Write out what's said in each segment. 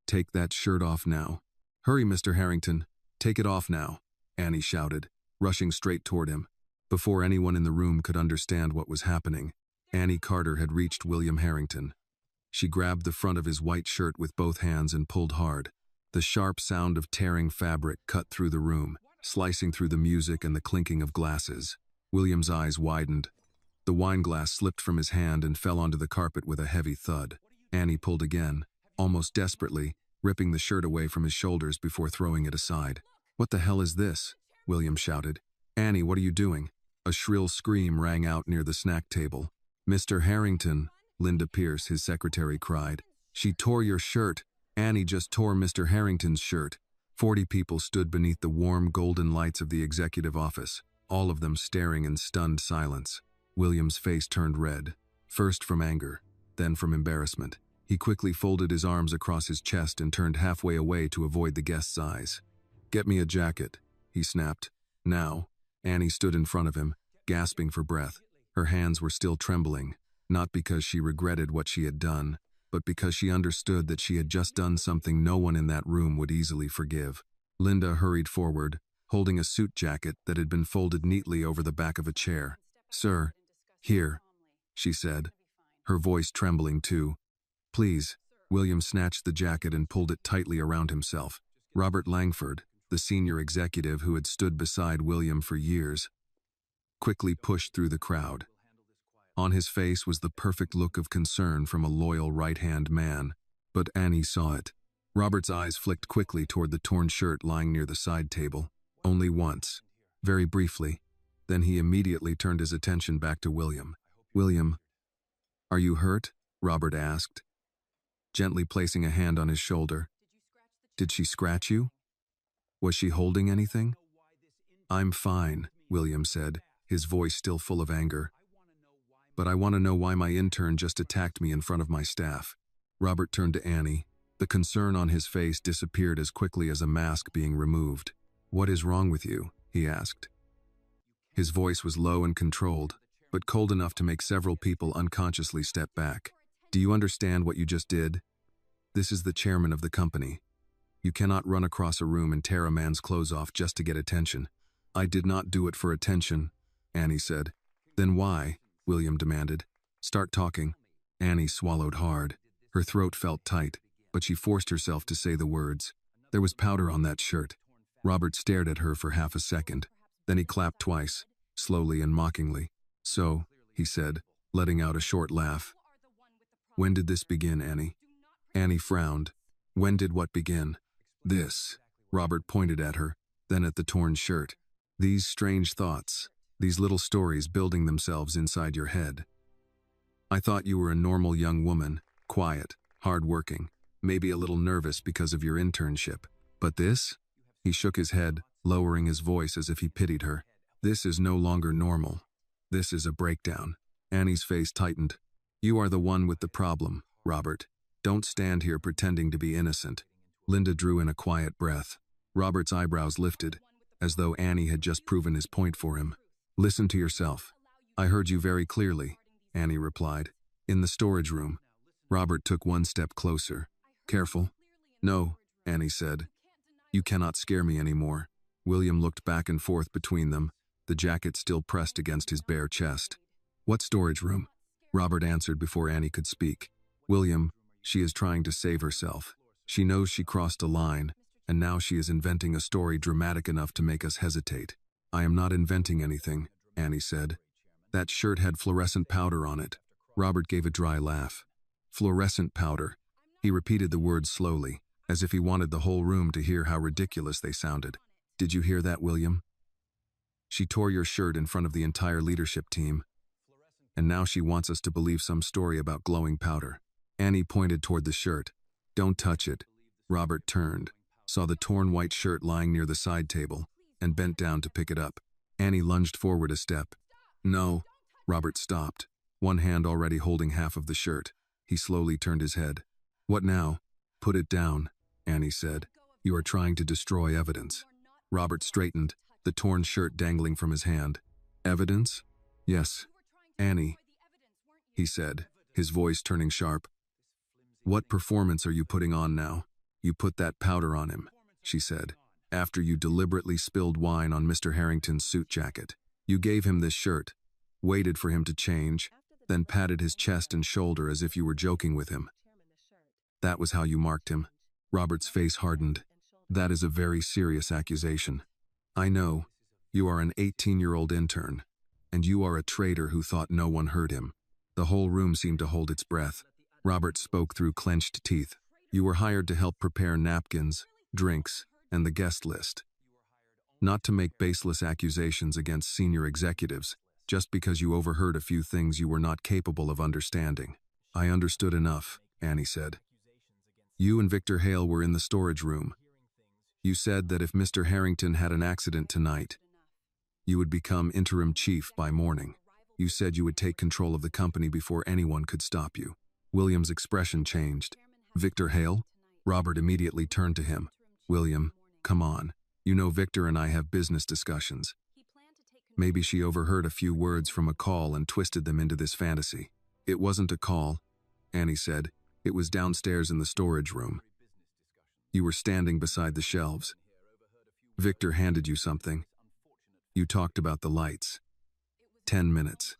Take that shirt off now. Hurry, Mr. Harrington. Take it off now, Annie shouted, rushing straight toward him. Before anyone in the room could understand what was happening, Annie Carter had reached William Harrington. She grabbed the front of his white shirt with both hands and pulled hard. The sharp sound of tearing fabric cut through the room, slicing through the music and the clinking of glasses. William's eyes widened. The wine glass slipped from his hand and fell onto the carpet with a heavy thud. Annie pulled again, almost desperately, ripping the shirt away from his shoulders before throwing it aside. "What the hell is this?" William shouted. "Annie, what are you doing?" A shrill scream rang out near the snack table. "Mr. Harrington," Linda Pierce, his secretary, cried. "She tore your shirt. Annie just tore Mr. Harrington's shirt." 40 people stood beneath the warm golden lights of the executive office, all of them staring in stunned silence. William's face turned red, first from anger, then from embarrassment. He quickly folded his arms across his chest and turned halfway away to avoid the guests' eyes. "Get me a jacket," he snapped. "Now." Annie stood in front of him, gasping for breath. Her hands were still trembling, not because she regretted what she had done, but because she understood that she had just done something no one in that room would easily forgive. Linda hurried forward, holding a suit jacket that had been folded neatly over the back of a chair. "Sir, here," she said, her voice trembling too. "Please." William snatched the jacket and pulled it tightly around himself. Robert Langford, the senior executive who had stood beside William for years, quickly pushed through the crowd. On his face was the perfect look of concern from a loyal right-hand man, but Annie saw it. Robert's eyes flicked quickly toward the torn shirt lying near the side table, only once, very briefly. Then he immediately turned his attention back to William. "William, are you hurt?" Robert asked, gently placing a hand on his shoulder. "Did she scratch you? Was she holding anything?" "I'm fine," William said, his voice still full of anger. "But I want to know why my intern just attacked me in front of my staff." Robert turned to Annie. The concern on his face disappeared as quickly as a mask being removed. "What is wrong with you?" he asked. His voice was low and controlled, but cold enough to make several people unconsciously step back. "Do you understand what you just did? This is the chairman of the company. You cannot run across a room and tear a man's clothes off just to get attention." "I did not do it for attention," Annie said. "Then why?" William demanded. "Start talking." Annie swallowed hard. Her throat felt tight, but she forced herself to say the words. "There was powder on that shirt." Robert stared at her for half a second. Then he clapped twice, slowly and mockingly. "So," he said, letting out a short laugh. "When did this begin, Annie?" Annie frowned. "When did what begin?" "This." Robert pointed at her, then at the torn shirt. "These strange thoughts, these little stories building themselves inside your head. I thought you were a normal young woman, quiet, hard-working, maybe a little nervous because of your internship. But this?" He shook his head, lowering his voice as if he pitied her. "This is no longer normal. This is a breakdown." Annie's face tightened. "You are the one with the problem, Robert. Don't stand here pretending to be innocent." Linda drew in a quiet breath. Robert's eyebrows lifted, as though Annie had just proven his point for him. "Listen to yourself." "I heard you very clearly," Annie replied. "In the storage room." Robert took one step closer. "Careful." "No," Annie said. "You cannot scare me anymore." William looked back and forth between them, the jacket still pressed against his bare chest. "What storage room?" Robert answered before Annie could speak. "William, she is trying to save herself. She knows she crossed a line, and now she is inventing a story dramatic enough to make us hesitate." "I am not inventing anything," Annie said. "That shirt had fluorescent powder on it." Robert gave a dry laugh. "Fluorescent powder." He repeated the words slowly, as if he wanted the whole room to hear how ridiculous they sounded. "Did you hear that, William? She tore your shirt in front of the entire leadership team. And now she wants us to believe some story about glowing powder." Annie pointed toward the shirt. "Don't touch it." Robert turned, saw the torn white shirt lying near the side table, and bent down to pick it up. Annie lunged forward a step. "No." Robert stopped, one hand already holding half of the shirt. He slowly turned his head. "What now?" "Put it down," Annie said. "You are trying to destroy evidence." Robert straightened, the torn shirt dangling from his hand. "Evidence?" "Yes." "Annie," he said, his voice turning sharp. "What performance are you putting on now?" You put that powder on him, she said, after you deliberately spilled wine on Mr. Harrington's suit jacket. You gave him this shirt, waited for him to change, then patted his chest and shoulder as if you were joking with him. That was how you marked him. Robert's face hardened. That is a very serious accusation. I know. You are an 18-year-old intern, and you are a traitor who thought no one heard him. The whole room seemed to hold its breath. Robert spoke through clenched teeth. You were hired to help prepare napkins, drinks, and the guest list. Not to make baseless accusations against senior executives, just because you overheard a few things you were not capable of understanding. I understood enough, Annie said. You and Victor Hale were in the storage room. You said that if Mr. Harrington had an accident tonight, you would become interim chief by morning. You said you would take control of the company before anyone could stop you. William's expression changed. Victor Hale? Robert immediately turned to him. William, come on. You know Victor and I have business discussions. Maybe she overheard a few words from a call and twisted them into this fantasy. It wasn't a call, Annie said. It was downstairs in the storage room. You were standing beside the shelves. Victor handed you something. You talked about the lights. 10 minutes.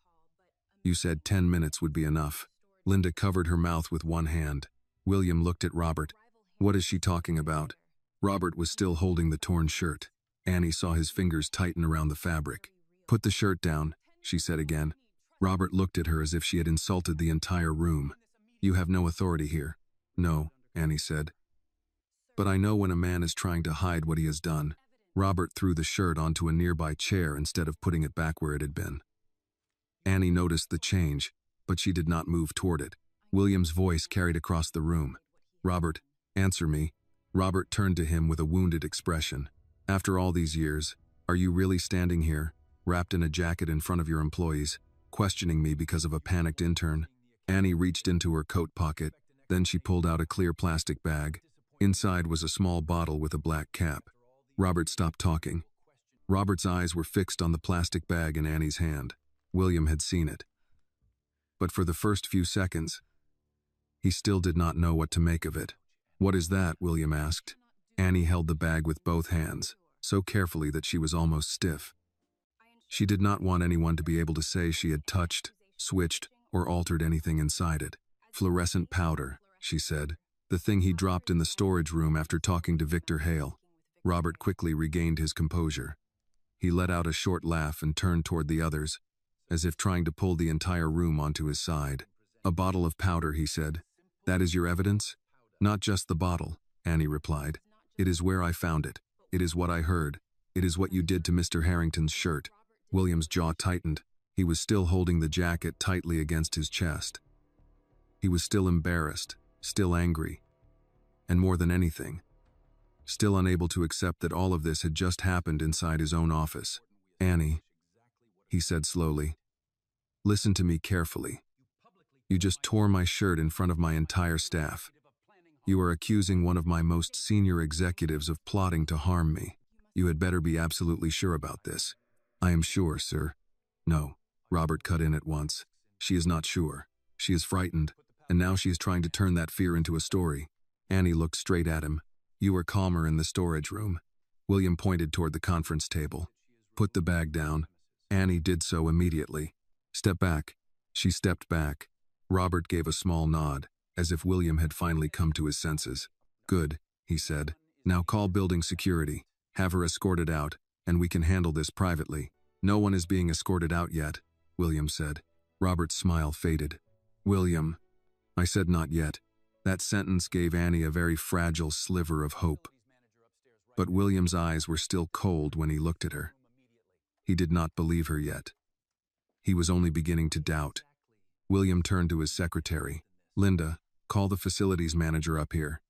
You said 10 minutes would be enough. Linda covered her mouth with one hand. William looked at Robert. What is she talking about? Robert was still holding the torn shirt. Annie saw his fingers tighten around the fabric. Put the shirt down, she said again. Robert looked at her as if she had insulted the entire room. You have no authority here. No, Annie said. But I know when a man is trying to hide what he has done. Robert threw the shirt onto a nearby chair instead of putting it back where it had been. Annie noticed the change, but she did not move toward it. William's voice carried across the room. Robert, answer me. Robert turned to him with a wounded expression. After all these years, are you really standing here, wrapped in a jacket in front of your employees, questioning me because of a panicked intern? Annie reached into her coat pocket, then she pulled out a clear plastic bag. Inside was a small bottle with a black cap. Robert stopped talking. Robert's eyes were fixed on the plastic bag in Annie's hand. William had seen it. But for the first few seconds, he still did not know what to make of it. What is that? William asked. Annie held the bag with both hands, so carefully that she was almost stiff. She did not want anyone to be able to say she had touched, switched, or altered anything inside it. Fluorescent powder, she said. The thing he dropped in the storage room after talking to Victor Hale. Robert quickly regained his composure. He let out a short laugh and turned toward the others, as if trying to pull the entire room onto his side. A bottle of powder, he said. That is your evidence? Not just the bottle, Annie replied. It is where I found it. It is what I heard. It is what you did to Mr. Harrington's shirt. William's jaw tightened. He was still holding the jacket tightly against his chest. He was still embarrassed, still angry, and more than anything, still unable to accept that all of this had just happened inside his own office. Annie, he said slowly, listen to me carefully. You just tore my shirt in front of my entire staff. You are accusing one of my most senior executives of plotting to harm me. You had better be absolutely sure about this. I am sure, sir. No, Robert cut in at once. She is not sure. She is frightened, and now she is trying to turn that fear into a story. Annie looked straight at him. You were calmer in the storage room. William pointed toward the conference table. Put the bag down. Annie did so immediately. Step back. She stepped back. Robert gave a small nod, as if William had finally come to his senses. Good, he said. Now call building security. Have her escorted out, and we can handle this privately. No one is being escorted out yet, William said. Robert's smile faded. William, I said not yet. That sentence gave Annie a very fragile sliver of hope. But William's eyes were still cold when he looked at her. He did not believe her yet. He was only beginning to doubt. William turned to his secretary. Linda, call the facilities manager up here.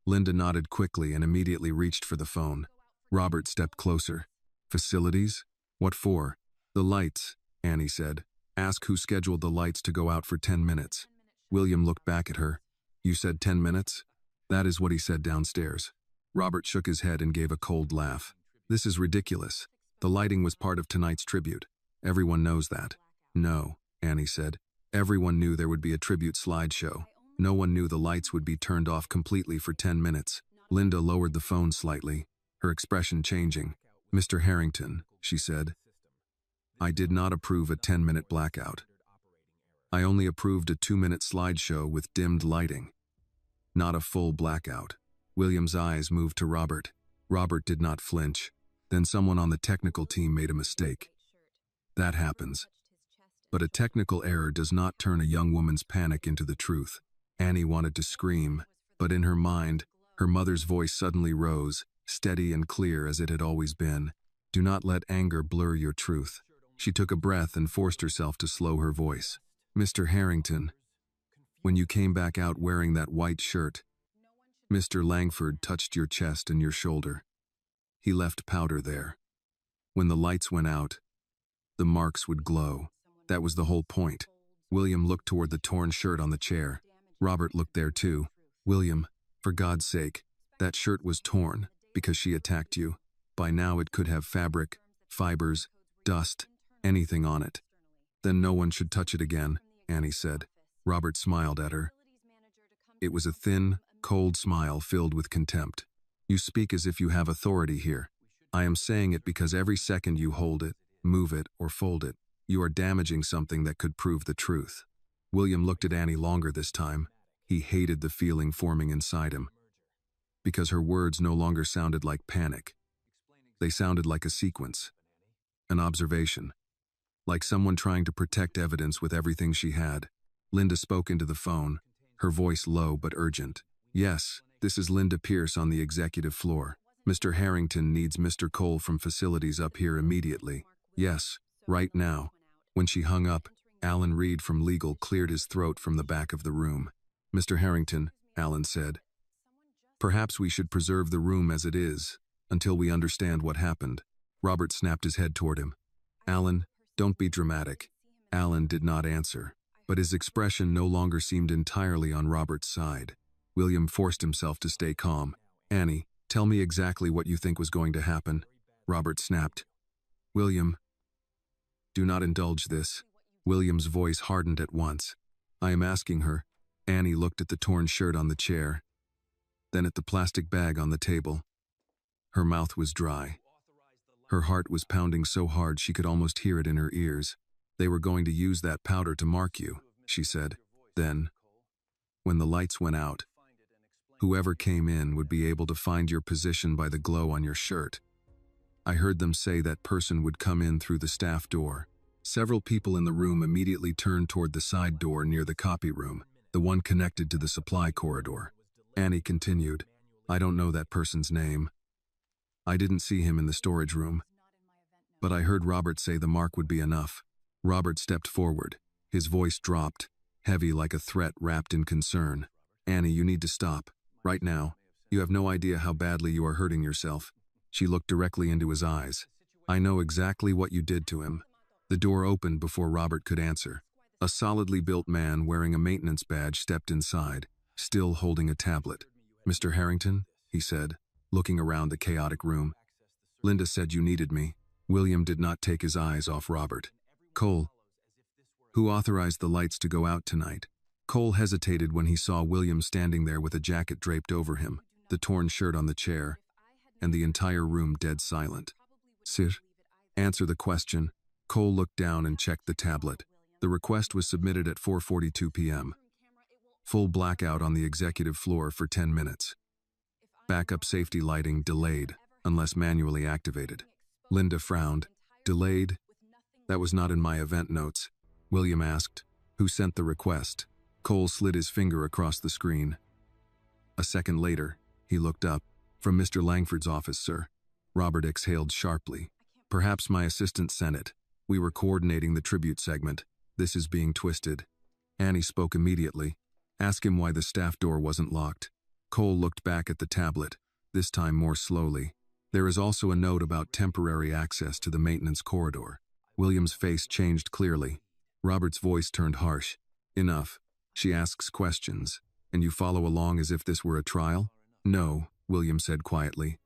Linda nodded quickly and immediately reached for the phone. Robert stepped closer. Facilities? What for? The lights, Annie said. Ask who scheduled the lights to go out for 10 minutes. William looked back at her. You said 10 minutes? That is what he said downstairs. Robert shook his head and gave a cold laugh. This is ridiculous. The lighting was part of tonight's tribute. Everyone knows that. No, Annie said. Everyone knew there would be a tribute slideshow. No one knew the lights would be turned off completely for 10 minutes. Linda lowered the phone slightly, her expression changing. "Mr. Harrington," she said, "I did not approve a 10-minute blackout. I only approved a 2-minute slideshow with dimmed lighting, not a full blackout." William's eyes moved to Robert. Robert did not flinch. "Then someone on the technical team made a mistake. That happens. But a technical error does not turn a young woman's panic into the truth." Annie wanted to scream, but in her mind, her mother's voice suddenly rose, steady and clear as it had always been. "Do not let anger blur your truth." She took a breath and forced herself to slow her voice. "Mr. Harrington, when you came back out wearing that white shirt, Mr. Langford touched your chest and your shoulder. He left powder there. When the lights went out, the marks would glow. That was the whole point." William looked toward the torn shirt on the chair. Robert looked there too. "William, for God's sake, that shirt was torn because she attacked you. By now it could have fabric, fibers, dust, anything on it." "Then no one should touch it again," Annie said. Robert smiled at her. It was a thin, cold smile filled with contempt. "You speak as if you have authority here. I am saying it because every second you hold it, move it, or fold it, you are damaging something that could prove the truth." William looked at Annie longer this time. He hated the feeling forming inside him, because her words no longer sounded like panic. They sounded like a sequence, an observation, like someone trying to protect evidence with everything she had. Linda spoke into the phone, her voice low but urgent. "Yes, this is Linda Pierce on the executive floor. Mr. Harrington needs Mr. Cole from facilities up here immediately. Yes, right now." When she hung up, Alan Reed from legal cleared his throat from the back of the room. "Mr. Harrington," Alan said, "perhaps we should preserve the room as it is, until we understand what happened." Robert snapped his head toward him. "Alan, don't be dramatic." Alan did not answer, but his expression no longer seemed entirely on Robert's side. William forced himself to stay calm. "Annie, tell me exactly what you think was going to happen," Robert snapped. "William, do not indulge this." William's voice hardened at once. "I am asking her." Annie looked at the torn shirt on the chair, then at the plastic bag on the table. Her mouth was dry. Her heart was pounding so hard she could almost hear it in her ears. "They were going to use that powder to mark you," she said. "Then, when the lights went out, whoever came in would be able to find your position by the glow on your shirt. I heard them say that person would come in through the staff door." Several people in the room immediately turned toward the side door near the copy room, the one connected to the supply corridor. Annie continued, "I don't know that person's name. I didn't see him in the storage room. But I heard Robert say the mark would be enough." Robert stepped forward. His voice dropped, heavy like a threat wrapped in concern. "Annie, you need to stop. Right now. You have no idea how badly you are hurting yourself." She looked directly into his eyes. "I know exactly what you did to him." The door opened before Robert could answer. A solidly built man wearing a maintenance badge stepped inside, still holding a tablet. "Mr. Harrington," he said, looking around the chaotic room. "Linda said you needed me." William did not take his eyes off Robert. "Cole, who authorized the lights to go out tonight?" Cole hesitated when he saw William standing there with a jacket draped over him, the torn shirt on the chair, and the entire room dead silent. "Sir, answer the question." Cole looked down and checked the tablet. The request was submitted at 4:42 p.m. Full blackout on the executive floor for 10 minutes. Backup safety lighting delayed, unless manually activated. Linda frowned. "Delayed? That was not in my event notes." William asked, "Who sent the request?" Cole slid his finger across the screen. A second later, he looked up. "From Mr. Langford's office, sir." Robert exhaled sharply. "Perhaps my assistant sent it. We were coordinating the tribute segment. This is being twisted." Annie spoke immediately. "Ask him why the staff door wasn't locked." Cole looked back at the tablet, this time more slowly. "There is also a note about temporary access to the maintenance corridor." William's face changed clearly. Robert's voice turned harsh. "Enough. She asks questions, and you follow along as if this were a trial?" "No," William said quietly.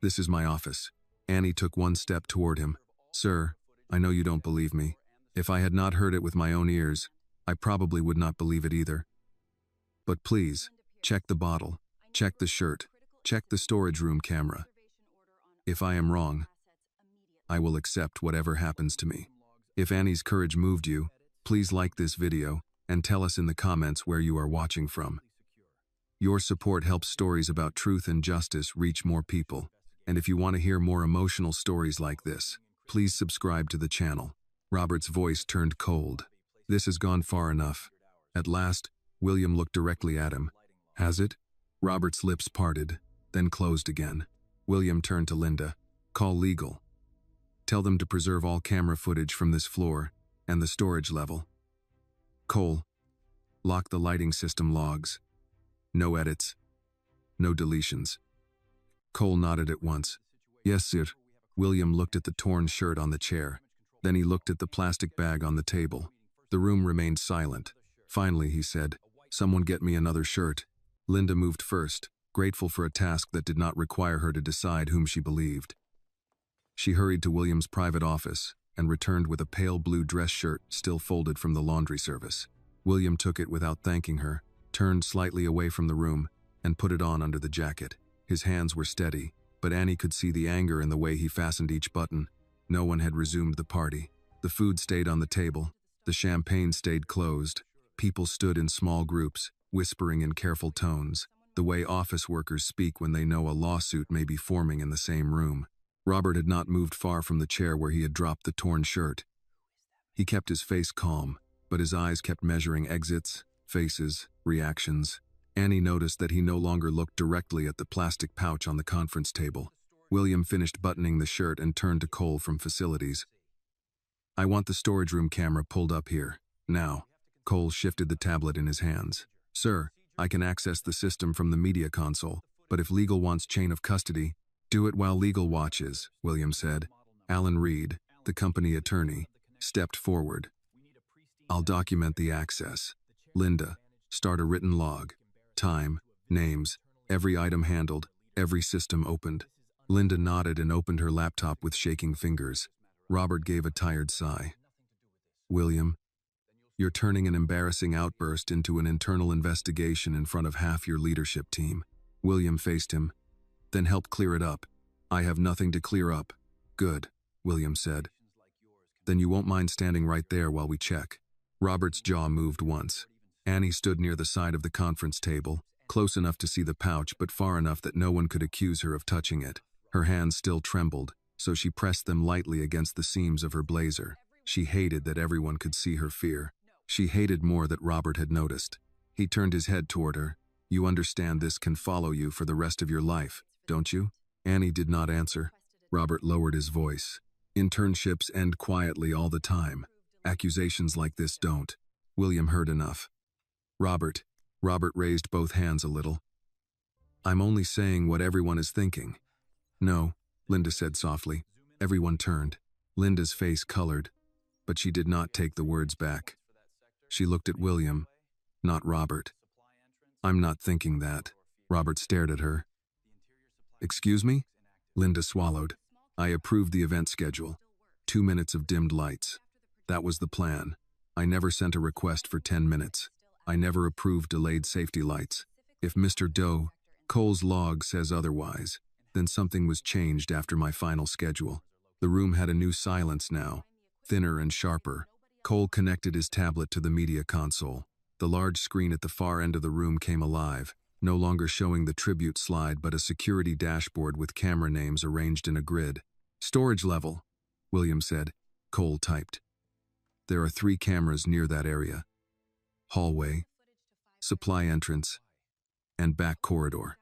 "This is my office." Annie took one step toward him. "Sir, I know you don't believe me. If I had not heard it with my own ears, I probably would not believe it either. But please, check the bottle, check the shirt. Check the storage room camera. If I am wrong, I will accept whatever happens to me. If Annie's courage moved you, please like this video and tell us in the comments where you are watching from. Your support helps stories about truth and justice reach more people. And if you want to hear more emotional stories like this, please subscribe to the channel. Robert's voice turned cold. This has gone far enough. At last, William looked directly at him. Has it? Robert's lips parted, then closed again. William turned to Linda. Call legal. Tell them to preserve all camera footage from this floor and the storage level. Cole, lock the lighting system logs. No edits. No deletions. Cole nodded at once. Yes, sir. William looked at the torn shirt on the chair. Then he looked at the plastic bag on the table. The room remained silent. Finally, he said, Someone get me another shirt. Linda moved first, grateful for a task that did not require her to decide whom she believed. She hurried to William's private office and returned with a pale blue dress shirt still folded from the laundry service. William took it without thanking her, turned slightly away from the room, and put it on under the jacket. His hands were steady, but Annie could see the anger in the way he fastened each button. No one had resumed the party. The food stayed on the table. The champagne stayed closed. People stood in small groups, whispering in careful tones, the way office workers speak when they know a lawsuit may be forming in the same room. Robert had not moved far from the chair where he had dropped the torn shirt. He kept his face calm, but his eyes kept measuring exits, faces, reactions. Annie noticed that he no longer looked directly at the plastic pouch on the conference table. William finished buttoning the shirt and turned to Cole from facilities. I want the storage room camera pulled up here, now. Cole shifted the tablet in his hands. Sir, I can access the system from the media console, but if legal wants chain of custody, do it while legal watches, William said. Alan Reed, the company attorney, stepped forward. I'll document the access. Linda, start a written log. Time, names, every item handled, every system opened. Linda nodded and opened her laptop with shaking fingers. Robert gave a tired sigh. William, you're turning an embarrassing outburst into an internal investigation in front of half your leadership team. William faced him. Then help clear it up. I have nothing to clear up. Good, William said. Then you won't mind standing right there while we check. Robert's jaw moved once. Annie stood near the side of the conference table, close enough to see the pouch but far enough that no one could accuse her of touching it. Her hands still trembled, so she pressed them lightly against the seams of her blazer. She hated that everyone could see her fear. She hated more that Robert had noticed. He turned his head toward her. You understand this can follow you for the rest of your life, don't you? Annie did not answer. Robert lowered his voice. Internships end quietly all the time. Accusations like this don't. William heard enough. Robert raised both hands a little. I'm only saying what everyone is thinking. No, Linda said softly. Everyone turned. Linda's face colored, but she did not take the words back. She looked at William, not Robert. I'm not thinking that. Robert stared at her. Excuse me? Linda swallowed. I approved the event schedule. 2 minutes of dimmed lights. That was the plan. I never sent a request for 10 minutes. I never approved delayed safety lights. If Mr. Doe, Cole's log says otherwise, then something was changed after my final schedule. The room had a new silence now, thinner and sharper. Cole connected his tablet to the media console. The large screen at the far end of the room came alive, no longer showing the tribute slide but a security dashboard with camera names arranged in a grid. Storage level, William said. Cole typed. There are 3 cameras near that area. Hallway, supply entrance, and back corridor.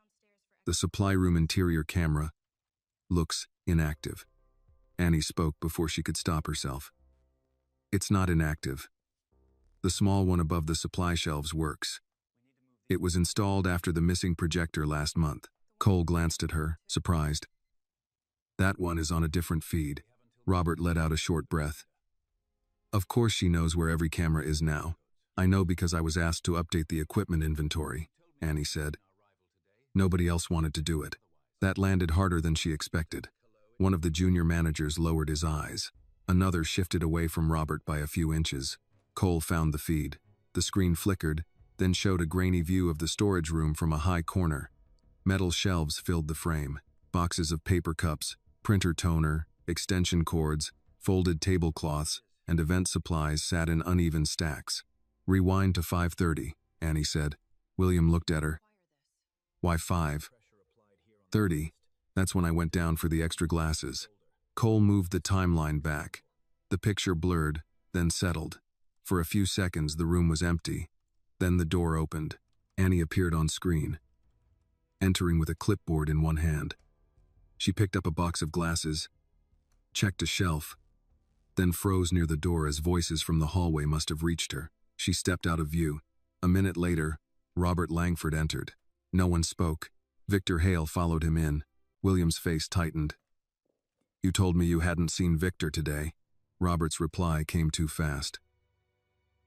The supply room interior camera looks inactive. Annie spoke before she could stop herself. It's not inactive. The small one above the supply shelves works. It was installed after the missing projector last month. Cole glanced at her, surprised. That one is on a different feed. Robert let out a short breath. Of course she knows where every camera is now. I know because I was asked to update the equipment inventory, Annie said. Nobody else wanted to do it. That landed harder than she expected. One of the junior managers lowered his eyes. Another shifted away from Robert by a few inches. Cole found the feed. The screen flickered, then showed a grainy view of the storage room from a high corner. Metal shelves filled the frame. Boxes of paper cups, printer toner, extension cords, folded tablecloths, and event supplies sat in uneven stacks. "Rewind to 5:30, Annie said. William looked at her. "Why 5:30? That's when I went down for the extra glasses." Cole moved the timeline back. The picture blurred, then settled. For a few seconds, the room was empty. Then the door opened. Annie appeared on screen, entering with a clipboard in one hand. She picked up a box of glasses, checked a shelf, then froze near the door as voices from the hallway must have reached her. She stepped out of view. A minute later, Robert Langford entered. No one spoke. Victor Hale followed him in. William's face tightened. "You told me you hadn't seen Victor today." Robert's reply came too fast.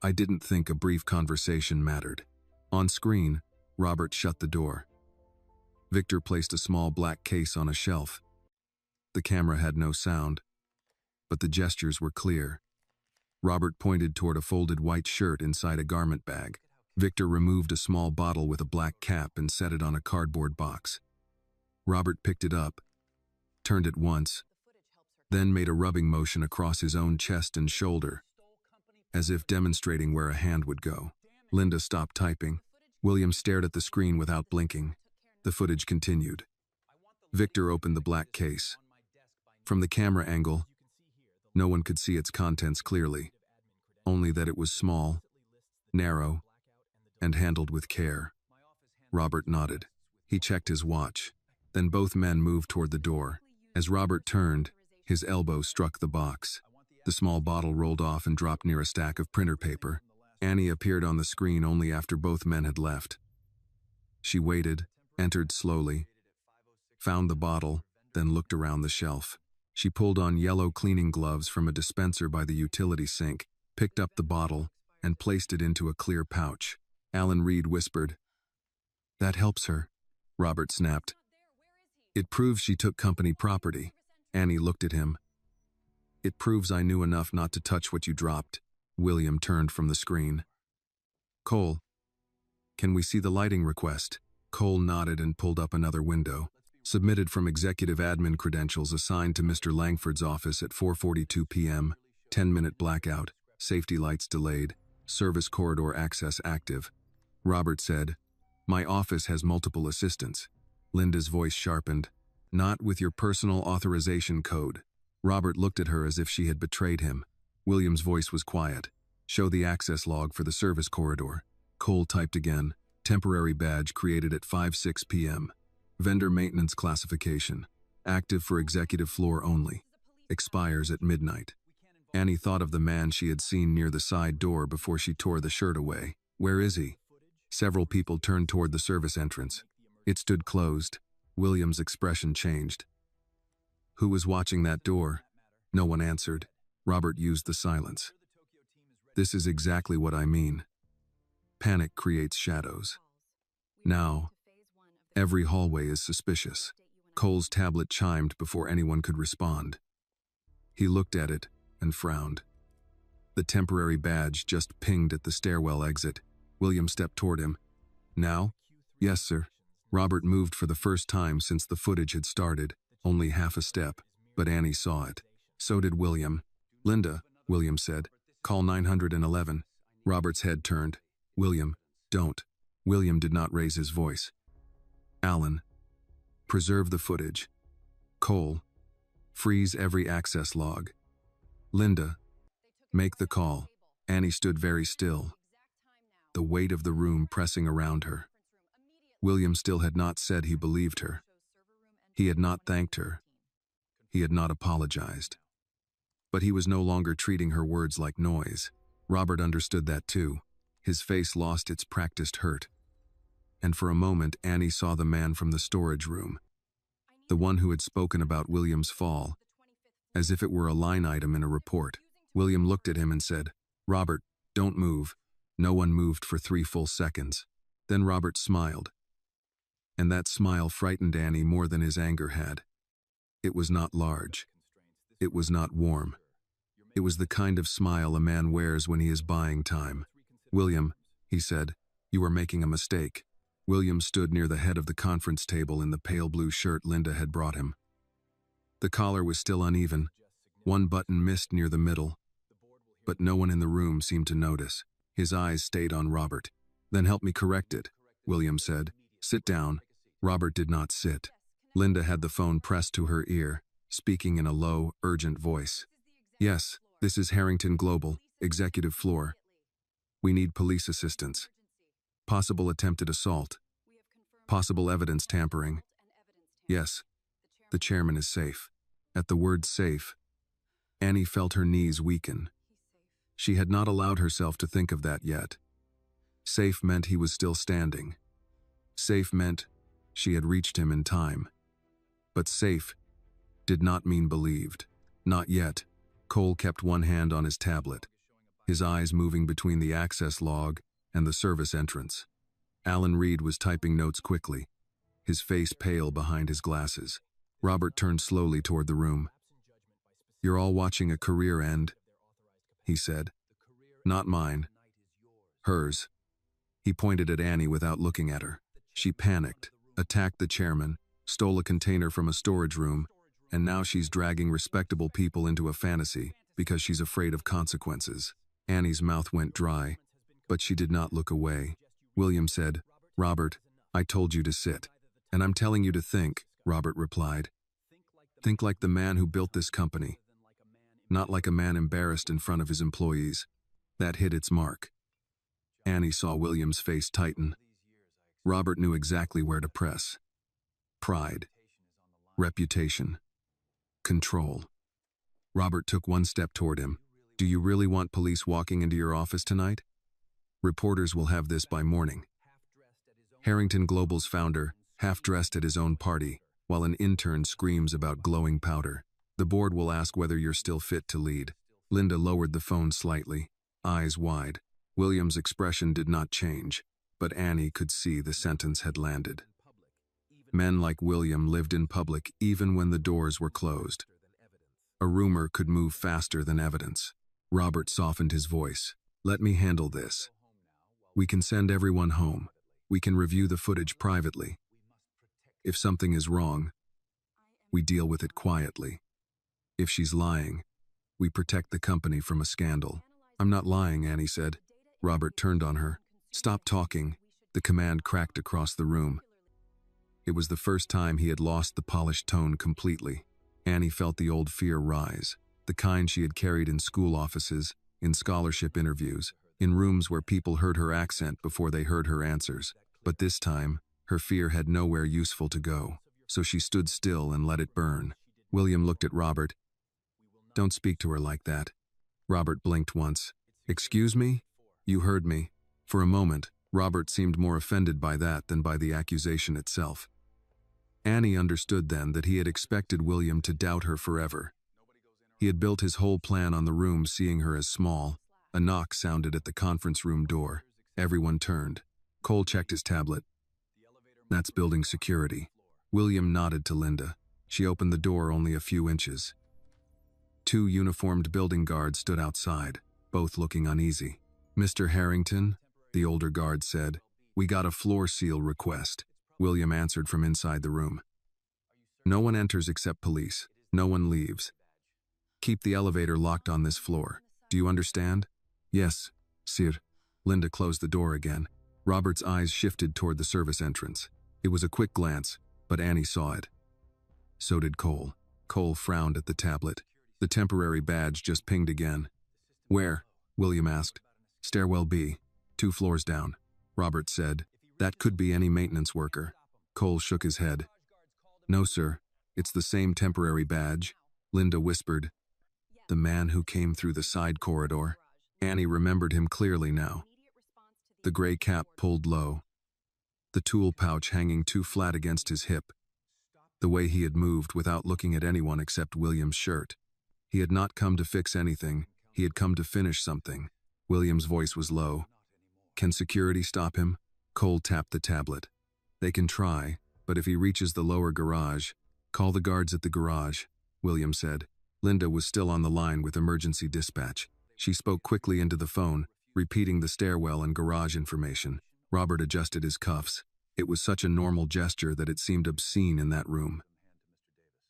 "I didn't think a brief conversation mattered." On screen, Robert shut the door. Victor placed a small black case on a shelf. The camera had no sound, but the gestures were clear. Robert pointed toward a folded white shirt inside a garment bag. Victor removed a small bottle with a black cap and set it on a cardboard box. Robert picked it up, turned it once, then made a rubbing motion across his own chest and shoulder, as if demonstrating where a hand would go. Linda stopped typing. William stared at the screen without blinking. The footage continued. Victor opened the black case. From the camera angle, no one could see its contents clearly, only that it was small, narrow, and handled with care. Robert nodded. He checked his watch. Then both men moved toward the door. As Robert turned, his elbow struck the box. The small bottle rolled off and dropped near a stack of printer paper. Annie appeared on the screen only after both men had left. She waited, entered slowly, found the bottle, then looked around the shelf. She pulled on yellow cleaning gloves from a dispenser by the utility sink, picked up the bottle, and placed it into a clear pouch. Alan Reed whispered, "That helps her," Robert snapped. "It proves she took company property." Annie looked at him. "It proves I knew enough not to touch what you dropped." William turned from the screen. "Cole, can we see the lighting request?" Cole nodded and pulled up another window. "Submitted from executive admin credentials assigned to Mr. Langford's office at 4:42 p.m. 10-minute blackout. Safety lights delayed. Service corridor access active." Robert said, "My office has multiple assistants." Linda's voice sharpened. "Not with your personal authorization code." Robert looked at her as if she had betrayed him. William's voice was quiet. "Show the access log for the service corridor." Cole typed again. "Temporary badge created at 5:06 p.m. Vendor maintenance classification. Active for executive floor only. Expires at midnight." Annie thought of the man she had seen near the side door before she tore the shirt away. "Where is he?" Several people turned toward the service entrance. It stood closed. William's expression changed. "Who was watching that door?" No one answered. Robert used the silence. "This is exactly what I mean. Panic creates shadows. Now, every hallway is suspicious." Cole's tablet chimed before anyone could respond. He looked at it and frowned. The temporary badge just pinged at the stairwell exit. William stepped toward him. "Now?" "Yes, sir." Robert moved for the first time since the footage had started, only half a step, but Annie saw it. So did William. "Linda," William said, "call 911. Robert's head turned. "William, don't." William did not raise his voice. "Alan, preserve the footage. Cole, freeze every access log. Linda, make the call." Annie stood very still, the weight of the room pressing around her. William still had not said he believed her. He had not thanked her. He had not apologized. But he was no longer treating her words like noise. Robert understood that too. His face lost its practiced hurt. And for a moment, Annie saw the man from the storage room, the one who had spoken about William's fall, as if it were a line item in a report. William looked at him and said, "Robert, don't move." No one moved for 3 full seconds. Then Robert smiled. And that smile frightened Annie more than his anger had. It was not large. It was not warm. It was the kind of smile a man wears when he is buying time. "William," he said, "you are making a mistake." William stood near the head of the conference table in the pale blue shirt Linda had brought him. The collar was still uneven, one button missed near the middle, but no one in the room seemed to notice. His eyes stayed on Robert. "Then help me correct it," William said. "Sit down." Robert did not sit. Linda had the phone pressed to her ear, speaking in a low, urgent voice. "Yes, this is Harrington Global, executive floor. We need police assistance. Possible attempted assault. Possible evidence tampering. Yes, the chairman is safe." At the word safe, Annie felt her knees weaken. She had not allowed herself to think of that yet. Safe meant he was still standing. Safe meant she had reached him in time. But safe did not mean believed. Not yet. Cole kept one hand on his tablet, his eyes moving between the access log and the service entrance. Alan Reed was typing notes quickly, his face pale behind his glasses. Robert turned slowly toward the room. "You're all watching a career end," he said. "Not mine. Hers." He pointed at Annie without looking at her. She panicked, attacked the chairman, stole a container from a storage room, and now she's dragging respectable people into a fantasy because she's afraid of consequences. Annie's mouth went dry, but she did not look away. William said, "Robert, I told you to sit." "And I'm telling you to think," Robert replied. "Think like the man who built this company, not like a man embarrassed in front of his employees." That hit its mark. Annie saw William's face tighten. Robert knew exactly where to press. Pride. Reputation. Control. Robert took one step toward him. "Do you really want police walking into your office tonight? Reporters will have this by morning." Harrington Global's founder, half-dressed at his own party, while an intern screams about glowing powder. "The board will ask whether you're still fit to lead." Linda lowered the phone slightly, eyes wide. William's expression did not change, but Annie could see the sentence had landed. Men like William lived in public even when the doors were closed. A rumor could move faster than evidence. Robert softened his voice. "Let me handle this. We can send everyone home. We can review the footage privately. If something is wrong, we deal with it quietly. If she's lying, we protect the company from a scandal." "I'm not lying," Annie said. Robert turned on her. "Stop talking." The command cracked across the room. It was the first time he had lost the polished tone completely. Annie felt the old fear rise, the kind she had carried in school offices, in scholarship interviews, in rooms where people heard her accent before they heard her answers. But this time, her fear had nowhere useful to go, so she stood still and let it burn. William looked at Robert. "Don't speak to her like that." Robert blinked once. "Excuse me? You heard me." For a moment, Robert seemed more offended by that than by the accusation itself. Annie understood then that he had expected William to doubt her forever. He had built his whole plan on the room seeing her as small. A knock sounded at the conference room door. Everyone turned. Cole checked his tablet. "That's building security." William nodded to Linda. She opened the door only a few inches. Two uniformed building guards stood outside, both looking uneasy. "Mr. Harrington," the older guard said, "we got a floor seal request." William answered from inside the room. "No one enters except police. No one leaves. Keep the elevator locked on this floor. Do you understand?" "Yes, sir." Linda closed the door again. Robert's eyes shifted toward the service entrance. It was a quick glance, but Annie saw it. So did Cole. Cole frowned at the tablet. The temporary badge just pinged again. "Where?" William asked. "Stairwell B, 2 floors down." Robert said, "That could be any maintenance worker." Cole shook his head. "No, sir. It's the same temporary badge." Linda whispered, "The man who came through the side corridor." Annie remembered him clearly now. The gray cap pulled low, the tool pouch hanging too flat against his hip, the way he had moved without looking at anyone except William's shirt. He had not come to fix anything, he had come to finish something. William's voice was low. "Can security stop him?" Cole tapped the tablet. "They can try, but if he reaches the lower garage, call the guards at the garage," William said. Linda was still on the line with emergency dispatch. She spoke quickly into the phone, repeating the stairwell and garage information. Robert adjusted his cuffs. It was such a normal gesture that it seemed obscene in that room.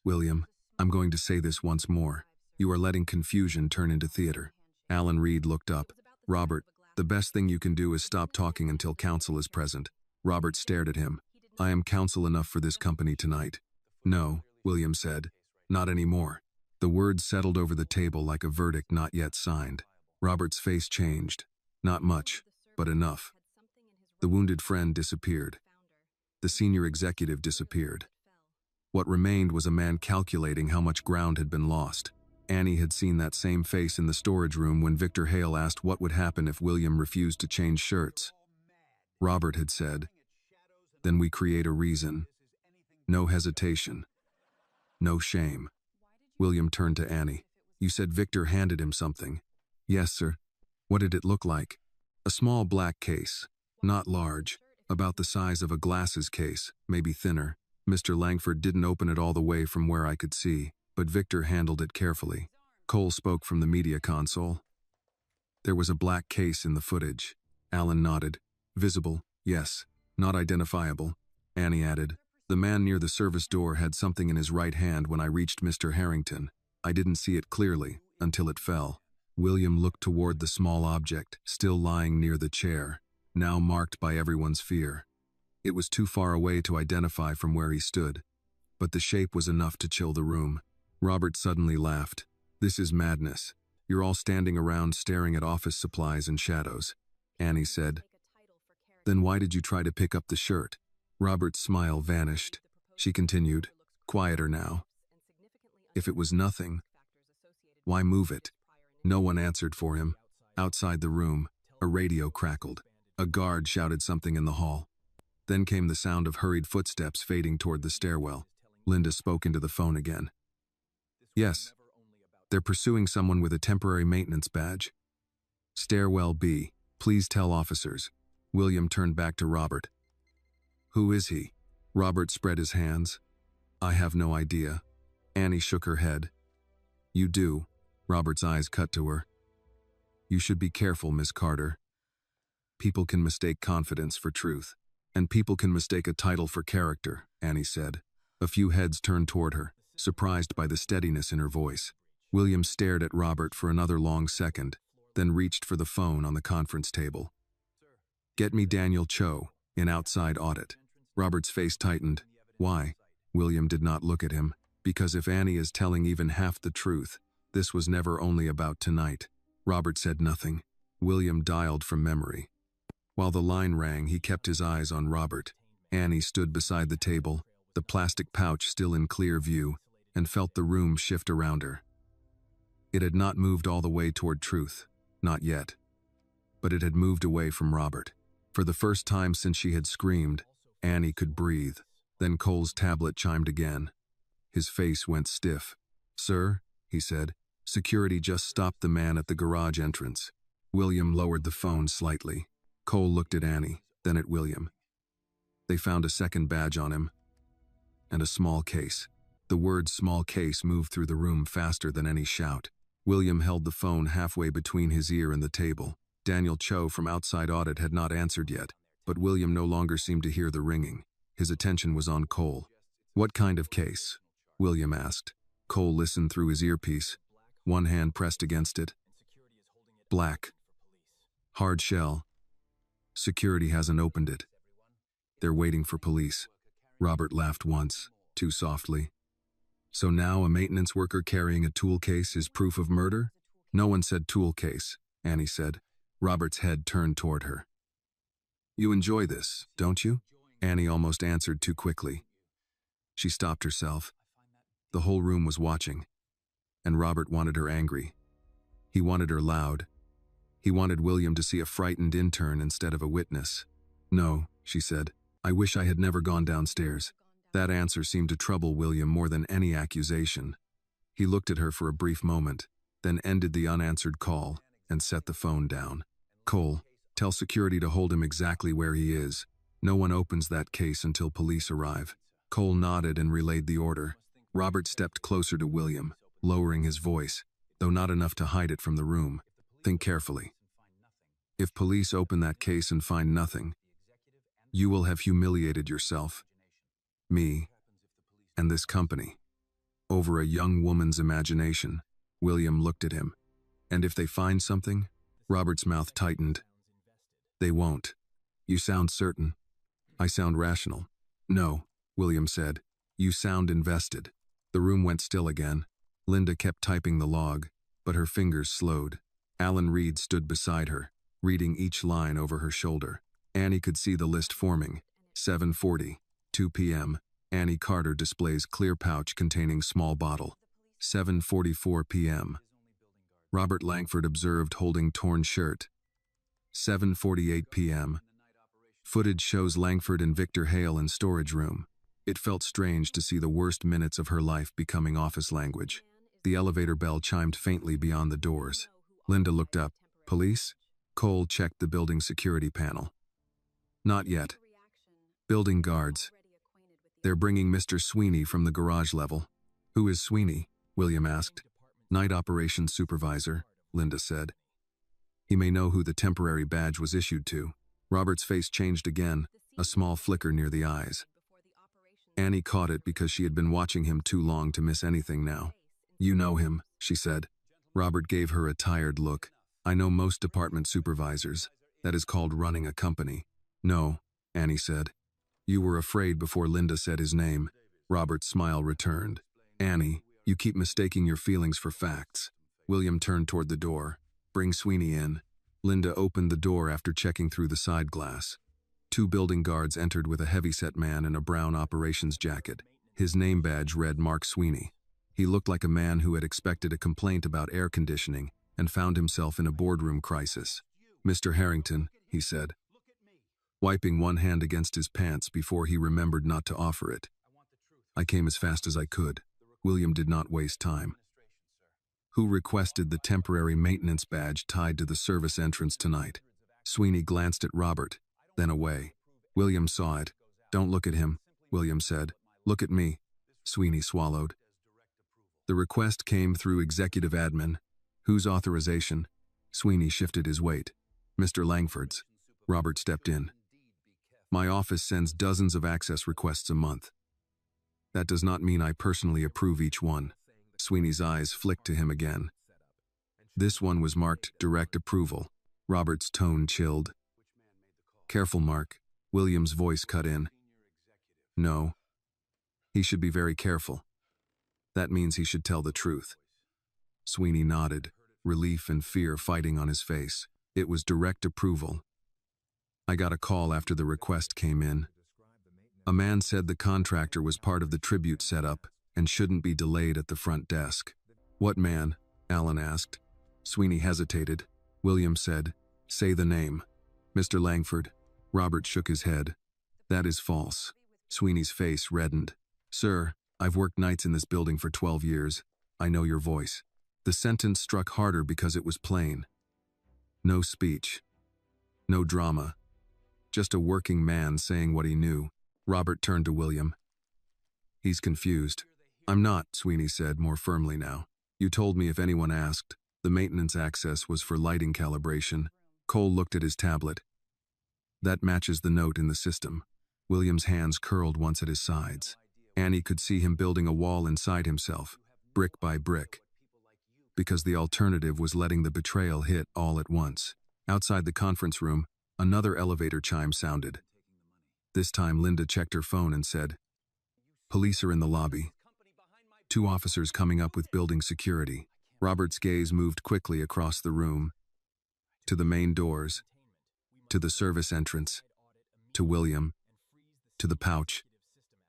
William, I'm going to say this once more. You are letting confusion turn into theater. Alan Reed looked up. Robert, the best thing you can do is stop talking until counsel is present. Robert stared at him. I am counsel enough for this company tonight. No, William said. Not anymore. The words settled over the table like a verdict not yet signed. Robert's face changed. Not much, but enough. The wounded friend disappeared. The senior executive disappeared. What remained was a man calculating how much ground had been lost. Annie had seen that same face in the storage room when Victor Hale asked what would happen if William refused to change shirts. Robert had said, "Then we create a reason. No hesitation. No shame." William turned to Annie. You said Victor handed him something. Yes, sir. What did it look like? A small black case. Not large. About the size of a glasses case, maybe thinner. Mr. Langford didn't open it all the way from where I could see, but Victor handled it carefully. Cole spoke from the media console. There was a black case in the footage. Alan nodded. Visible, yes. Not identifiable. Annie added, the man near the service door had something in his right hand when I reached Mr. Harrington. I didn't see it clearly, until it fell. William looked toward the small object, still lying near the chair, now marked by everyone's fear. It was too far away to identify from where he stood, but the shape was enough to chill the room. Robert suddenly laughed. This is madness. You're all standing around staring at office supplies and shadows. Annie said, then why did you try to pick up the shirt? Robert's smile vanished. She continued, quieter now. If it was nothing, why move it? No one answered for him. Outside the room, a radio crackled. A guard shouted something in the hall. Then came the sound of hurried footsteps fading toward the stairwell. Linda spoke into the phone again. Yes. They're pursuing someone with a temporary maintenance badge. Stairwell B. Please tell officers. William turned back to Robert. Who is he? Robert spread his hands. I have no idea. Annie shook her head. You do. Robert's eyes cut to her. You should be careful, Miss Carter. People can mistake confidence for truth. And people can mistake a title for character, Annie said. A few heads turned toward her, surprised by the steadiness in her voice. William stared at Robert for another long second, then reached for the phone on the conference table. Get me Daniel Cho, in outside audit. Robert's face tightened. Why? William did not look at him, because if Annie is telling even half the truth, this was never only about tonight. Robert said nothing. William dialed from memory. While the line rang, he kept his eyes on Robert. Annie stood beside the table, the plastic pouch still in clear view, and felt the room shift around her. It had not moved all the way toward truth, not yet. But it had moved away from Robert. For the first time since she had screamed, Annie could breathe. Then Cole's tablet chimed again. His face went stiff. Sir, he said, security just stopped the man at the garage entrance. William lowered the phone slightly. Cole looked at Annie, then at William. They found a second badge on him, and a small case. The word small case moved through the room faster than any shout. William held the phone halfway between his ear and the table. Daniel Cho from outside audit had not answered yet, but William no longer seemed to hear the ringing. His attention was on Cole. What kind of case? William asked. Cole listened through his earpiece, one hand pressed against it. Black. Hard shell. Security hasn't opened it. They're waiting for police. Robert laughed once, too softly. So now a maintenance worker carrying a tool case is proof of murder? No one said tool case, Annie said. Robert's head turned toward her. You enjoy this, don't you? Annie almost answered too quickly. She stopped herself. The whole room was watching, and Robert wanted her angry. He wanted her loud. He wanted William to see a frightened intern instead of a witness. No, she said. I wish I had never gone downstairs. That answer seemed to trouble William more than any accusation. He looked at her for a brief moment, then ended the unanswered call and set the phone down. Cole, tell security to hold him exactly where he is. No one opens that case until police arrive. Cole nodded and relayed the order. Robert stepped closer to William, lowering his voice, though not enough to hide it from the room. Think carefully. If police open that case and find nothing, You will have humiliated yourself, me, and this company, over a young woman's imagination. William looked at him. And if they find something? Robert's mouth tightened. They won't. You sound certain. I sound rational. No, William said. You sound invested. The room went still again. Linda kept typing the log, but her fingers slowed. Alan Reed stood beside her, reading each line over her shoulder. Annie could see the list forming. 7:40, 2 p.m. Annie Carter displays clear pouch containing small bottle. 7:44 p.m. Robert Langford observed holding torn shirt. 7:48 p.m. Footage shows Langford and Victor Hale in storage room. It felt strange to see the worst minutes of her life becoming office language. The elevator bell chimed faintly beyond the doors. Linda looked up. Police? Cole checked the building security panel. Not yet. Building guards. They're bringing Mr. Sweeney from the garage level. Who is Sweeney? William asked. Night operations supervisor, Linda said. He may know who the temporary badge was issued to. Robert's face changed again, a small flicker near the eyes. Annie caught it because she had been watching him too long to miss anything now. You know him, she said. Robert gave her a tired look. I know most department supervisors. That is called running a company. No, Annie said. You were afraid before Linda said his name. Robert's smile returned. Annie, you keep mistaking your feelings for facts. William turned toward the door. Bring Sweeney in. Linda opened the door after checking through the side glass. 2 building guards entered with a heavyset man in a brown operations jacket. His name badge read Mark Sweeney. He looked like a man who had expected a complaint about air conditioning and found himself in a boardroom crisis. Mr. Harrington, he said, wiping one hand against his pants before he remembered not to offer it. I came as fast as I could. William did not waste time. Who requested the temporary maintenance badge tied to the service entrance tonight? Sweeney glanced at Robert, then away. William saw it. Don't look at him, William said. Look at me. Sweeney swallowed. The request came through executive admin. Whose authorization? Sweeney shifted his weight. Mr. Langford's. Robert stepped in. My office sends dozens of access requests a month. That does not mean I personally approve each one. Sweeney's eyes flicked to him again. This one was marked direct approval. Robert's tone chilled. Careful, Mark. William's voice cut in. No. He should be very careful. That means he should tell the truth. Sweeney nodded, relief and fear fighting on his face. It was direct approval. I got a call after the request came in. A man said the contractor was part of the tribute setup and shouldn't be delayed at the front desk. What man? Alan asked. Sweeney hesitated. William said, say the name. Mr. Langford. Robert shook his head. That is false. Sweeney's face reddened. Sir, I've worked nights in this building for 12 years. I know your voice. The sentence struck harder because it was plain. No speech. No drama. Just a working man saying what he knew. Robert turned to William. He's confused. I'm not, Sweeney said more firmly now. You told me if anyone asked, the maintenance access was for lighting calibration. Cole looked at his tablet. That matches the note in the system. William's hands curled once at his sides. Annie could see him building a wall inside himself, brick by brick. Because the alternative was letting the betrayal hit all at once. Outside the conference room, another elevator chime sounded. This time Linda checked her phone and said, Police are in the lobby. 2 officers coming up with building security. Robert's gaze moved quickly across the room, to the main doors, to the service entrance, to William, to the pouch,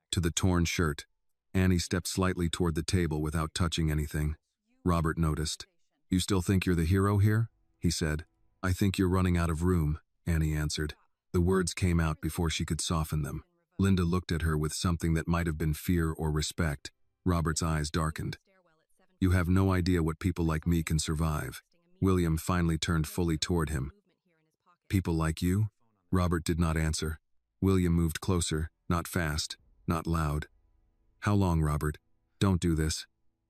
to the torn shirt. Annie stepped slightly toward the table without touching anything. Robert noticed. You still think you're the hero here? He said. I think you're running out of room, Annie answered. The words came out before she could soften them. Linda looked at her with something that might have been fear or respect. Robert's eyes darkened. You have no idea what people like me can survive. William finally turned fully toward him. People like you? Robert did not answer. William moved closer, not fast, not loud. How long, Robert? Don't do this.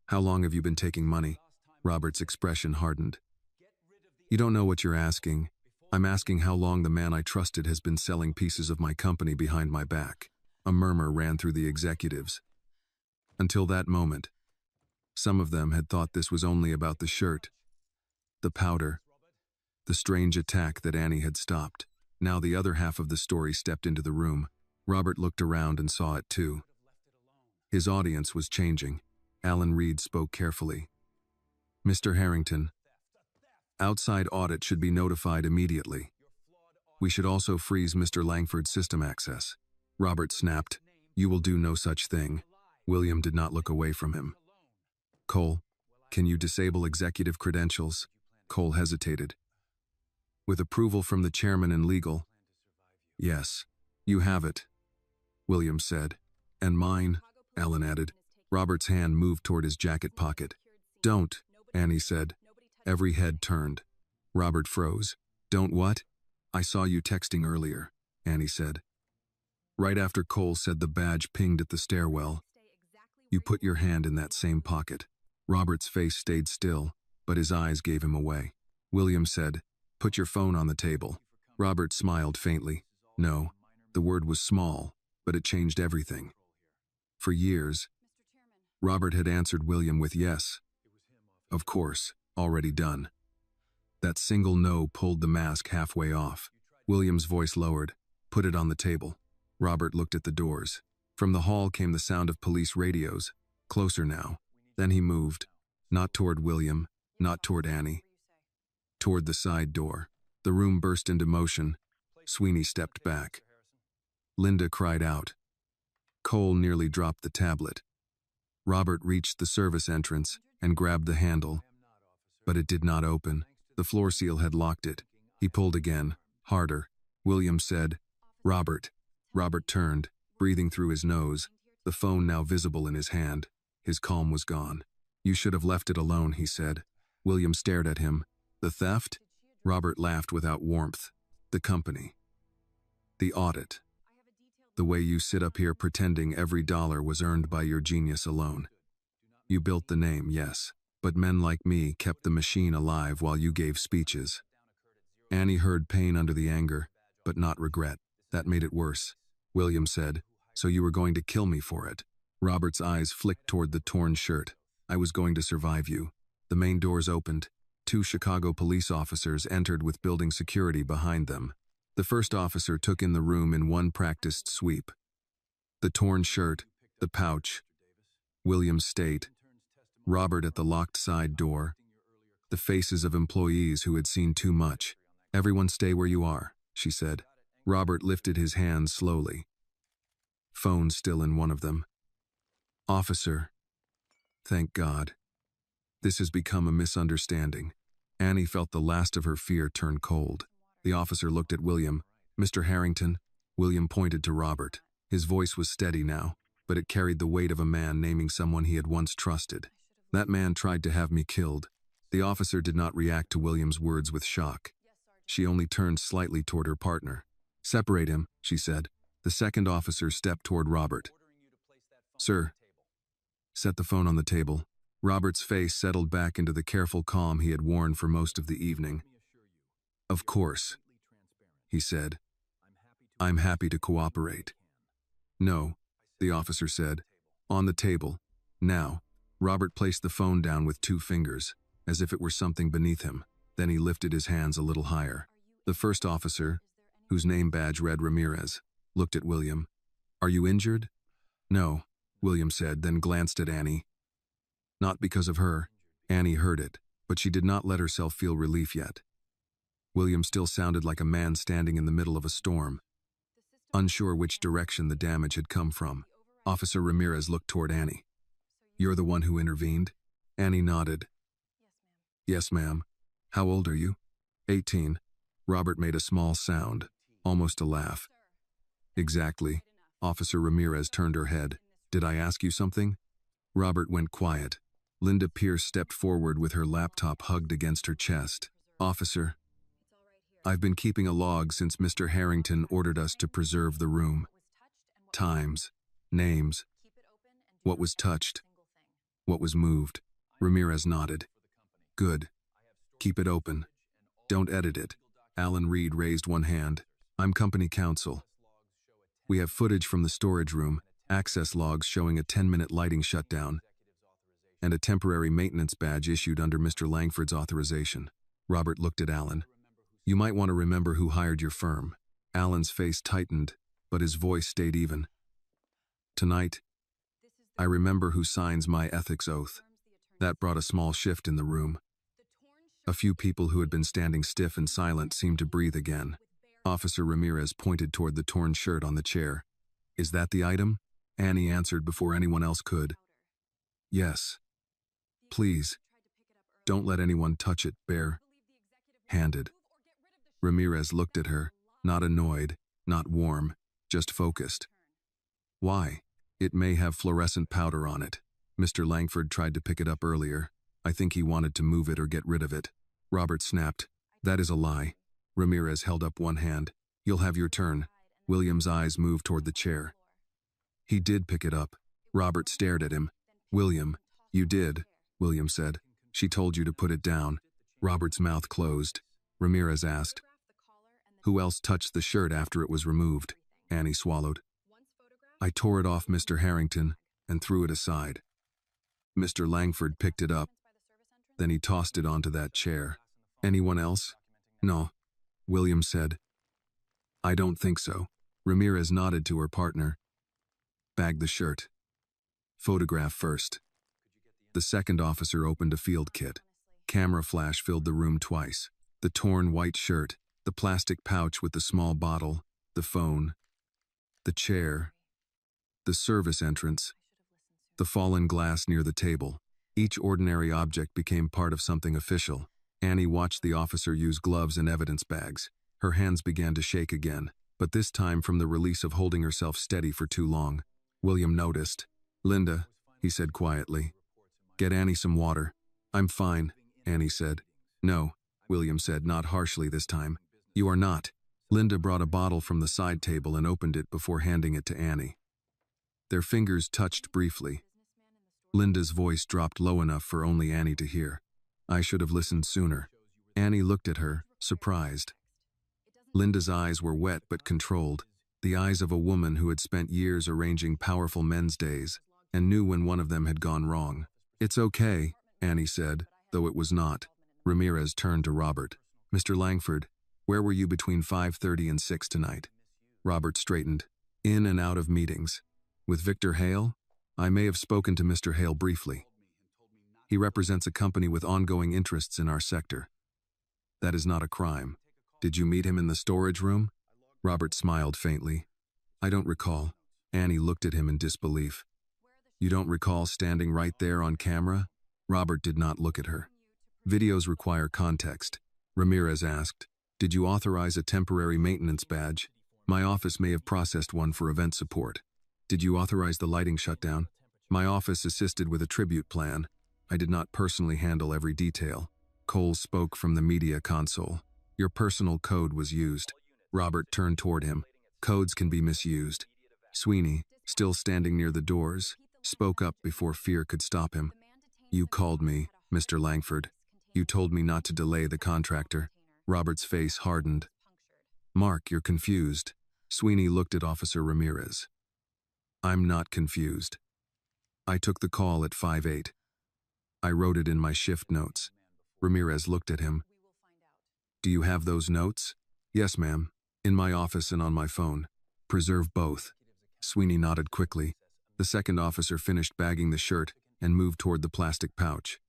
How long have you been taking money? Robert's expression hardened. You don't know what you're asking. I'm asking how long the man I trusted has been selling pieces of my company behind my back. A murmur ran through the executives. Until that moment, some of them had thought this was only about the shirt, the powder, the strange attack that Annie had stopped. Now the other half of the story stepped into the room. Robert looked around and saw it too. His audience was changing. Alan Reed spoke carefully. Mr. Harrington, outside audit should be notified immediately. We should also freeze Mr. Langford's system access. Robert snapped, You will do no such thing. William did not look away from him. Cole, can you disable executive credentials? Cole hesitated. With approval from the chairman and legal. Yes, you have it, William said. And mine, Alan added. Robert's hand moved toward his jacket pocket. Don't, Annie said. Every head turned. Robert froze. Don't what? I saw you texting earlier, Annie said. Right after Cole said the badge pinged at the stairwell. You put your hand in that same pocket. Robert's face stayed still, but his eyes gave him away. William said, Put your phone on the table. Robert smiled faintly. No, the word was small, but it changed everything. For years, Robert had answered William with yes. Of course, already done. That single no pulled the mask halfway off. William's voice lowered. Put it on the table. Robert looked at the doors. From the hall came the sound of police radios. Closer now. Then he moved. Not toward William, not toward Annie. Toward the side door. The room burst into motion. Sweeney stepped back. Linda cried out. Cole nearly dropped the tablet. Robert reached the service entrance and grabbed the handle. But it did not open. The floor seal had locked it. He pulled again, harder. William said, Robert. Robert turned, breathing through his nose, the phone now visible in his hand. His calm was gone. You should have left it alone, he said. William stared at him. The theft? Robert laughed without warmth. The company. The audit. The way you sit up here pretending every dollar was earned by your genius alone. You built the name, yes, but men like me kept the machine alive while you gave speeches. Annie heard pain under the anger, but not regret. That made it worse. William said, So you were going to kill me for it. Robert's eyes flicked toward the torn shirt. I was going to survive you. The main doors opened. 2 Chicago police officers entered with building security behind them. The first officer took in the room in one practiced sweep. The torn shirt, the pouch, William's state, Robert at the locked side door, the faces of employees who had seen too much. Everyone stay where you are, she said. Robert lifted his hands slowly. Phone still in one of them. Officer. Thank God. This has become a misunderstanding. Annie felt the last of her fear turn cold. The officer looked at William. Mr. Harrington. William pointed to Robert. His voice was steady now, but it carried the weight of a man naming someone he had once trusted. That man tried to have me killed. The officer did not react to William's words with shock. She only turned slightly toward her partner. Separate him, she said. The second officer stepped toward Robert. Sir. Set the phone on the table. Robert's face settled back into the careful calm he had worn for most of the evening. Of course, he said. I'm happy to cooperate. No, the officer said. On the table. Now. Robert placed the phone down with 2 fingers, as if it were something beneath him. Then he lifted his hands a little higher. The first officer, whose name badge read Ramirez, looked at William. Are you injured? No, William said, then glanced at Annie. Not because of her. Annie heard it, but she did not let herself feel relief yet. William still sounded like a man standing in the middle of a storm, unsure which direction the damage had come from. Officer Ramirez looked toward Annie. You're the one who intervened? Annie nodded. Yes, ma'am. How old are you? 18. Robert made a small sound, almost a laugh. Exactly. Officer Ramirez turned her head. Did I ask you something? Robert went quiet. Linda Pierce stepped forward with her laptop hugged against her chest. Officer, I've been keeping a log since Mr. Harrington ordered us to preserve the room. Times, names, what was touched, what was moved. Ramirez nodded. Good. Keep it open. Don't edit it. Alan Reed raised one hand. I'm company counsel. We have footage from the storage room, access logs showing a 10-minute lighting shutdown, and a temporary maintenance badge issued under Mr. Langford's authorization. Robert looked at Alan. You might want to remember who hired your firm. Alan's face tightened, but his voice stayed even. Tonight, I remember who signs my ethics oath. That brought a small shift in the room. A few people who had been standing stiff and silent seemed to breathe again. Officer Ramirez pointed toward the torn shirt on the chair. Is that the item? Annie answered before anyone else could. Yes. Please, don't let anyone touch it, bare-handed. Ramirez looked at her, not annoyed, not warm, just focused. Why? It may have fluorescent powder on it. Mr. Langford tried to pick it up earlier. I think he wanted to move it or get rid of it. Robert snapped. That is a lie. Ramirez held up one hand. You'll have your turn. William's eyes moved toward the chair. He did pick it up. Robert stared at him. William, you did, William said. She told you to put it down. Robert's mouth closed. Ramirez asked. Who else touched the shirt after it was removed? Annie swallowed. I tore it off Mr. Harrington and threw it aside. Mr. Langford picked it up. Then he tossed it onto that chair. Anyone else? No, William said. I don't think so. Ramirez nodded to her partner. Bag the shirt. Photograph first. The second officer opened a field kit. Camera flash filled the room twice. The torn white shirt, the plastic pouch with the small bottle, the phone, the chair, the service entrance, the fallen glass near the table. Each ordinary object became part of something official. Annie watched the officer use gloves and evidence bags. Her hands began to shake again, but this time from the release of holding herself steady for too long. William noticed. Linda, he said quietly. Get Annie some water. I'm fine, Annie said. No, William said, not harshly this time. You are not. Linda brought a bottle from the side table and opened it before handing it to Annie. Their fingers touched briefly. Linda's voice dropped low enough for only Annie to hear. I should have listened sooner. Annie looked at her, surprised. Linda's eyes were wet but controlled, the eyes of a woman who had spent years arranging powerful men's days and knew when one of them had gone wrong. It's okay, Annie said, though it was not. Ramirez turned to Robert. Mr. Langford, where were you between 5:30 and 6 tonight? Robert straightened. In and out of meetings. With Victor Hale? I may have spoken to Mr. Hale briefly. He represents a company with ongoing interests in our sector. That is not a crime. Did you meet him in the storage room? Robert smiled faintly. I don't recall. Annie looked at him in disbelief. You don't recall standing right there on camera? Robert did not look at her. Videos require context. Ramirez asked, did you authorize a temporary maintenance badge? My office may have processed one for event support. Did you authorize the lighting shutdown? My office assisted with a tribute plan. I did not personally handle every detail. Cole spoke from the media console. Your personal code was used. Robert turned toward him. Codes can be misused. Sweeney, still standing near the doors, spoke up before fear could stop him. You called me, Mr. Langford. You told me not to delay the contractor. Robert's face hardened. Mark, you're confused. Sweeney looked at Officer Ramirez. I'm not confused. I took the call at 5:08. I wrote it in my shift notes. Ramirez looked at him. Do you have those notes? Yes, ma'am. In my office and on my phone. Preserve both. Sweeney nodded quickly. The second officer finished bagging the shirt and moved toward the plastic pouch.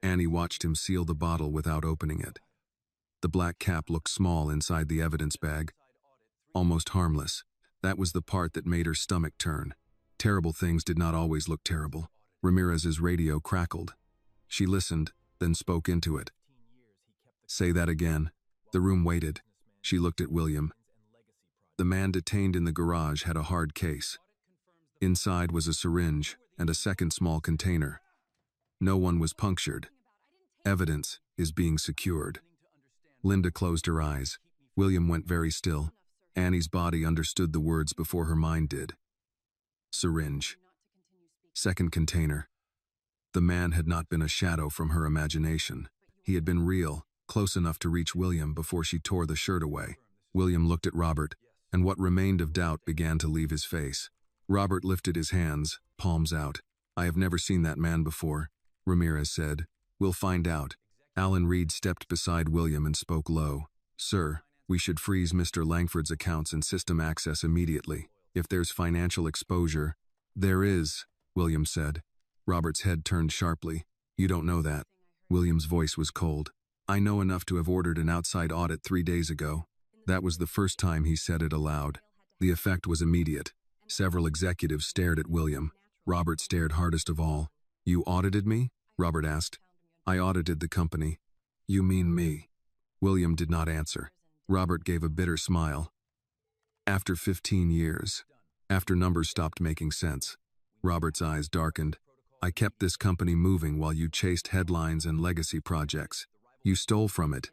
Annie watched him seal the bottle without opening it. The black cap looked small inside the evidence bag. Almost harmless. That was the part that made her stomach turn. Terrible things did not always look terrible. Ramirez's radio crackled. She listened, then spoke into it. Say that again. The room waited. She looked at William. The man detained in the garage had a hard case. Inside was a syringe and a second small container. No one was punctured. Evidence is being secured. Linda closed her eyes. William went very still. Annie's body understood the words before her mind did. Syringe. Second container. The man had not been a shadow from her imagination. He had been real, close enough to reach William before she tore the shirt away. William looked at Robert, and what remained of doubt began to leave his face. Robert lifted his hands, palms out. "I have never seen that man before," Ramirez said. "We'll find out." Alan Reed stepped beside William and spoke low. "Sir, we should freeze Mr. Langford's accounts and system access immediately. If there's financial exposure—" "There is," William said. Robert's head turned sharply. "You don't know that." William's voice was cold. "I know enough to have ordered an outside audit 3 days ago." That was the first time he said it aloud. The effect was immediate. Several executives stared at William. Robert stared hardest of all. "You audited me?" Robert asked. "I audited the company." "You mean me?" William did not answer. Robert gave a bitter smile. "After 15 years. After numbers stopped making sense." Robert's eyes darkened. "I kept this company moving while you chased headlines and legacy projects. You stole from it.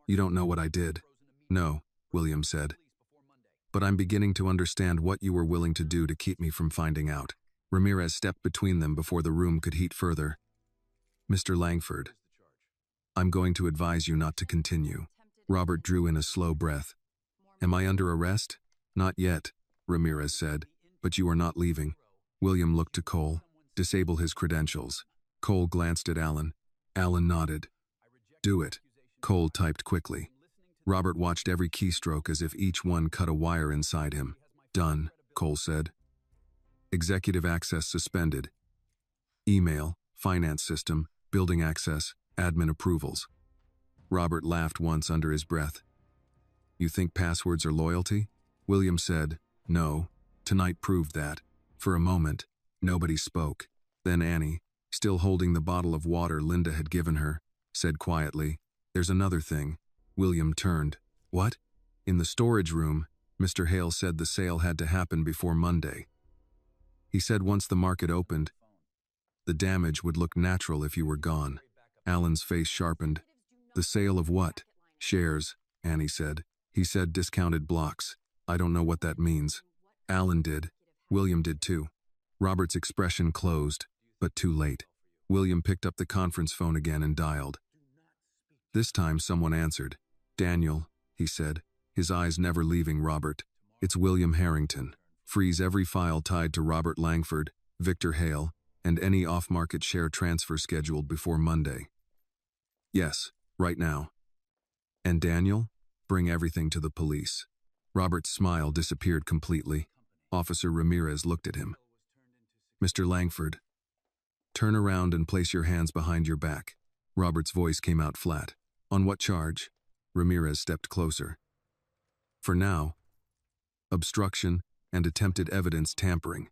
You don't know what I did." "No," William said. "But I'm beginning to understand what you were willing to do to keep me from finding out." Ramirez stepped between them before the room could heat further. "Mr. Langford, I'm going to advise you not to continue." Robert drew in a slow breath. "Am I under arrest?" "Not yet," Ramirez said, "but you are not leaving." William looked to Cole. "Disable his credentials." Cole glanced at Alan. Alan nodded. "Do it." Cole typed quickly. Robert watched every keystroke as if each one cut a wire inside him. "Done," Cole said. "Executive access suspended. Email, finance system, building access, admin approvals." Robert laughed once under his breath. "You think passwords are loyalty?" William said, "No. Tonight proved that." For a moment, nobody spoke. Then Annie, still holding the bottle of water Linda had given her, said quietly, "There's another thing." William turned. "What?" "In the storage room, Mr. Hale said the sale had to happen before Monday. He said once the market opened, the damage would look natural if you were gone." Alan's face sharpened. "The sale of what?" "Shares," Annie said. "He said discounted blocks. I don't know what that means." Alan did. William did too. Robert's expression closed, but too late. William picked up the conference phone again and dialed. This time someone answered. "Daniel," he said, his eyes never leaving Robert. "It's William Harrington. Freeze every file tied to Robert Langford, Victor Hale, and any off-market share transfer scheduled before Monday." "Yes, right now." "And Daniel, bring everything to the police." Robert's smile disappeared completely. Officer Ramirez looked at him. "Mr. Langford, turn around and place your hands behind your back." Robert's voice came out flat. "On what charge?" Ramirez stepped closer. "For now, obstruction and attempted evidence tampering.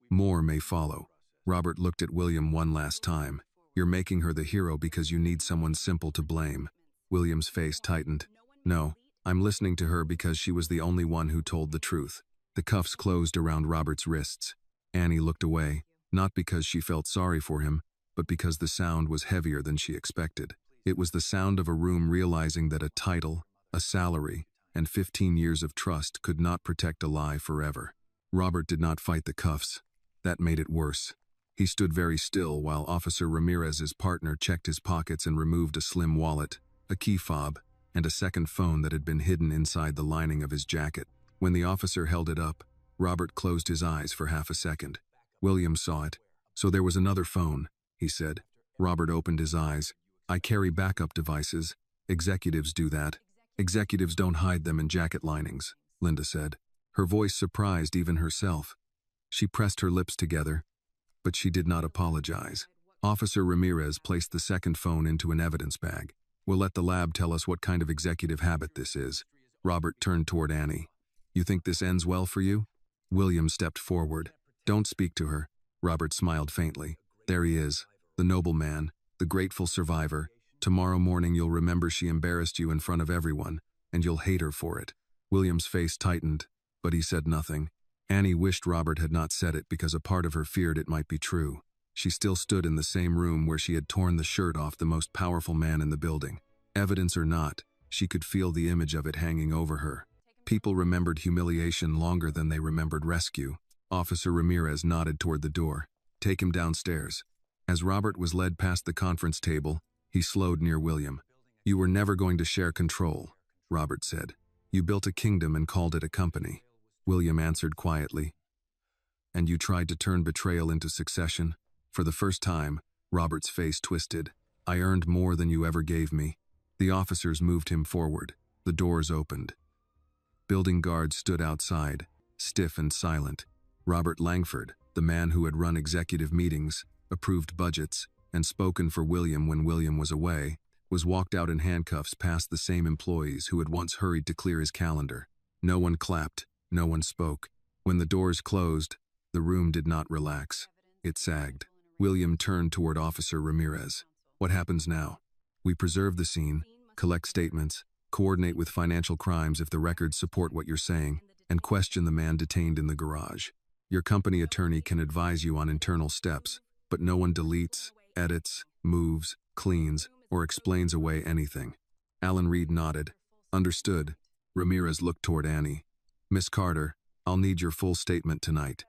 More may follow." Robert looked at William one last time. "You're making her the hero because you need someone simple to blame." William's face tightened. "No, I'm listening to her because she was the only one who told the truth." The cuffs closed around Robert's wrists. Annie looked away, not because she felt sorry for him, but because the sound was heavier than she expected. It was the sound of a room realizing that a title, a salary, and 15 years of trust could not protect a lie forever. Robert did not fight the cuffs. That made it worse. He stood very still while Officer Ramirez's partner checked his pockets and removed a slim wallet, a key fob, and a second phone that had been hidden inside the lining of his jacket. When the officer held it up, Robert closed his eyes for half a second. William saw it. "So there was another phone," he said. Robert opened his eyes. "I carry backup devices. Executives do that." "Executives don't hide them in jacket linings," Linda said. Her voice surprised even herself. She pressed her lips together, but she did not apologize. Officer Ramirez placed the second phone into an evidence bag. "We'll let the lab tell us what kind of executive habit this is." Robert turned toward Annie. "You think this ends well for you?" William stepped forward. "Don't speak to her." Robert smiled faintly. "There he is, the noble man, the grateful survivor. Tomorrow morning you'll remember she embarrassed you in front of everyone, and you'll hate her for it." William's face tightened, but he said nothing. Annie wished Robert had not said it because a part of her feared it might be true. She still stood in the same room where she had torn the shirt off the most powerful man in the building. Evidence or not, she could feel the image of it hanging over her. People remembered humiliation longer than they remembered rescue. Officer Ramirez nodded toward the door. "Take him downstairs." As Robert was led past the conference table, he slowed near William. You were never going to share control, Robert said. You built a kingdom and called it a company. William answered quietly. And you tried to turn betrayal into succession? For the first time, Robert's face twisted. I earned more than you ever gave me. The officers moved him forward. The doors opened. Building guards stood outside, stiff and silent. Robert Langford, the man who had run executive meetings, approved budgets, and spoken for William when William was away, was walked out in handcuffs past the same employees who had once hurried to clear his calendar. No one clapped, no one spoke. When the doors closed, the room did not relax. It sagged. William turned toward Officer Ramirez. What happens now? We preserve the scene, collect statements, coordinate with financial crimes if the records support what you're saying, and question the man detained in the garage. Your company attorney can advise you on internal steps, but no one deletes, edits, moves, cleans, or explains away anything. Alan Reed nodded. Understood. Ramirez looked toward Annie. Miss Carter, I'll need your full statement tonight.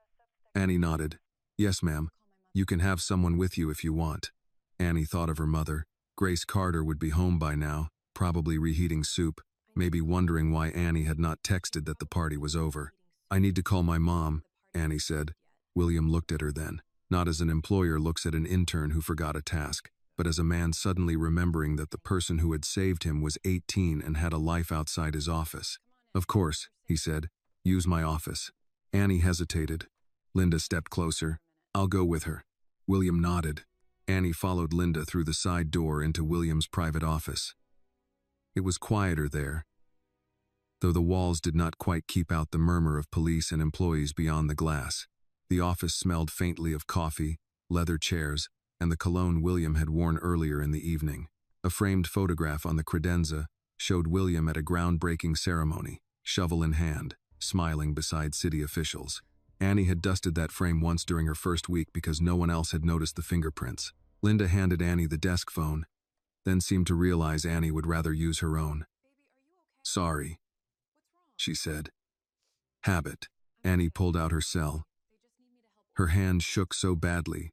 Annie nodded. Yes, ma'am. You can have someone with you if you want. Annie thought of her mother. Grace Carter would be home by now, probably reheating soup, maybe wondering why Annie had not texted that the party was over. I need to call my mom, Annie said. William looked at her then, not as an employer looks at an intern who forgot a task, but as a man suddenly remembering that the person who had saved him was 18 and had a life outside his office. Of course, he said. Use my office. Annie hesitated. Linda stepped closer. I'll go with her. William nodded. Annie followed Linda through the side door into William's private office. It was quieter there, though the walls did not quite keep out the murmur of police and employees beyond the glass. The office smelled faintly of coffee, leather chairs, and the cologne William had worn earlier in the evening. A framed photograph on the credenza showed William at a groundbreaking ceremony, shovel in hand, smiling beside city officials. Annie had dusted that frame once during her first week because no one else had noticed the fingerprints. Linda handed Annie the desk phone, then seemed to realize Annie would rather use her own. Sorry, she said. Habit. Annie pulled out her cell. Her hand shook so badly.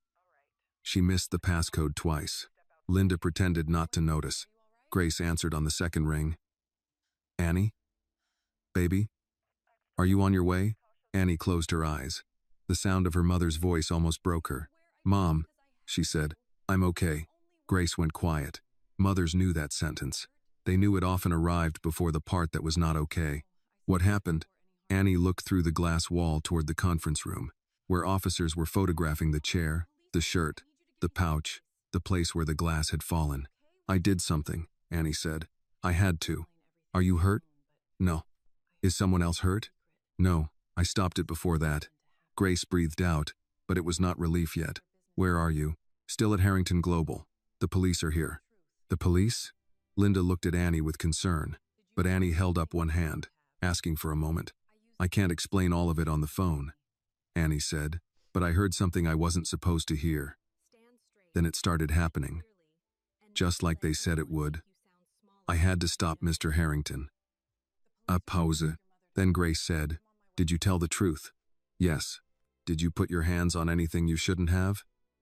She missed the passcode twice. Linda pretended not to notice. Grace answered on the second ring. Annie? Baby? Are you on your way? Annie closed her eyes. The sound of her mother's voice almost broke her. Mom, she said, I'm okay. Grace went quiet. Mothers knew that sentence. They knew it often arrived before the part that was not okay. What happened? Annie looked through the glass wall toward the conference room, where officers were photographing the chair, the shirt, the pouch, the place where the glass had fallen. I did something, Annie said. I had to. Are you hurt? No. Is someone else hurt? No. I stopped it before that. Grace breathed out, but it was not relief yet. Where are you? Still at Harrington Global. The police are here. The police? Linda looked at Annie with concern, but Annie held up one hand, asking for a moment. I can't explain all of it on the phone, Annie said, but I heard something I wasn't supposed to hear. Then it started happening, just like they said it would. I had to stop Mr. Harrington. A pause. Then Grace said, Did you tell the truth? Yes. Did you put your hands on anything you shouldn't have?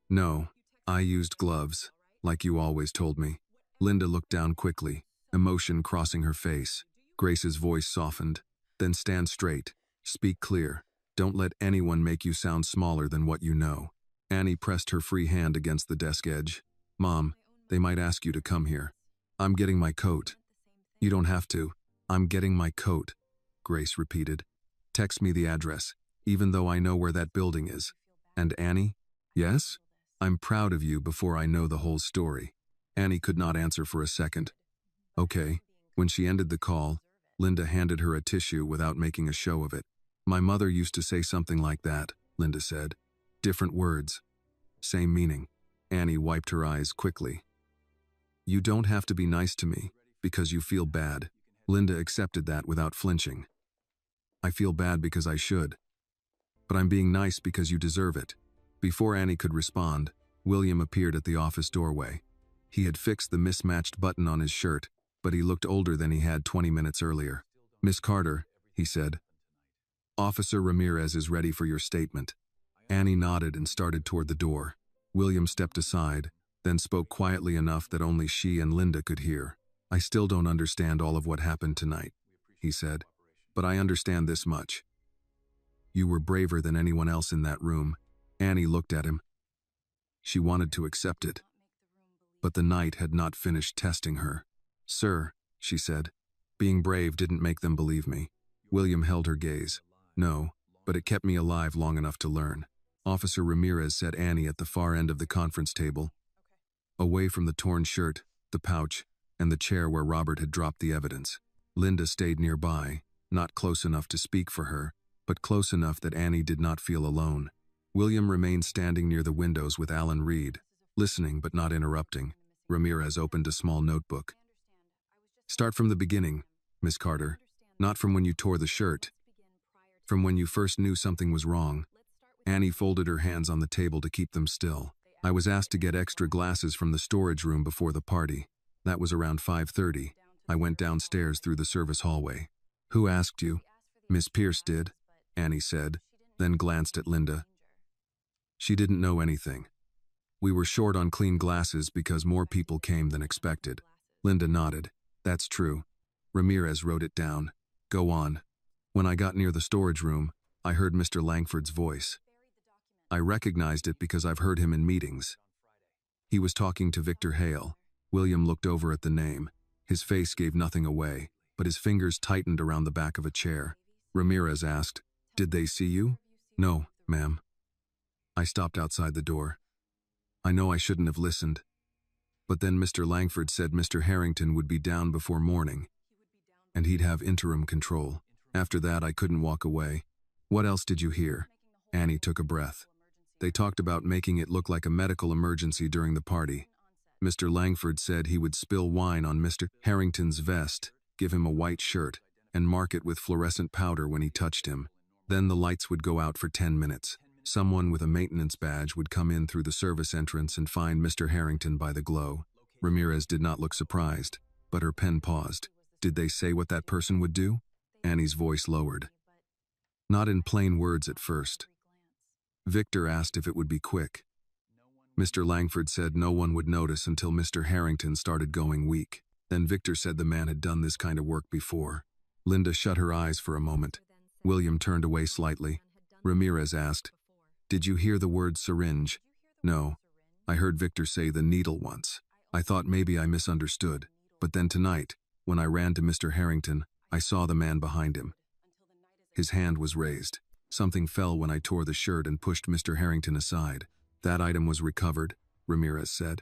No. I used gloves, like you always told me. Linda looked down quickly, emotion crossing her face. Grace's voice softened. Then stand straight. Speak clear. Don't let anyone make you sound smaller than what you know. Annie pressed her free hand against the desk edge. Mom, they might ask you to come here. I'm getting my coat. You don't have to. I'm getting my coat, Grace repeated. Text me the address, even though I know where that building is. And Annie? Yes? I'm proud of you before I know the whole story. Annie could not answer for a second. Okay. When she ended the call, Linda handed her a tissue without making a show of it. My mother used to say something like that, Linda said. Different words. Same meaning. Annie wiped her eyes quickly. You don't have to be nice to me, because you feel bad. Linda accepted that without flinching. I feel bad because I should. But I'm being nice because you deserve it. Before Annie could respond, William appeared at the office doorway. He had fixed the mismatched button on his shirt, but he looked older than he had 20 minutes earlier. Miss Carter, he said. Officer Ramirez is ready for your statement. Annie nodded and started toward the door. William stepped aside, then spoke quietly enough that only she and Linda could hear. I still don't understand all of what happened tonight, he said, but I understand this much. You were braver than anyone else in that room. Annie looked at him. She wanted to accept it, but the night had not finished testing her. Sir, she said, being brave didn't make them believe me. William held her gaze. No, but it kept me alive long enough to learn. Officer Ramirez set Annie at the far end of the conference table, away from the torn shirt, the pouch, and the chair where Robert had dropped the evidence. Linda stayed nearby, not close enough to speak for her, but close enough that Annie did not feel alone. William remained standing near the windows with Alan Reed, listening but not interrupting. Ramirez opened a small notebook. Start from the beginning, Miss Carter. Not from when you tore the shirt. From when you first knew something was wrong. Annie folded her hands on the table to keep them still. I was asked to get extra glasses from the storage room before the party. That was around 5:30. I went downstairs through the service hallway. Who asked you? Miss Pierce did, Annie said, then glanced at Linda. She didn't know anything. We were short on clean glasses because more people came than expected. Linda nodded. That's true. Ramirez wrote it down. Go on. When I got near the storage room, I heard Mr. Langford's voice. I recognized it because I've heard him in meetings. He was talking to Victor Hale. William looked over at the name. His face gave nothing away, but his fingers tightened around the back of a chair. Ramirez asked, Did they see you? No, ma'am. I stopped outside the door. I know I shouldn't have listened. But then Mr. Langford said Mr. Harrington would be down before morning, and he'd have interim control. After that, I couldn't walk away. What else did you hear? Annie took a breath. They talked about making it look like a medical emergency during the party. Mr. Langford said he would spill wine on Mr. Harrington's vest, give him a white shirt, and mark it with fluorescent powder when he touched him. Then the lights would go out for 10 minutes. Someone with a maintenance badge would come in through the service entrance and find Mr. Harrington by the glow. Ramirez did not look surprised, but her pen paused. Did they say what that person would do? Annie's voice lowered. Not in plain words at first. Victor asked if it would be quick. Mr. Langford said no one would notice until Mr. Harrington started going weak. Then Victor said the man had done this kind of work before. Linda shut her eyes for a moment. William turned away slightly. Ramirez asked, Did you hear the word syringe? No. I heard Victor say the needle once. I thought maybe I misunderstood. But then tonight, when I ran to Mr. Harrington, I saw the man behind him. His hand was raised. Something fell when I tore the shirt and pushed Mr. Harrington aside. That item was recovered, Ramirez said.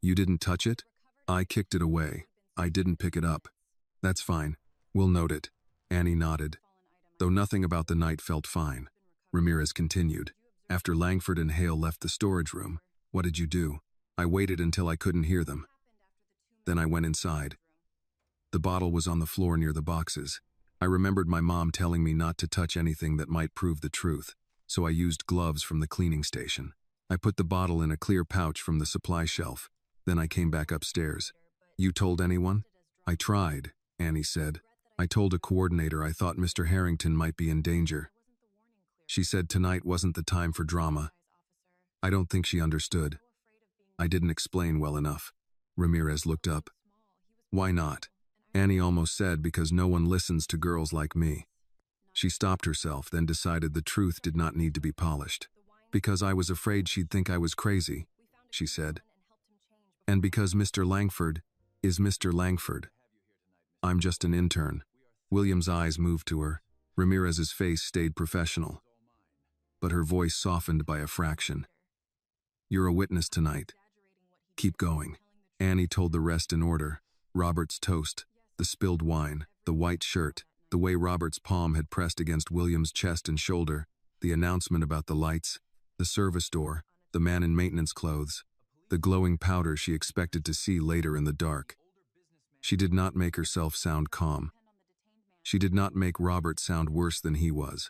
You didn't touch it? I kicked it away. I didn't pick it up. That's fine. We'll note it. Annie nodded. Though nothing about the night felt fine. Ramirez continued. After Langford and Hale left the storage room, what did you do? I waited until I couldn't hear them. Then I went inside. The bottle was on the floor near the boxes. I remembered my mom telling me not to touch anything that might prove the truth, so I used gloves from the cleaning station. I put the bottle in a clear pouch from the supply shelf. Then I came back upstairs. You told anyone? I tried, Annie said. I told a coordinator I thought Mr. Harrington might be in danger. She said tonight wasn't the time for drama. I don't think she understood. I didn't explain well enough. Ramirez looked up. Why not? Annie almost said because no one listens to girls like me. She stopped herself, then decided the truth did not need to be polished. Because I was afraid she'd think I was crazy, she said. And because Mr. Langford is Mr. Langford. I'm just an intern. William's eyes moved to her. Ramirez's face stayed professional, but her voice softened by a fraction. You're a witness tonight. Keep going. Annie told the rest in order. Robert's toast, the spilled wine, the white shirt, the way Robert's palm had pressed against William's chest and shoulder, the announcement about the lights, the service door, the man in maintenance clothes, the glowing powder she expected to see later in the dark. She did not make herself sound calm. She did not make Robert sound worse than he was.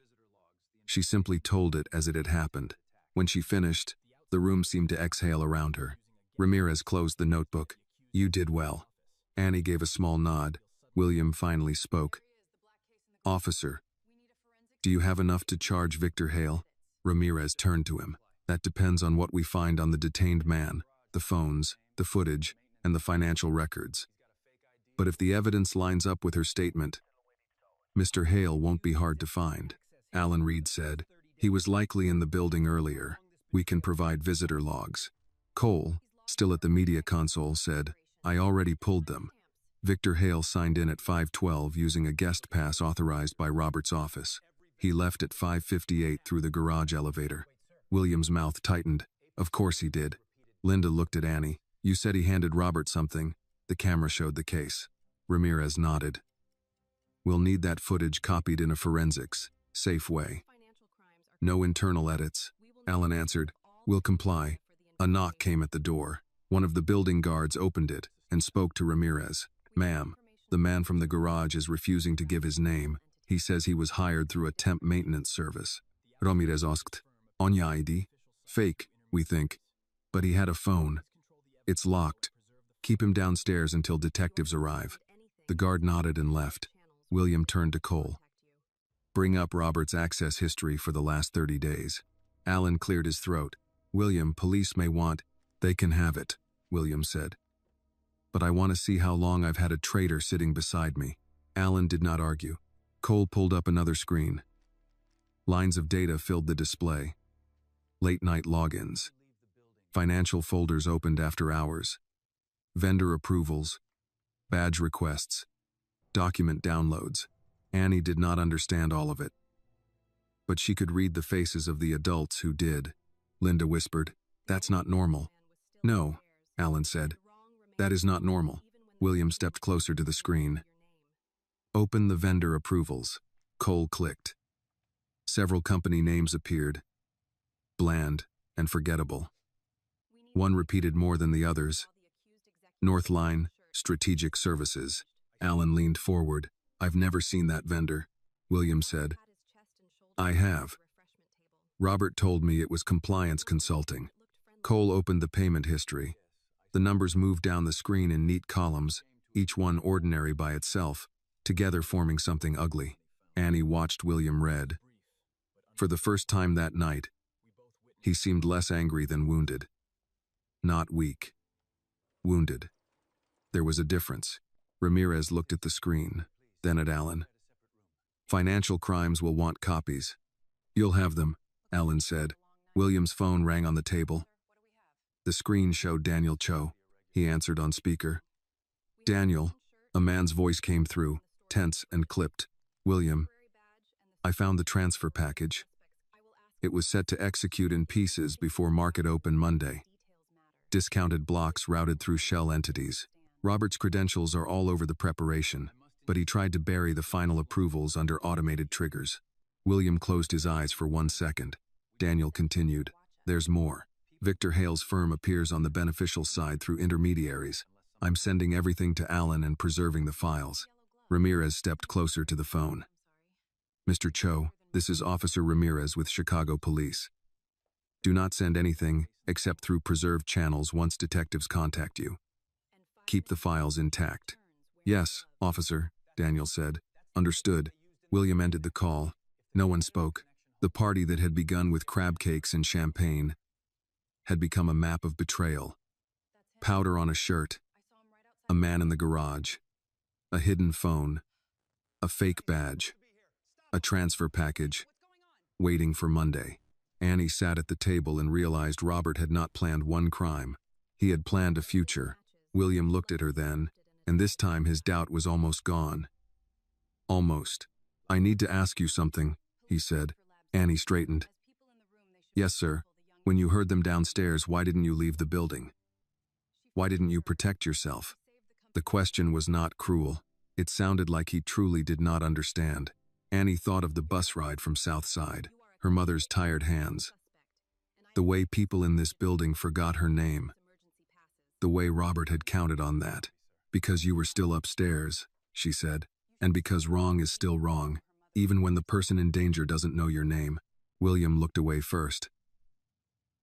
She simply told it as it had happened. When she finished, the room seemed to exhale around her. Ramirez closed the notebook. You did well. Annie gave a small nod. William finally spoke. Officer, do you have enough to charge Victor Hale? Ramirez turned to him. That depends on what we find on the detained man, the phones, the footage, and the financial records. But if the evidence lines up with her statement, Mr. Hale won't be hard to find, Alan Reed said. He was likely in the building earlier. We can provide visitor logs. Cole, still at the media console, said, I already pulled them. Victor Hale signed in at 5:12 using a guest pass authorized by Robert's office. He left at 5:58 through the garage elevator. William's mouth tightened. Of course he did. Linda looked at Annie. You said he handed Robert something. The camera showed the case. Ramirez nodded. We'll need that footage copied in a forensics, safe way. No internal edits, Alan answered. We'll comply. A knock came at the door. One of the building guards opened it and spoke to Ramirez. Ma'am, the man from the garage is refusing to give his name. He says he was hired through a temp maintenance service. Ramirez asked, Onya ID? Fake, we think. But he had a phone. It's locked. Keep him downstairs until detectives arrive. The guard nodded and left. William turned to Cole. Bring up Robert's access history for the last 30 days. Alan cleared his throat. William, police may want. They can have it, William said. But I want to see how long I've had a traitor sitting beside me. Alan did not argue. Cole pulled up another screen. Lines of data filled the display. Late-night logins. Financial folders opened after hours. Vendor approvals. Badge requests. Document downloads. Annie did not understand all of it. But she could read the faces of the adults who did. Linda whispered, That's not normal. No, Alan said. That is not normal. William stepped closer to the screen. Open the vendor approvals. Cole clicked. Several company names appeared. Bland and forgettable. One repeated more than the others. Northline, Strategic Services. Alan leaned forward. I've never seen that vendor, William said. I have. Robert told me it was compliance consulting. Cole opened the payment history. The numbers moved down the screen in neat columns, each one ordinary by itself, together forming something ugly. Annie watched William read. For the first time that night, he seemed less angry than wounded. Not weak. Wounded. There was a difference. Ramirez looked at the screen, then at Alan. Financial crimes will want copies. You'll have them, Alan said. William's phone rang on the table. The screen showed Daniel Cho. He answered on speaker. Daniel, a man's voice came through, tense and clipped. William, I found the transfer package. It was set to execute in pieces before market open Monday. Discounted blocks routed through shell entities. Robert's credentials are all over the preparation, but he tried to bury the final approvals under automated triggers. William closed his eyes for 1 second. Daniel continued, There's more. Victor Hale's firm appears on the beneficial side through intermediaries. I'm sending everything to Alan and preserving the files. Ramirez stepped closer to the phone. Mr. Cho, this is Officer Ramirez with Chicago Police. Do not send anything except through preserved channels once detectives contact you. Keep the files intact. Yes, officer, Daniel said. Understood. William ended the call. No one spoke. The party that had begun with crab cakes and champagne had become a map of betrayal. Powder on a shirt. A man in the garage. A hidden phone. A fake badge. A transfer package. Waiting for Monday. Annie sat at the table and realized Robert had not planned one crime. He had planned a future. William looked at her then, and this time his doubt was almost gone. Almost. I need to ask you something, he said. Annie straightened. Yes, sir. When you heard them downstairs, why didn't you leave the building? Why didn't you protect yourself? The question was not cruel. It sounded like he truly did not understand. Annie thought of the bus ride from South Side, her mother's tired hands. The way people in this building forgot her name. The way Robert had counted on that. Because you were still upstairs, she said, and because wrong is still wrong, even when the person in danger doesn't know your name. William looked away first.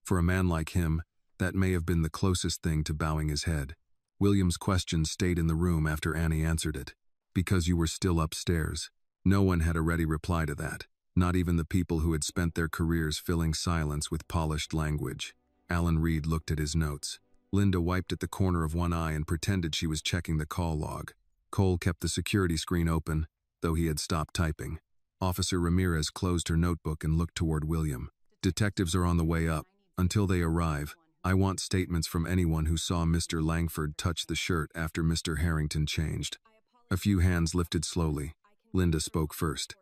For a man like him, that may have been the closest thing to bowing his head. William's question stayed in the room after Annie answered it. Because you were still upstairs. No one had a ready reply to that, not even the people who had spent their careers filling silence with polished language. Alan Reed looked at his notes. Linda wiped at the corner of one eye and pretended she was checking the call log. Cole kept the security screen open, though he had stopped typing. Officer Ramirez closed her notebook and looked toward William. Detectives are on the way up. Until they arrive, I want statements from anyone who saw Mr. Langford touch the shirt after Mr. Harrington changed. A few hands lifted slowly. Linda spoke first.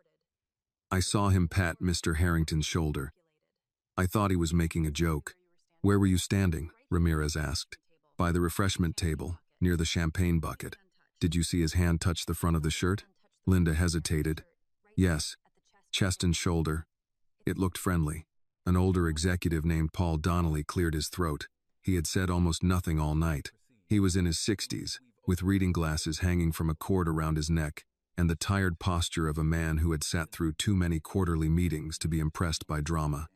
I saw him pat Mr. Harrington's shoulder. I thought he was making a joke. Where were you standing? Ramirez asked. By the refreshment table, near the champagne bucket. Did you see his hand touch the front of the shirt? Linda hesitated. Yes. Chest and shoulder. It looked friendly. An older executive named Paul Donnelly cleared his throat. He had said almost nothing all night. He was in his 60s, with reading glasses hanging from a cord around his neck, and the tired posture of a man who had sat through too many quarterly meetings to be impressed by drama.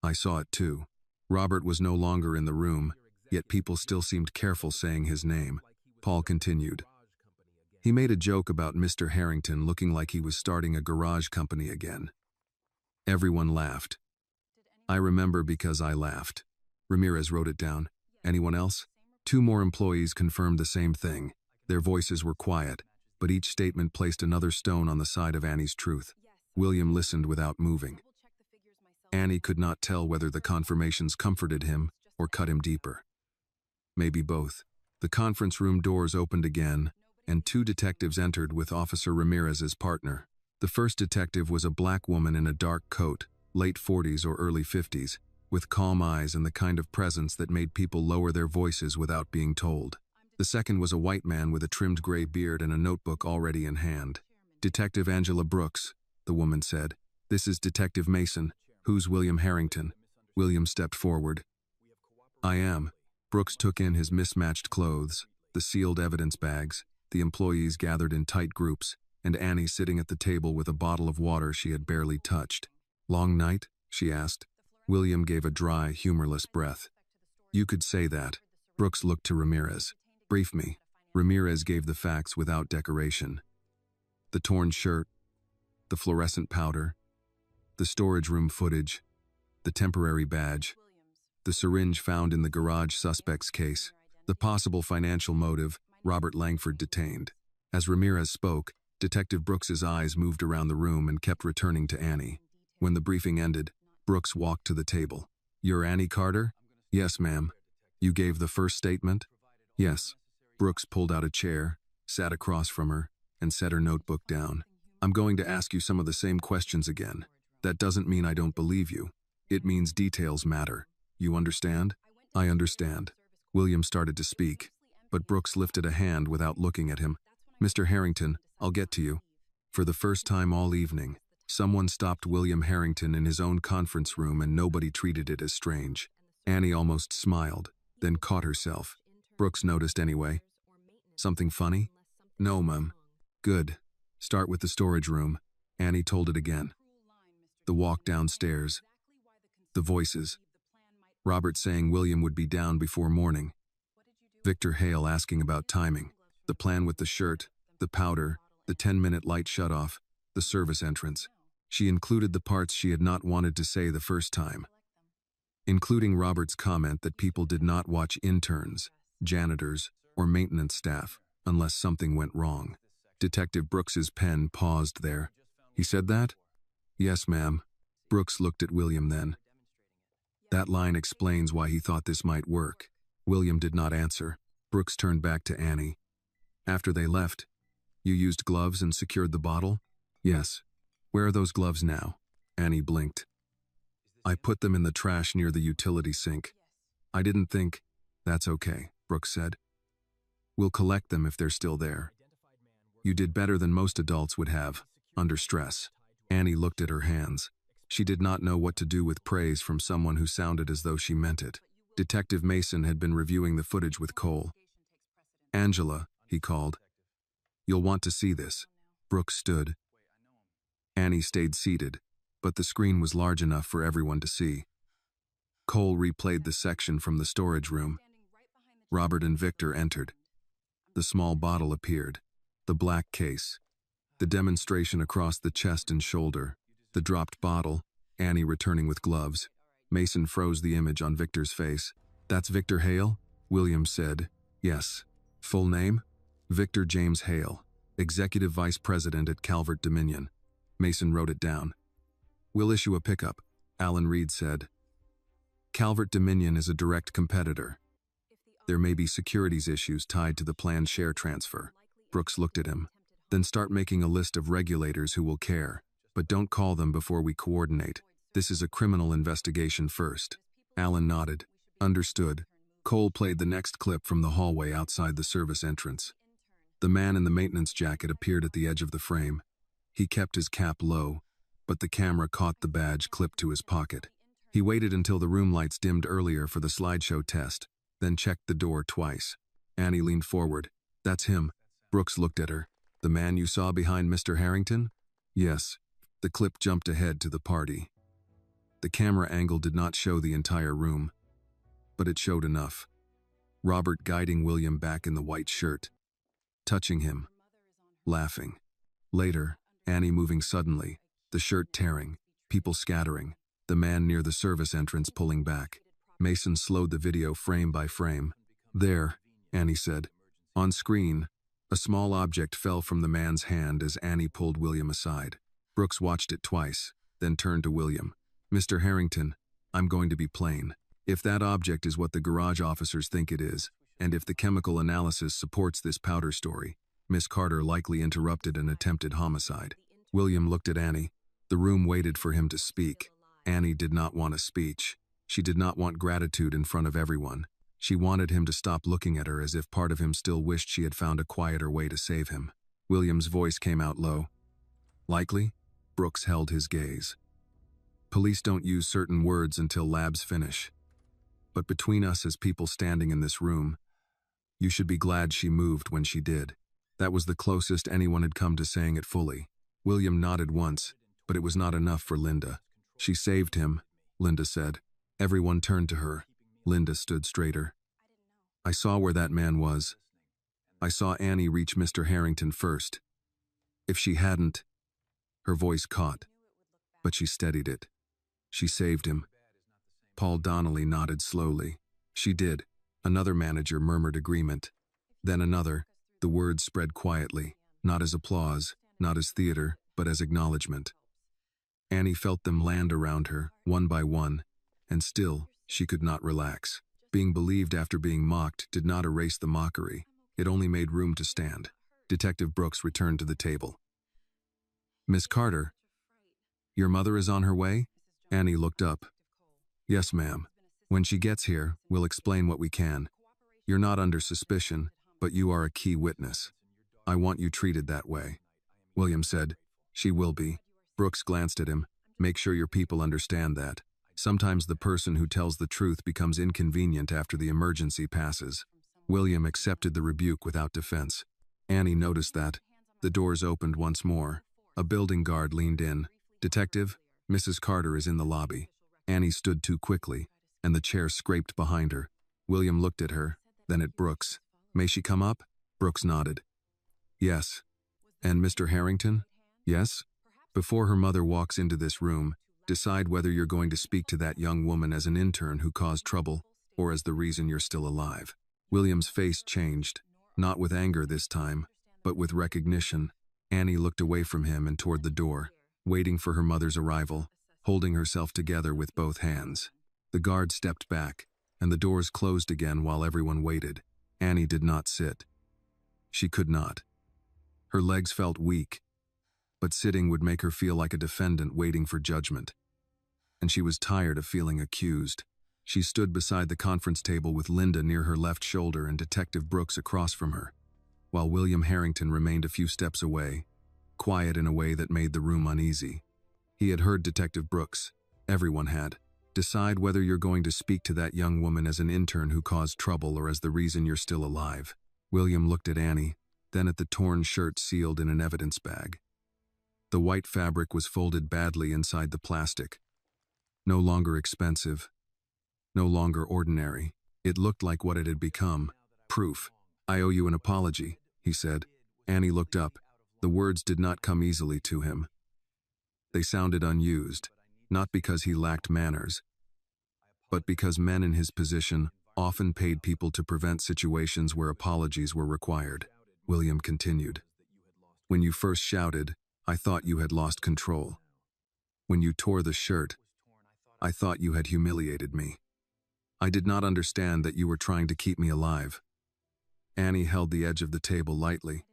I saw it too. Robert was no longer in the room, yet people still seemed careful saying his name. Paul continued. He made a joke about Mr. Harrington looking like he was starting a garage company again. Everyone laughed. I remember because I laughed. Ramirez wrote it down. Anyone else? 2 more employees confirmed the same thing. Their voices were quiet, but each statement placed another stone on the side of Annie's truth. William listened without moving. Annie could not tell whether the confirmations comforted him or cut him deeper. Maybe both. The conference room doors opened again, and 2 detectives entered with Officer Ramirez as partner. The first detective was a black woman in a dark coat, late 40s or early 50s, with calm eyes and the kind of presence that made people lower their voices without being told. The second was a white man with a trimmed gray beard and a notebook already in hand. Detective Angela Brooks, the woman said. This is Detective Mason. Who's William Harrington? William stepped forward. I am. Brooks took in his mismatched clothes, the sealed evidence bags, the employees gathered in tight groups, and Annie sitting at the table with a bottle of water she had barely touched. Long night? She asked. William gave a dry, humorless breath. You could say that. Brooks looked to Ramirez. Brief me. Ramirez gave the facts without decoration. The torn shirt, the fluorescent powder, the storage room footage, the temporary badge, the syringe found in the garage suspect's case, the possible financial motive, Robert Langford detained. As Ramirez spoke, Detective Brooks's eyes moved around the room and kept returning to Annie. When the briefing ended, Brooks walked to the table. You're Annie Carter? Yes, ma'am. You gave the first statement? Yes. Brooks pulled out a chair, sat across from her, and set her notebook down. I'm going to ask you some of the same questions again. That doesn't mean I don't believe you. It means details matter. You understand? I understand. William started to speak, but Brooks lifted a hand without looking at him. Mr. Harrington, I'll get to you. For the first time all evening, someone stopped William Harrington in his own conference room and nobody treated it as strange. Annie almost smiled, then caught herself. Brooks noticed anyway. Something funny? No, ma'am. Good. Start with the storage room. Annie told it again. The walk downstairs. The voices. Robert saying William would be down before morning. Victor Hale asking about timing. The plan with the shirt, the powder, the 10-minute light shutoff, the service entrance. She included the parts she had not wanted to say the first time, including Robert's comment that people did not watch interns, janitors, or maintenance staff unless something went wrong. Detective Brooks's pen paused there. He said that? Yes, ma'am. Brooks looked at William then. That line explains why he thought this might work. William did not answer. Brooks turned back to Annie. After they left, you used gloves and secured the bottle? Yes. Where are those gloves now? Annie blinked. I put them in the trash near the utility sink. I didn't think. That's okay, Brooks said. We'll collect them if they're still there. You did better than most adults would have, under stress. Annie looked at her hands. She did not know what to do with praise from someone who sounded as though she meant it. Detective Mason had been reviewing the footage with Cole. Angela, he called. You'll want to see this. Brooks stood. Annie stayed seated, but the screen was large enough for everyone to see. Cole replayed the section from the storage room. Robert and Victor entered. The small bottle appeared. The black case. The demonstration across the chest and shoulder. The dropped bottle. Annie returning with gloves. Mason froze the image on Victor's face. That's Victor Hale? William said. Yes. Full name? Victor James Hale, Executive Vice President at Calvert Dominion. Mason wrote it down. We'll issue a pickup, Alan Reed said. Calvert Dominion is a direct competitor. There may be securities issues tied to the planned share transfer. Brooks looked at him. Then start making a list of regulators who will care, but don't call them before we coordinate. This is a criminal investigation first. Alan nodded. Understood. Cole played the next clip from the hallway outside the service entrance. The man in the maintenance jacket appeared at the edge of the frame. He kept his cap low, but the camera caught the badge clipped to his pocket. He waited until the room lights dimmed earlier for the slideshow test, then checked the door twice. Annie leaned forward. That's him. Brooks looked at her. The man you saw behind Mr. Harrington? Yes. The clip jumped ahead to the party. The camera angle did not show the entire room, but it showed enough. Robert guiding William back in the white shirt, touching him, laughing. Later, Annie moving suddenly, the shirt tearing, people scattering, the man near the service entrance pulling back. Mason slowed the video frame by frame. There, Annie said. On screen, a small object fell from the man's hand as Annie pulled William aside. Brooks watched it twice, then turned to William. Mr. Harrington, I'm going to be plain. If that object is what the garage officers think it is, and if the chemical analysis supports this powder story, Miss Carter likely interrupted an attempted homicide. William looked at Annie. The room waited for him to speak. Annie did not want a speech. She did not want gratitude in front of everyone. She wanted him to stop looking at her as if part of him still wished she had found a quieter way to save him. William's voice came out low. Likely? Brooks held his gaze. Police don't use certain words until labs finish. But between us as people standing in this room, you should be glad she moved when she did. That was the closest anyone had come to saying it fully. William nodded once, but it was not enough for Linda. She saved him, Linda said. Everyone turned to her. Linda stood straighter. I saw where that man was. I saw Annie reach Mr. Harrington first. If she hadn't, her voice caught, but she steadied it. She saved him. Paul Donnelly nodded slowly. She did. Another manager murmured agreement. Then another. The words spread quietly, not as applause, not as theater, but as acknowledgement. Annie felt them land around her, one by one, and still, she could not relax. Being believed after being mocked did not erase the mockery. It only made room to stand. Detective Brooks returned to the table. Miss Carter, your mother is on her way? Annie looked up. Yes, ma'am. When she gets here, we'll explain what we can. You're not under suspicion, but you are a key witness. I want you treated that way. William said, she will be. Brooks glanced at him. Make sure your people understand that. Sometimes the person who tells the truth becomes inconvenient after the emergency passes. William accepted the rebuke without defense. Annie noticed that. The doors opened once more. A building guard leaned in. Detective, Mrs. Carter is in the lobby. Annie stood too quickly, and the chair scraped behind her. William looked at her, then at Brooks. May she come up? Brooks nodded. Yes. And Mr. Harrington? Yes? Before her mother walks into this room, decide whether you're going to speak to that young woman as an intern who caused trouble, or as the reason you're still alive. William's face changed, not with anger this time, but with recognition. Annie looked away from him and toward the door, waiting for her mother's arrival, holding herself together with both hands. The guard stepped back, and the doors closed again while everyone waited. Annie did not sit. She could not. Her legs felt weak, but sitting would make her feel like a defendant waiting for judgment. And she was tired of feeling accused. She stood beside the conference table with Linda near her left shoulder and Detective Brooks across from her, while William Harrington remained a few steps away, quiet in a way that made the room uneasy. He had heard Detective Brooks. Everyone had. Decide whether you're going to speak to that young woman as an intern who caused trouble or as the reason you're still alive. William looked at Annie, then at the torn shirt sealed in an evidence bag. The white fabric was folded badly inside the plastic. No longer expensive. No longer ordinary. It looked like what it had become. Proof. I owe you an apology, he said. Annie looked up. The words did not come easily to him. They sounded unused, not because he lacked manners, but because men in his position often paid people to prevent situations where apologies were required. William continued. When you first shouted, I thought you had lost control. When you tore the shirt, I thought you had humiliated me. I did not understand that you were trying to keep me alive. Annie held the edge of the table lightly.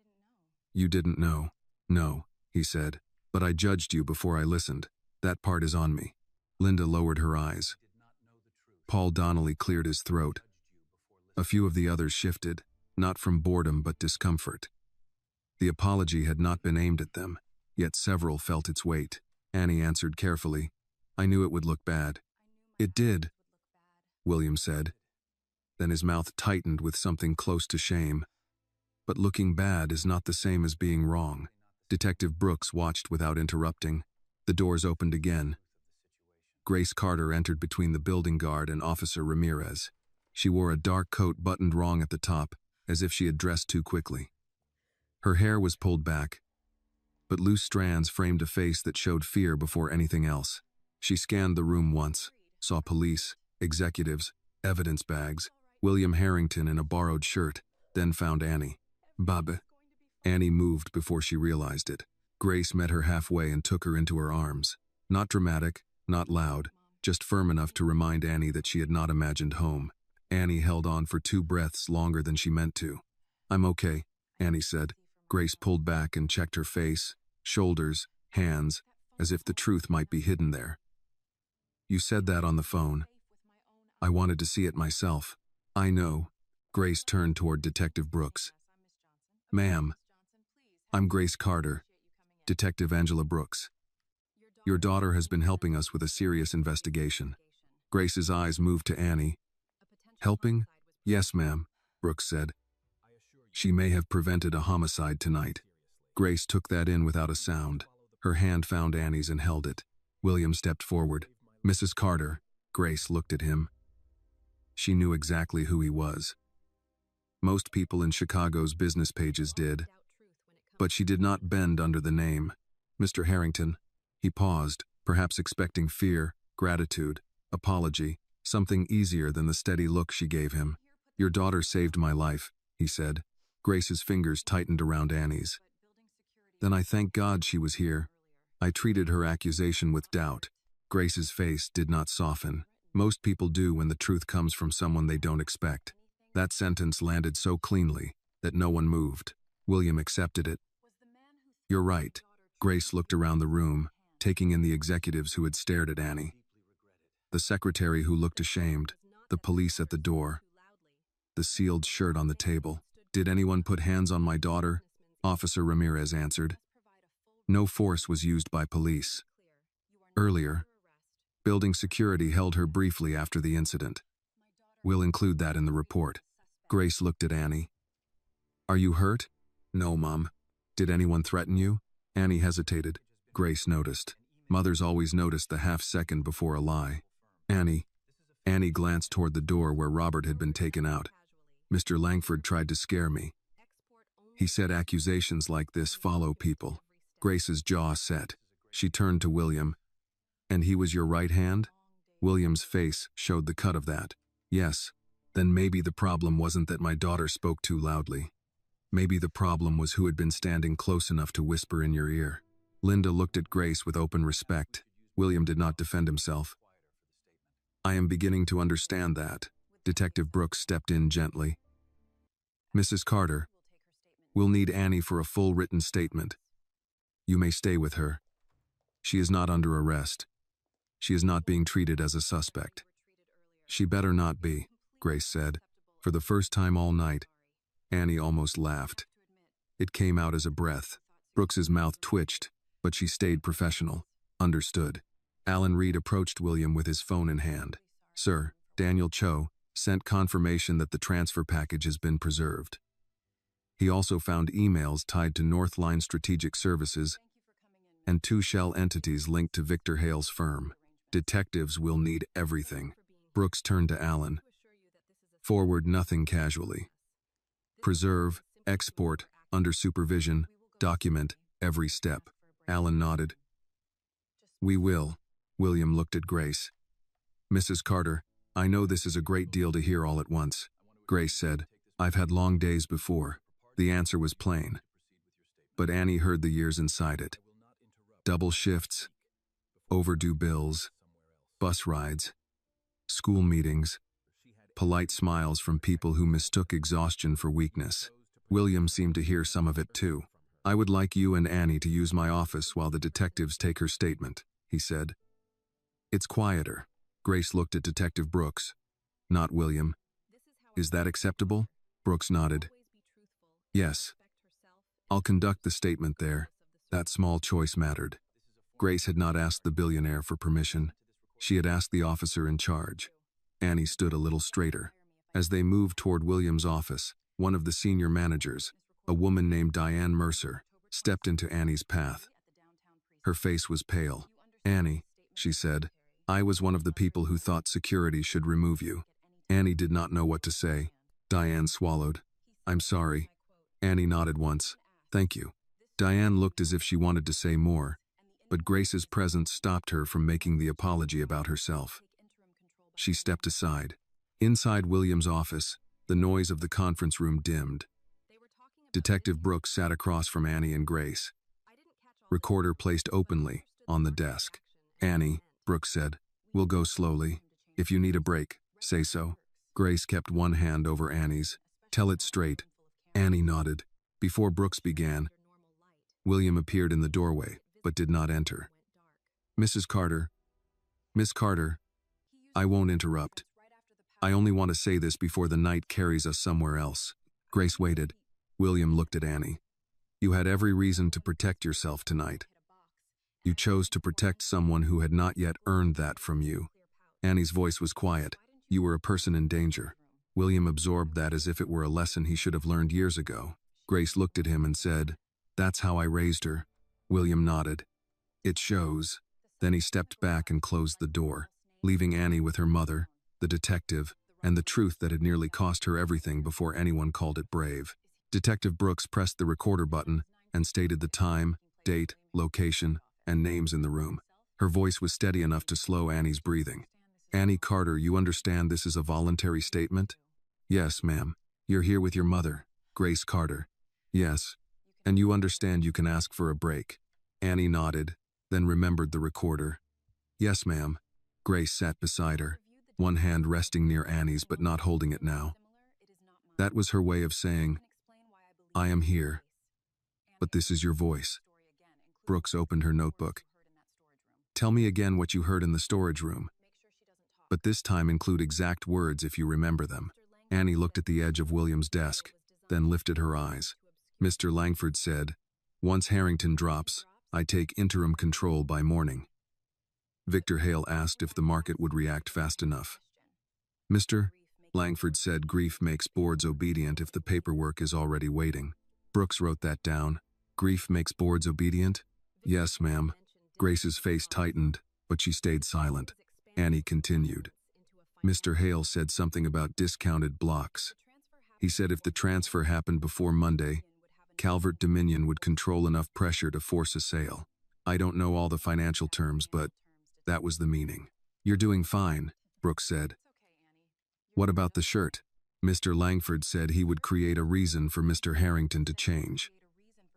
You didn't know. No, he said, but I judged you before I listened. That part is on me. Linda lowered her eyes. Paul Donnelly cleared his throat. A few of the others shifted, not from boredom but discomfort. The apology had not been aimed at them, yet several felt its weight. Annie answered carefully, I knew it would look bad. It did, William said. Then his mouth tightened with something close to shame. But looking bad is not the same as being wrong. Detective Brooks watched without interrupting. The doors opened again. Grace Carter entered between the building guard and Officer Ramirez. She wore a dark coat buttoned wrong at the top, as if she had dressed too quickly. Her hair was pulled back, but loose strands framed a face that showed fear before anything else. She scanned the room once, saw police, executives, evidence bags, William Harrington in a borrowed shirt, then found Annie. Baba. Annie moved before she realized it. Grace met her halfway and took her into her arms. Not dramatic, not loud, just firm enough to remind Annie that she had not imagined home. Annie held on for 2 breaths longer than she meant to. I'm okay, Annie said. Grace pulled back and checked her face, shoulders, hands, as if the truth might be hidden there. You said that on the phone. I wanted to see it myself. I know. Grace turned toward Detective Brooks. Ma'am, I'm Grace Carter, Detective Angela Brooks. Your daughter has been helping us with a serious investigation. Grace's eyes moved to Annie. Helping? Yes, ma'am, Brooks said. She may have prevented a homicide tonight. Grace took that in without a sound. Her hand found Annie's and held it. William stepped forward. Mrs. Carter. Grace looked at him. She knew exactly who he was. Most people in Chicago's business pages did. But she did not bend under the name. Mr. Harrington. He paused, perhaps expecting fear, gratitude, apology, something easier than the steady look she gave him. Your daughter saved my life, he said. Grace's fingers tightened around Annie's. Then I thank God she was here. I treated her accusation with doubt. Grace's face did not soften. Most people do when the truth comes from someone they don't expect. That sentence landed so cleanly that no one moved. William accepted it. You're right. Grace looked around the room, taking in the executives who had stared at Annie. The secretary who looked ashamed, the police at the door, the sealed shirt on the table. Did anyone put hands on my daughter? Officer Ramirez answered. No force was used by police. Earlier, building security held her briefly after the incident. We'll include that in the report. Grace looked at Annie. Are you hurt? No, Mom. Did anyone threaten you? Annie hesitated. Grace noticed. Mothers always noticed the half-second before a lie. Annie glanced toward the door where Robert had been taken out. Mr. Langford tried to scare me. He said accusations like this follow people. Grace's jaw set. She turned to William. And he was your right hand? William's face showed the cut of that. Yes. Then maybe the problem wasn't that my daughter spoke too loudly. Maybe the problem was who had been standing close enough to whisper in your ear. Linda looked at Grace with open respect. William did not defend himself. I am beginning to understand that. Detective Brooks stepped in gently. Mrs. Carter, we'll need Annie for a full written statement. You may stay with her. She is not under arrest. She is not being treated as a suspect. She better not be, Grace said. For the first time all night, Annie almost laughed. It came out as a breath. Brooks's mouth twitched, but she stayed professional. Understood. Alan Reed approached William with his phone in hand. Sir, Daniel Cho sent confirmation that the transfer package has been preserved. He also found emails tied to Northline Strategic Services and 2 shell entities linked to Victor Hale's firm. Detectives will need everything. Brooks turned to Alan. Forward nothing casually. Preserve, export, under supervision, document, every step. Alan nodded. We will. William looked at Grace. Mrs. Carter, I know this is a great deal to hear all at once. Grace said, I've had long days before. The answer was plain, but Annie heard the years inside it. Double shifts, overdue bills, bus rides, school meetings, polite smiles from people who mistook exhaustion for weakness. William seemed to hear some of it too. "I would like you and Annie to use my office while the detectives take her statement," he said. "It's quieter." Grace looked at Detective Brooks, not William. "Is that acceptable?" Brooks nodded. "Yes. I'll conduct the statement there." That small choice mattered. Grace had not asked the billionaire for permission. She had asked the officer in charge. Annie stood a little straighter. As they moved toward William's office, one of the senior managers, a woman named Diane Mercer, stepped into Annie's path. Her face was pale. "Annie," she said, "I was one of the people who thought security should remove you." Annie did not know what to say. Diane swallowed. "I'm sorry." Annie nodded once. "Thank you." Diane looked as if she wanted to say more, but Grace's presence stopped her from making the apology about herself. She stepped aside. Inside William's office, the noise of the conference room dimmed. Detective Brooks sat across from Annie and Grace. Recorder placed openly on the desk. "Annie," Brooks said, "we'll go slowly. If you need a break, say so." Grace kept one hand over Annie's. "Tell it straight." Annie nodded. Before Brooks began, William appeared in the doorway, but did not enter. "Mrs. Carter, Miss Carter, I won't interrupt. I only want to say this before the night carries us somewhere else." Grace waited. William looked at Annie. "You had every reason to protect yourself tonight. You chose to protect someone who had not yet earned that from you." Annie's voice was quiet. "You were a person in danger." William absorbed that as if it were a lesson he should have learned years ago. Grace looked at him and said, "That's how I raised her." William nodded. "It shows." Then he stepped back and closed the door, leaving Annie with her mother, the detective, and the truth that had nearly cost her everything before anyone called it brave. Detective Brooks pressed the recorder button and stated the time, date, location, and names in the room. Her voice was steady enough to slow Annie's breathing. "Annie Carter, you understand this is a voluntary statement?" "Yes, ma'am." "You're here with your mother, Grace Carter?" "Yes." "And you understand you can ask for a break?" Annie nodded, then remembered the recorder. "Yes, ma'am." Grace sat beside her, one hand resting near Annie's but not holding it now. That was her way of saying, "I am here, but this is your voice." Brooks opened her notebook. "Tell me again what you heard in the storage room, but this time include exact words if you remember them." Annie looked at the edge of William's desk, then lifted her eyes. "Mr. Langford said, 'Once Harrington drops, I take interim control by morning.'" Victor Hale asked if the market would react fast enough. "Mr. Langford said grief makes boards obedient if the paperwork is already waiting." Brooks wrote that down. "Grief makes boards obedient?" "Yes, ma'am." Grace's face tightened, but she stayed silent. Annie continued. "Mr. Hale said something about discounted blocks. He said if the transfer happened before Monday, Calvert Dominion would control enough pressure to force a sale. I don't know all the financial terms, but that was the meaning." "You're doing fine," Brooks said. "What about the shirt?" "Mr. Langford said he would create a reason for Mr. Harrington to change.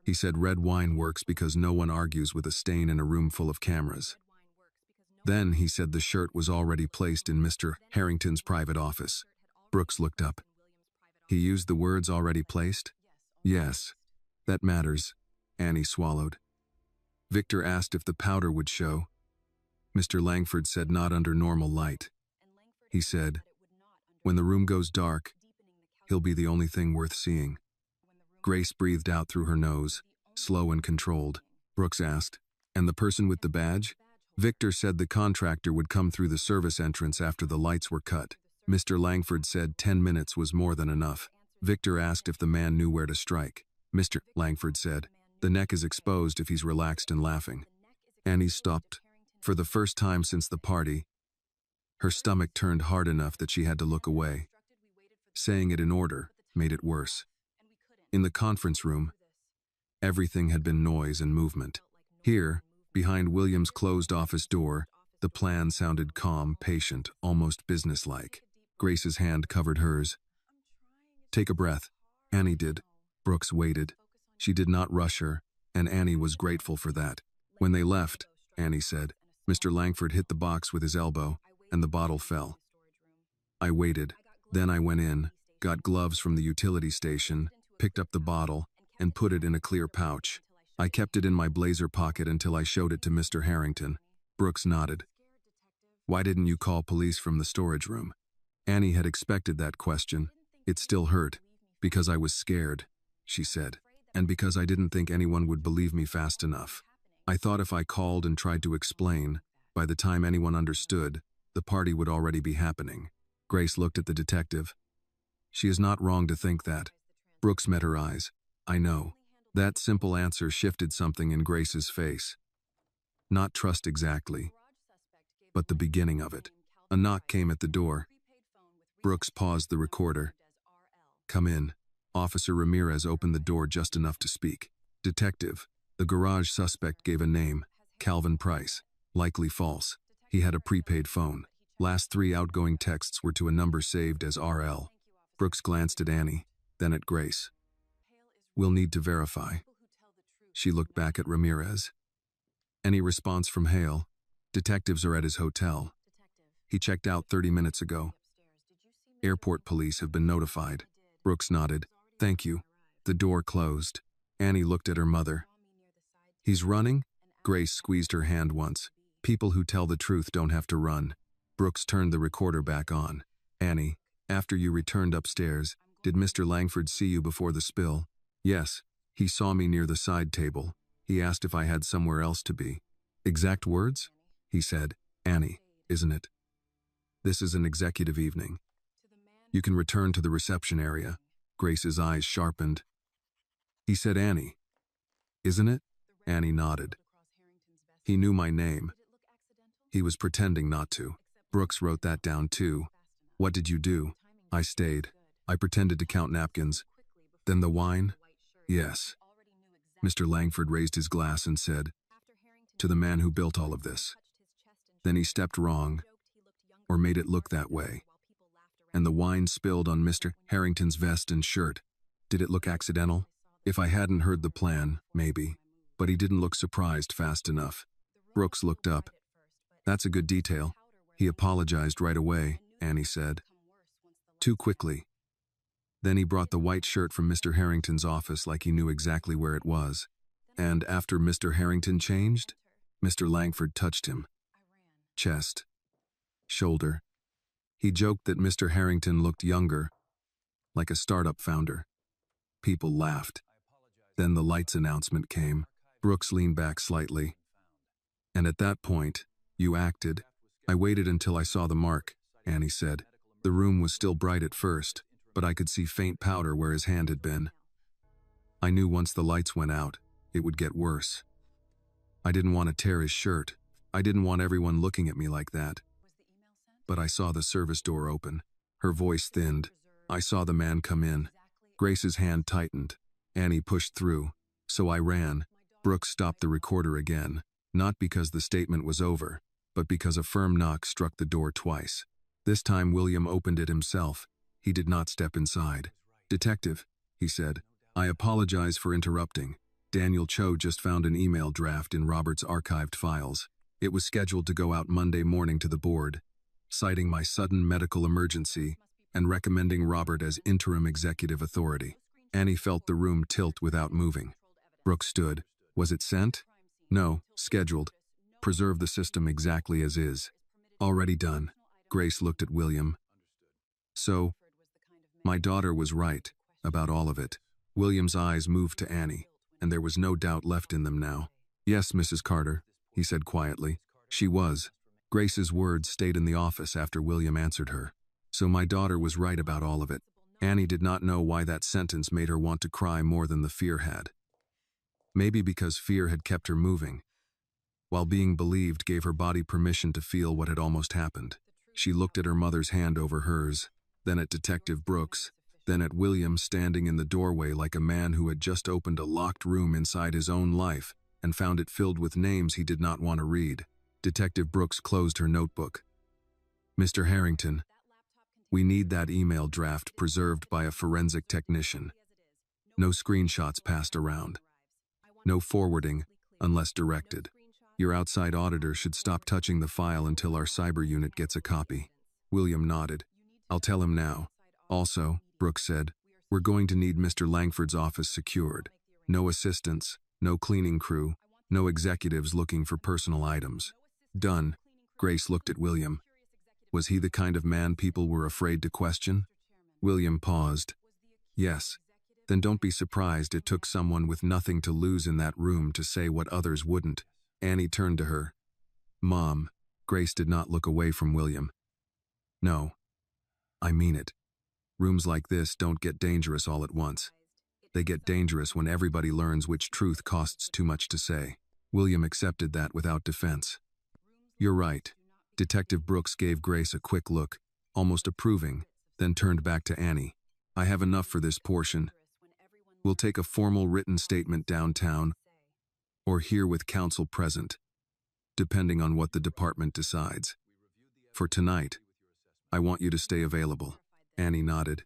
He said red wine works because no one argues with a stain in a room full of cameras. Then he said the shirt was already placed in Mr. Harrington's private office." Brooks looked up. "He used the words already placed?" "Yes. That matters." Annie swallowed. "Victor asked if the powder would show. Mr. Langford said not under normal light. He said, when the room goes dark, he'll be the only thing worth seeing." Grace breathed out through her nose, slow and controlled. Brooks asked, "And the person with the badge?" "Victor said the contractor would come through the service entrance after the lights were cut. Mr. Langford said 10 minutes was more than enough." Victor asked if the man knew where to strike. "Mr. Langford said, the neck is exposed if he's relaxed and laughing." Annie stopped. For the first time since the party, her stomach turned hard enough that she had to look away. Saying it in order made it worse. In the conference room, everything had been noise and movement. Here, behind William's closed office door, the plan sounded calm, patient, almost businesslike. Grace's hand covered hers. "Take a breath." Annie did. Brooks waited. She did not rush her, and Annie was grateful for that. When they left, Annie said, Mr. Langford hit the box with his elbow, and the bottle fell. I waited. Then I went in, got gloves from the utility station, picked up the bottle, and put it in a clear pouch. I kept it in my blazer pocket until I showed it to Mr. Harrington. Brooks nodded. Why didn't you call police from the storage room? Annie had expected that question. It still hurt. Because I was scared, she said, and because I didn't think anyone would believe me fast enough. I thought if I called and tried to explain, by the time anyone understood, the party would already be happening. Grace looked at the detective. She is not wrong to think that. Brooks met her eyes. I know. That simple answer shifted something in Grace's face. Not trust exactly, but the beginning of it. A knock came at the door. Brooks paused the recorder. Come in. Officer Ramirez opened the door just enough to speak. Detective. The garage suspect gave a name, Calvin Price. Likely false. He had a prepaid phone. Last 3 outgoing texts were to a number saved as RL. Brooks glanced at Annie, then at Grace. We'll need to verify. She looked back at Ramirez. Any response from Hale? Detectives are at his hotel. He checked out 30 minutes ago. Airport police have been notified. Brooks nodded. Thank you. The door closed. Annie looked at her mother. He's running? Grace squeezed her hand once. People who tell the truth don't have to run. Brooks turned the recorder back on. Annie, after you returned upstairs, did Mr. Langford see you before the spill? Yes. He saw me near the side table. He asked if I had somewhere else to be. Exact words? He said, Annie, isn't it? This is an executive evening. You can return to the reception area. Grace's eyes sharpened. He said, Annie, isn't it? Annie nodded. He knew my name. He was pretending not to. Brooks wrote that down too. What did you do? I stayed. I pretended to count napkins. Then the wine? Yes. Mr. Langford raised his glass and said, to the man who built all of this. Then he stepped wrong, or made it look that way. And the wine spilled on Mr. Harrington's vest and shirt. Did it look accidental? If I hadn't heard the plan, maybe. But he didn't look surprised fast enough. Brooks looked up. That's a good detail. He apologized right away, Annie said. Too quickly. Then he brought the white shirt from Mr. Harrington's office like he knew exactly where it was. And after Mr. Harrington changed, Mr. Langford touched him. Chest. Shoulder. He joked that Mr. Harrington looked younger, like a startup founder. People laughed. Then the lights announcement came. Brooks leaned back slightly. And at that point, you acted. I waited until I saw the mark, Annie said. The room was still bright at first, but I could see faint powder where his hand had been. I knew once the lights went out, it would get worse. I didn't want to tear his shirt. I didn't want everyone looking at me like that. But I saw the service door open. Her voice thinned. I saw the man come in. Grace's hand tightened. Annie pushed through. So I ran. Brooks stopped the recorder again, not because the statement was over, but because a firm knock struck the door twice. This time William opened it himself. He did not step inside. Detective, he said, I apologize for interrupting. Daniel Cho just found an email draft in Robert's archived files. It was scheduled to go out Monday morning to the board, citing my sudden medical emergency and recommending Robert as interim executive authority. Annie felt the room tilt without moving. Brooks stood. Was it sent? No, scheduled. Preserve the system exactly as is. Already done. Grace looked at William. So, my daughter was right about all of it. William's eyes moved to Annie, and there was no doubt left in them now. Yes, Mrs. Carter, he said quietly. She was. Grace's words stayed in the office after William answered her. So my daughter was right about all of it. Annie did not know why that sentence made her want to cry more than the fear had. Maybe because fear had kept her moving, while being believed gave her body permission to feel what had almost happened. She looked at her mother's hand over hers, then at Detective Brooks, then at William standing in the doorway like a man who had just opened a locked room inside his own life and found it filled with names he did not want to read. Detective Brooks closed her notebook. Mr. Harrington, we need that email draft preserved by a forensic technician. No screenshots passed around. No forwarding, unless directed. Your outside auditor should stop touching the file until our cyber unit gets a copy. William nodded. I'll tell him now. Also, Brooks said, we're going to need Mr. Langford's office secured. No assistants, no cleaning crew, no executives looking for personal items. Done. Grace looked at William. Was he the kind of man people were afraid to question? William paused. Yes. Then don't be surprised it took someone with nothing to lose in that room to say what others wouldn't. Annie turned to her. Mom. Grace did not look away from William. No. I mean it. Rooms like this don't get dangerous all at once. They get dangerous when everybody learns which truth costs too much to say. William accepted that without defense. You're right. Detective Brooks gave Grace a quick look, almost approving, then turned back to Annie. I have enough for this portion. We'll take a formal written statement downtown, or here with counsel present, depending on what the department decides. For tonight, I want you to stay available. Annie nodded.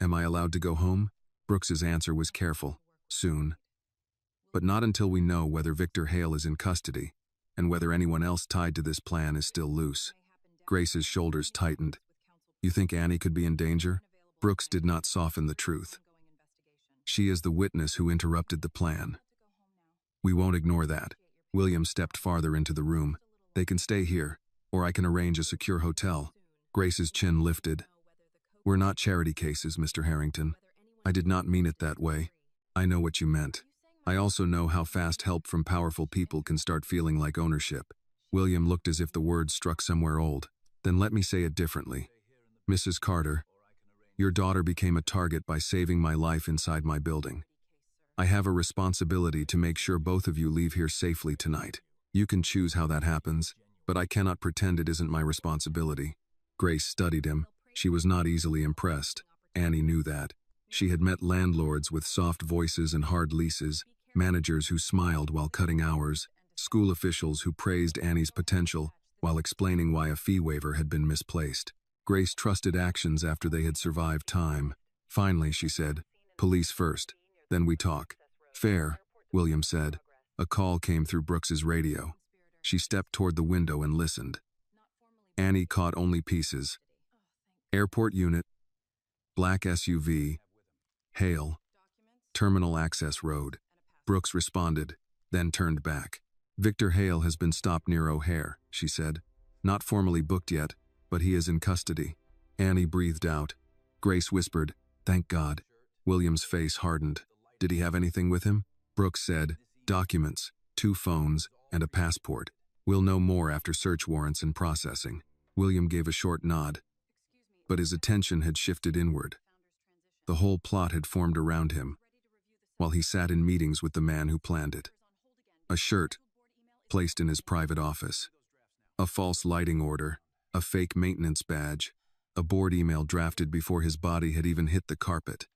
Am I allowed to go home? Brooks's answer was careful. Soon. But not until we know whether Victor Hale is in custody, and whether anyone else tied to this plan is still loose. Grace's shoulders tightened. You think Annie could be in danger? Brooks did not soften the truth. She is the witness who interrupted the plan. We won't ignore that. William stepped farther into the room. They can stay here, or I can arrange a secure hotel. Grace's chin lifted. We're not charity cases, Mr. Harrington. I did not mean it that way. I know what you meant. I also know how fast help from powerful people can start feeling like ownership. William looked as if the words struck somewhere old. Then let me say it differently. Mrs. Carter, your daughter became a target by saving my life inside my building. I have a responsibility to make sure both of you leave here safely tonight. You can choose how that happens, but I cannot pretend it isn't my responsibility. Grace studied him. She was not easily impressed. Annie knew that. She had met landlords with soft voices and hard leases, managers who smiled while cutting hours, school officials who praised Annie's potential while explaining why a fee waiver had been misplaced. Grace trusted actions after they had survived time. Finally, she said, police first, then we talk. Fair, William said. A call came through Brooks's radio. She stepped toward the window and listened. Annie caught only pieces. Airport unit, black SUV, Hale, terminal access road. Brooks responded, then turned back. Victor Hale has been stopped near O'Hare, she said. Not formally booked yet, but he is in custody. Annie breathed out. Grace whispered, thank God. William's face hardened. Did he have anything with him? Brooks said, documents, 2 phones, and a passport. We'll know more after search warrants and processing. William gave a short nod. But his attention had shifted inward. The whole plot had formed around him, while he sat in meetings with the man who planned it. A shirt, placed in his private office. A false lighting order, a fake maintenance badge, a board email drafted before his body had even hit the carpet.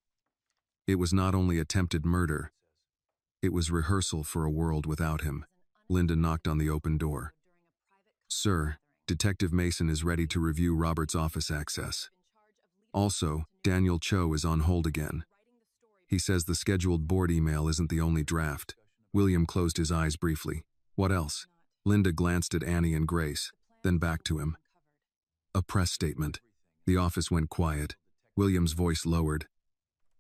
It was not only attempted murder, it was rehearsal for a world without him. Linda knocked on the open door. Sir, Detective Mason is ready to review Robert's office access. Also, Daniel Cho is on hold again. He says the scheduled board email isn't the only draft. William closed his eyes briefly. What else? Linda glanced at Annie and Grace, then back to him. A press statement. The office went quiet. William's voice lowered.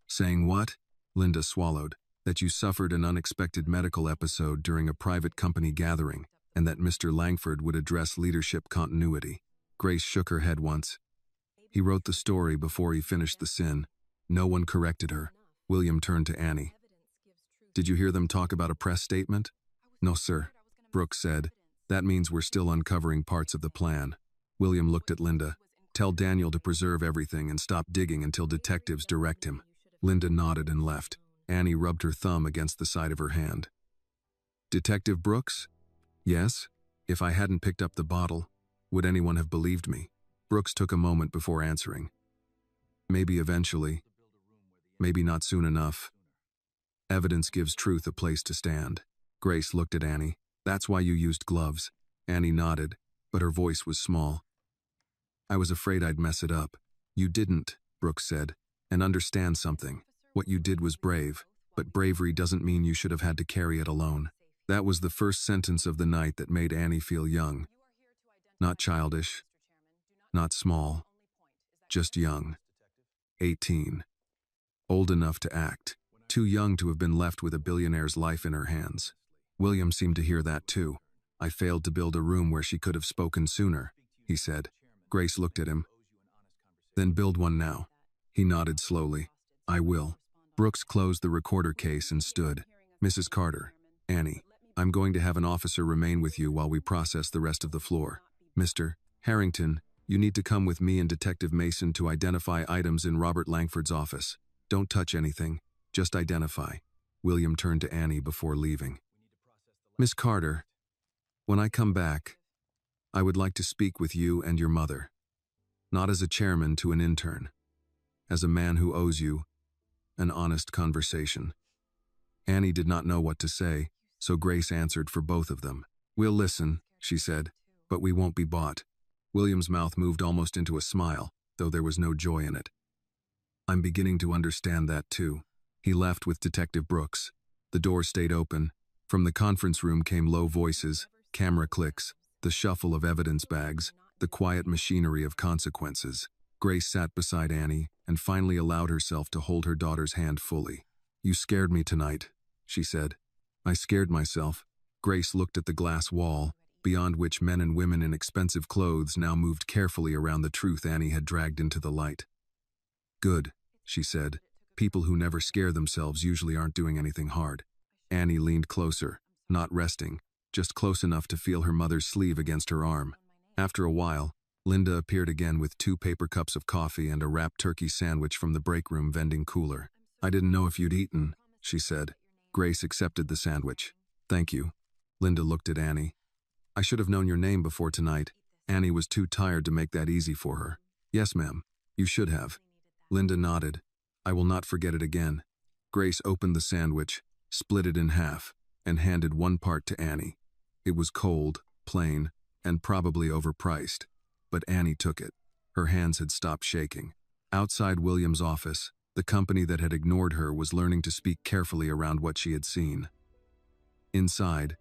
Saying what? Linda swallowed. That you suffered an unexpected medical episode during a private company gathering, and that Mr. Langford would address leadership continuity. Grace shook her head once. He wrote the story before he finished the sin. No one corrected her. William turned to Annie. Did you hear them talk about a press statement? No, sir. Brooks said. That means we're still uncovering parts of the plan. William looked at Linda. Tell Daniel to preserve everything and stop digging until detectives direct him. Linda nodded and left. Annie rubbed her thumb against the side of her hand. Detective Brooks? Yes. If I hadn't picked up the bottle, would anyone have believed me? Brooks took a moment before answering. Maybe eventually. Maybe not soon enough. Evidence gives truth a place to stand. Grace looked at Annie. That's why you used gloves. Annie nodded, but her voice was small. I was afraid I'd mess it up. You didn't, Brooks said. And understand something. What you did was brave, but bravery doesn't mean you should have had to carry it alone. That was the first sentence of the night that made Annie feel young. Not childish, not small, just young. 18. Old enough to act. Too young to have been left with a billionaire's life in her hands. William seemed to hear that too. I failed to build a room where she could have spoken sooner, he said. Grace looked at him. Then build one now. He nodded slowly. I will. Brooks closed the recorder case and stood. Mrs. Carter, Annie, I'm going to have an officer remain with you while we process the rest of the floor. Mr. Harrington, you need to come with me and Detective Mason to identify items in Robert Langford's office. Don't touch anything, just identify. William turned to Annie before leaving. Miss Carter, when I come back, I would like to speak with you and your mother. Not as a chairman to an intern. As a man who owes you an honest conversation. Annie did not know what to say, so Grace answered for both of them. We'll listen, she said, but we won't be bought. William's mouth moved almost into a smile, though there was no joy in it. I'm beginning to understand that too. He left with Detective Brooks. The door stayed open. From the conference room came low voices, camera clicks, the shuffle of evidence bags, the quiet machinery of consequences. Grace sat beside Annie and finally allowed herself to hold her daughter's hand fully. You scared me tonight, she said. I scared myself. Grace looked at the glass wall, beyond which men and women in expensive clothes now moved carefully around the truth Annie had dragged into the light. Good, she said. People who never scare themselves usually aren't doing anything hard. Annie leaned closer, not resting, just close enough to feel her mother's sleeve against her arm. After a while, Linda appeared again with 2 paper cups of coffee and a wrapped turkey sandwich from the break room vending cooler. I didn't know if you'd eaten, she said. Grace accepted the sandwich. Thank you. Linda looked at Annie. I should have known your name before tonight. Annie was too tired to make that easy for her. Yes, ma'am. You should have. Linda nodded. I will not forget it again. Grace opened the sandwich, split it in half, and handed one part to Annie. It was cold, plain, and probably overpriced. But Annie took it. Her hands had stopped shaking. Outside William's office, the company that had ignored her was learning to speak carefully around what she had seen. Inside,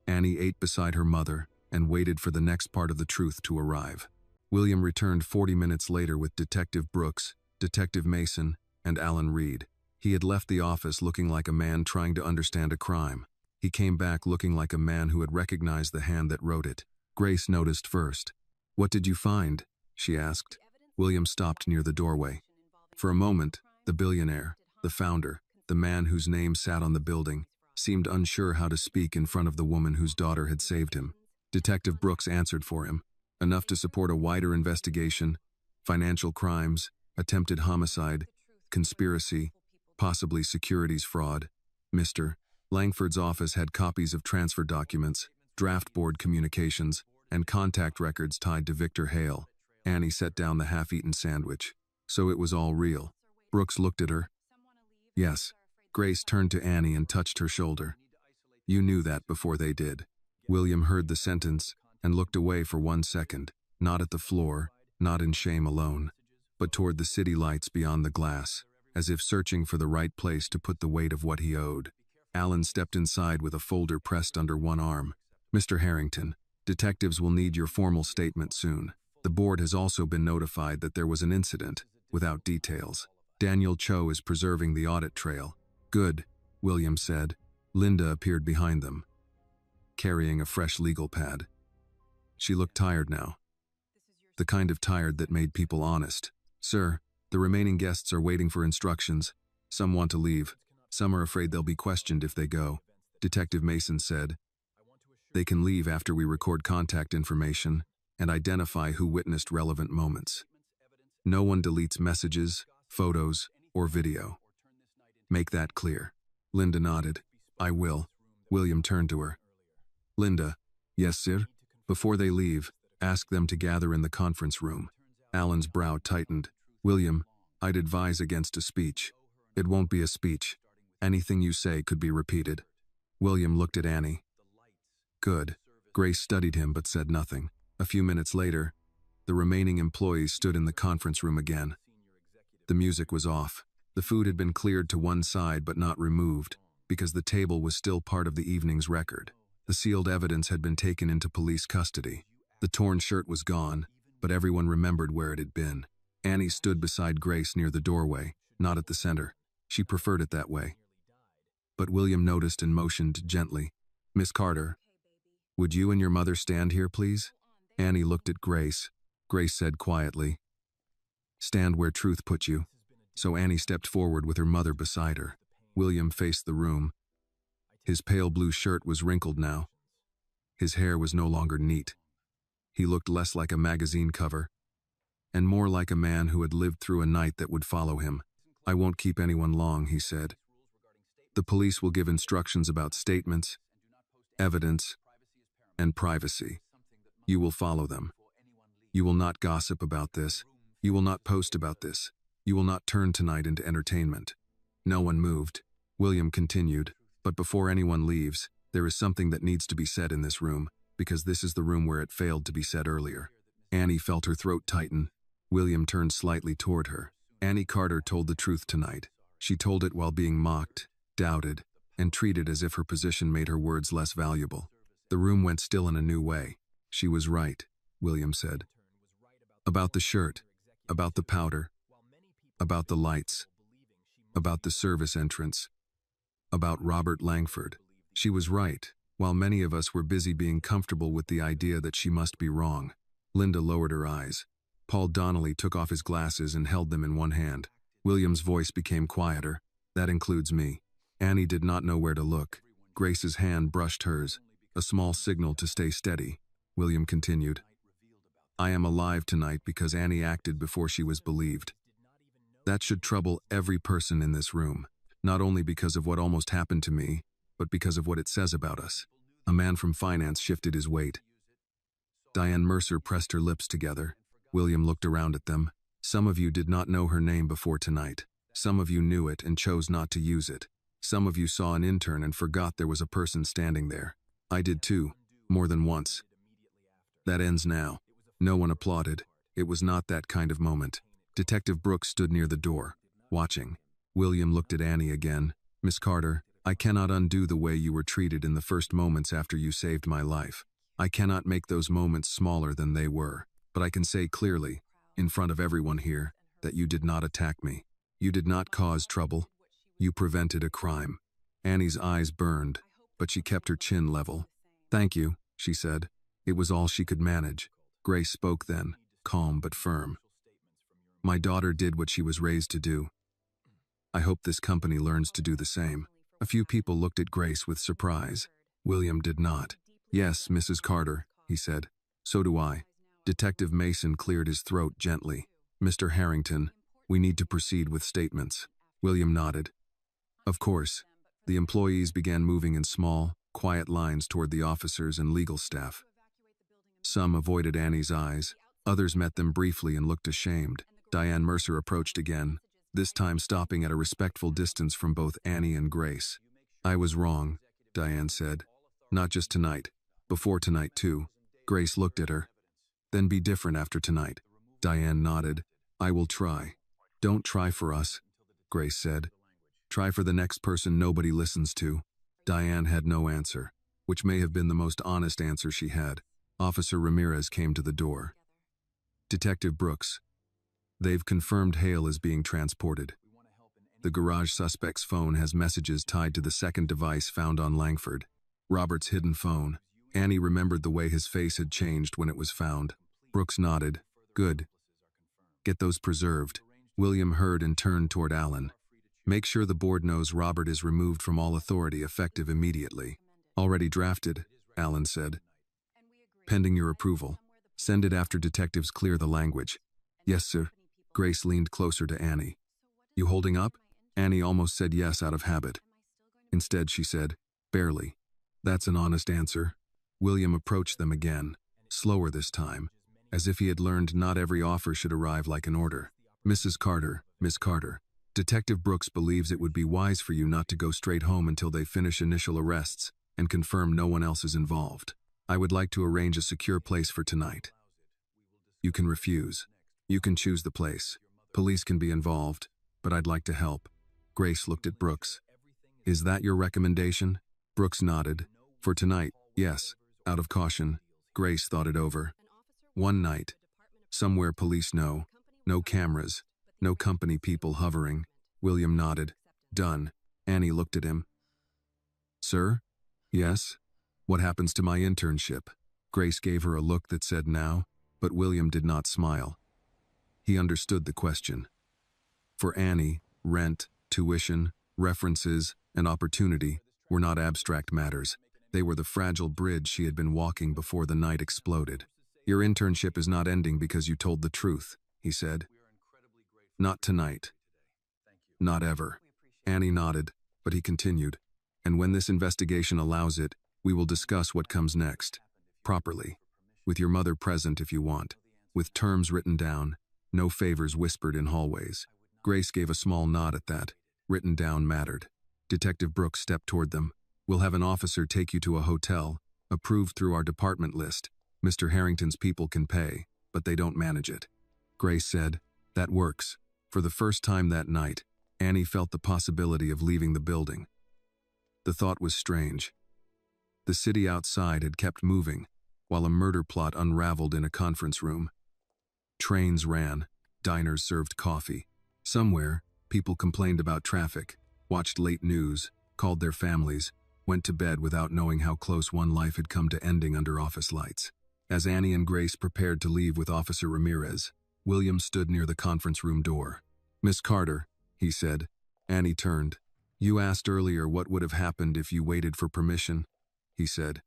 Annie ate beside her mother and waited for the next part of the truth to arrive. William returned 40 minutes later with Detective Brooks, Detective Mason, and Alan Reed. He had left the office looking like a man trying to understand a crime. He came back looking like a man who had recognized the hand that wrote it. Grace noticed first. What did you find? She asked. William stopped near the doorway. For a moment, the billionaire, the founder, the man whose name sat on the building, seemed unsure how to speak in front of the woman whose daughter had saved him. Detective Brooks answered for him. Enough to support a wider investigation, financial crimes, attempted homicide, conspiracy, possibly securities fraud. Mr. Langford's office had copies of transfer documents, draft board communications, and contact records tied to Victor Hale. Annie set down the half-eaten sandwich. So it was all real. Brooks looked at her. Yes. Grace turned to Annie and touched her shoulder. You knew that before they did. William heard the sentence and looked away for 1 second, not at the floor, not in shame alone, but toward the city lights beyond the glass, as if searching for the right place to put the weight of what he owed. Alan stepped inside with a folder pressed under one arm. Mr. Harrington, detectives will need your formal statement soon. The board has also been notified that there was an incident, without details. Daniel Cho is preserving the audit trail. Good, William said. Linda appeared behind them, carrying a fresh legal pad. She looked tired now. The kind of tired that made people honest. Sir, the remaining guests are waiting for instructions. Some want to leave. Some are afraid they'll be questioned if they go. Detective Mason said. They can leave after we record contact information and identify who witnessed relevant moments. No one deletes messages, photos, or video. Make that clear. Linda nodded. I will. William turned to her. Linda. Yes, sir? Before they leave, ask them to gather in the conference room. Alan's brow tightened. William, I'd advise against a speech. It won't be a speech. Anything you say could be repeated. William looked at Annie. Good. Grace studied him but said nothing. A few minutes later, the remaining employees stood in the conference room again. The music was off. The food had been cleared to one side but not removed, because the table was still part of the evening's record. The sealed evidence had been taken into police custody. The torn shirt was gone, but everyone remembered where it had been. Annie stood beside Grace near the doorway, not at the center. She preferred it that way. But William noticed and motioned gently. "Miss Carter, would you and your mother stand here, please?" Annie looked at Grace. Grace said quietly, "Stand where truth put you." So Annie stepped forward with her mother beside her. William faced the room. His pale blue shirt was wrinkled now. His hair was no longer neat. He looked less like a magazine cover, and more like a man who had lived through a night that would follow him. "I won't keep anyone long," he said. "The police will give instructions about statements, evidence, and privacy. You will follow them. You will not gossip about this. You will not post about this. You will not turn tonight into entertainment." No one moved. William continued, "But before anyone leaves, there is something that needs to be said in this room, because this is the room where it failed to be said earlier." Annie felt her throat tighten. William turned slightly toward her. Annie Carter told the truth tonight. She told it while being mocked, doubted, and treated as if her position made her words less valuable. The room went still in a new way. "She was right," William said. "About the shirt, about the powder, about the lights, about the service entrance, about Robert Langford. She was right, while many of us were busy being comfortable with the idea that she must be wrong." Linda lowered her eyes. Paul Donnelly took off his glasses and held them in one hand. William's voice became quieter. "That includes me." Annie did not know where to look. Grace's hand brushed hers, a small signal to stay steady. William continued, "I am alive tonight because Annie acted before she was believed. That should trouble every person in this room, not only because of what almost happened to me, but because of what it says about us." A man from finance shifted his weight. Diane Mercer pressed her lips together. William looked around at them. "Some of you did not know her name before tonight. Some of you knew it and chose not to use it. Some of you saw an intern and forgot there was a person standing there. I did too, more than once. That ends now." No one applauded. It was not that kind of moment. Detective Brooks stood near the door, watching. William looked at Annie again. "Miss Carter, I cannot undo the way you were treated in the first moments after you saved my life. I cannot make those moments smaller than they were, but I can say clearly, in front of everyone here, that you did not attack me. You did not cause trouble. You prevented a crime." Annie's eyes burned, but she kept her chin level. "Thank you," she said. It was all she could manage. Grace spoke then, calm but firm. "My daughter did what she was raised to do. I hope this company learns to do the same." A few people looked at Grace with surprise. William did not. "Yes, Mrs. Carter," he said. "So do I." Detective Mason cleared his throat gently. "Mr. Harrington, we need to proceed with statements." William nodded. "Of course." The employees began moving in small, quiet lines toward the officers and legal staff. Some avoided Annie's eyes. Others met them briefly and looked ashamed. Diane Mercer approached again, this time stopping at a respectful distance from both Annie and Grace. "I was wrong," Diane said. "Not just tonight. Before tonight, too." Grace looked at her. "Then be different after tonight." Diane nodded. "I will try." "Don't try for us," Grace said. "Try for the next person nobody listens to." Diane had no answer, which may have been the most honest answer she had. Officer Ramirez came to the door. "Detective Brooks, they've confirmed Hale is being transported. The garage suspect's phone has messages tied to the second device found on Langford, Robert's hidden phone." Annie remembered the way his face had changed when it was found. Brooks nodded. "Good. Get those preserved." William heard and turned toward Alan. "Make sure the board knows Robert is removed from all authority effective immediately." "Already drafted," Alan said. "Pending your approval. Send it after detectives clear the language." "Yes, sir." Grace leaned closer to Annie. "You holding up?" Annie almost said yes out of habit. Instead, she said, "Barely." "That's an honest answer." William approached them again, slower this time, as if he had learned not every offer should arrive like an order. "Mrs. Carter, Miss Carter, Detective Brooks believes it would be wise for you not to go straight home until they finish initial arrests and confirm no one else is involved. I would like to arrange a secure place for tonight. You can refuse. You can choose the place. Police can be involved, but I'd like to help." Grace looked at Brooks. "Is that your recommendation?" Brooks nodded. "For tonight, yes." Out of caution, Grace thought it over. One night, somewhere police know, no cameras, no company people hovering. William nodded. "Done." Annie looked at him. "Sir?" "Yes?" "What happens to my internship?" Grace gave her a look that said now, but William did not smile. He understood the question. For Annie, rent, tuition, references, and opportunity were not abstract matters. They were the fragile bridge she had been walking before the night exploded. "Your internship is not ending because you told the truth," he said. "Not tonight. Not ever." Annie nodded, but he continued. "And when this investigation allows it, we will discuss what comes next. Properly. With your mother present if you want. With terms written down, no favors whispered in hallways." Grace gave a small nod at that. Written down mattered. Detective Brooks stepped toward them. "We'll have an officer take you to a hotel, approved through our department list. Mr. Harrington's people can pay, but they don't manage it." Grace said, "That works." For the first time that night, Annie felt the possibility of leaving the building. The thought was strange. The city outside had kept moving, while a murder plot unraveled in a conference room. Trains ran, diners served coffee. Somewhere, people complained about traffic, watched late news, called their families, went to bed without knowing how close one life had come to ending under office lights. As Annie and Grace prepared to leave with Officer Ramirez, William stood near the conference room door. "Miss Carter," he said. Annie turned. "You asked earlier what would have happened if you waited for permission," he said.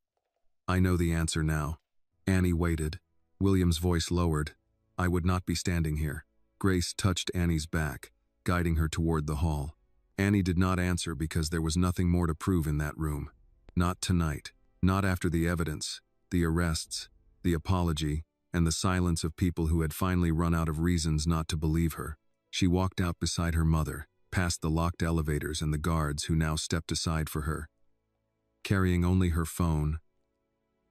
"I know the answer now." Annie waited. William's voice lowered. "I would not be standing here." Grace touched Annie's back, guiding her toward the hall. Annie did not answer because there was nothing more to prove in that room. Not tonight. Not after the evidence, the arrests, the apology, and the silence of people who had finally run out of reasons not to believe her. She walked out beside her mother, past the locked elevators and the guards who now stepped aside for her. Carrying only her phone,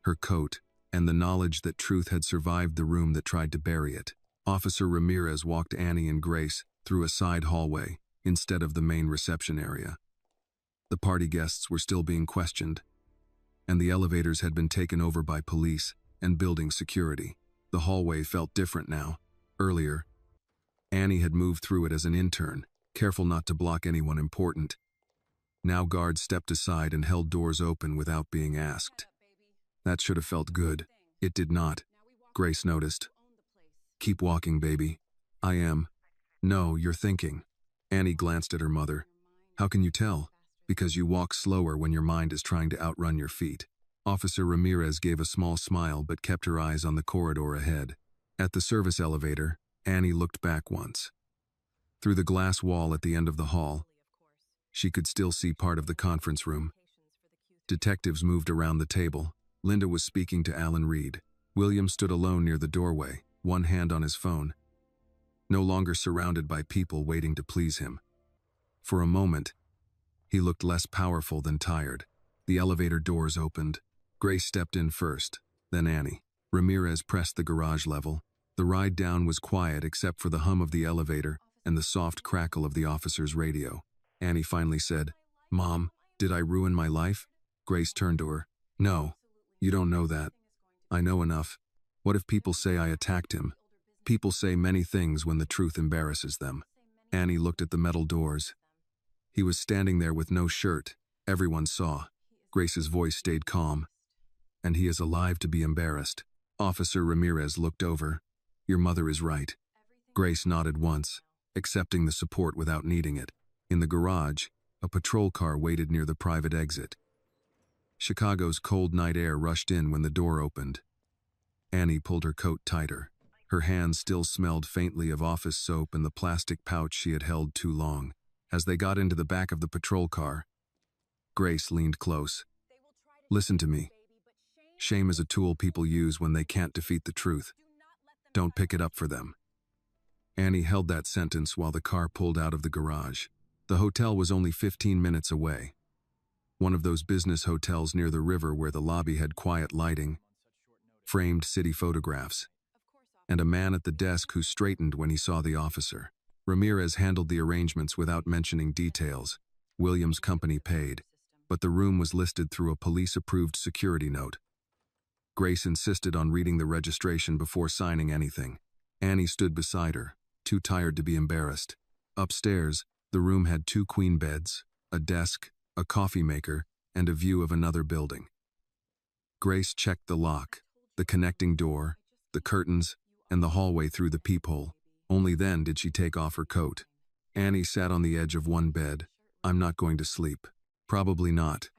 her coat, and the knowledge that truth had survived the room that tried to bury it. Officer Ramirez walked Annie and Grace through a side hallway instead of the main reception area. The party guests were still being questioned, and the elevators had been taken over by police and building security. The hallway felt different now. Earlier, Annie had moved through it as an intern, careful not to block anyone important. Now guards stepped aside and held doors open without being asked. That should have felt good. It did not. Grace noticed. "Keep walking, baby." "I am." "No, you're thinking." Annie glanced at her mother. "How can you tell?" "Because you walk slower when your mind is trying to outrun your feet." Officer Ramirez gave a small smile but kept her eyes on the corridor ahead. At the service elevator, Annie looked back once. Through the glass wall at the end of the hall, she could still see part of the conference room. Detectives moved around the table. Linda was speaking to Alan Reed. William stood alone near the doorway, one hand on his phone, no longer surrounded by people waiting to please him. For a moment, he looked less powerful than tired. The elevator doors opened. Grace stepped in first, then Annie. Ramirez pressed the garage level. The ride down was quiet except for the hum of the elevator and the soft crackle of the officer's radio. Annie finally said, "Mom, did I ruin my life?" Grace turned to her. "No, you don't know that. I know enough. What if people say I attacked him?" "People say many things when the truth embarrasses them." Annie looked at the metal doors. "He was standing there with no shirt. Everyone saw." Grace's voice stayed calm. "And he is alive to be embarrassed." Officer Ramirez looked over. "Your mother is right." Grace nodded once, accepting the support without needing it. In the garage, a patrol car waited near the private exit. Chicago's cold night air rushed in when the door opened. Annie pulled her coat tighter. Her hands still smelled faintly of office soap and the plastic pouch she had held too long. As they got into the back of the patrol car, Grace leaned close. "Listen to me. Shame is a tool people use when they can't defeat the truth. Don't pick it up for them." Annie held that sentence while the car pulled out of the garage. The hotel was only 15 minutes away. One of those business hotels near the river where the lobby had quiet lighting, framed city photographs, and a man at the desk who straightened when he saw the officer. Ramirez handled the arrangements without mentioning details. William's company paid, but the room was listed through a police-approved security note. Grace insisted on reading the registration before signing anything. Annie stood beside her, too tired to be embarrassed. Upstairs, the room had 2 queen beds, a desk, a coffee maker, and a view of another building. Grace checked the lock, the connecting door, the curtains, and the hallway through the peephole. Only then did she take off her coat. Annie sat on the edge of one bed. "I'm not going to sleep." "Probably not,"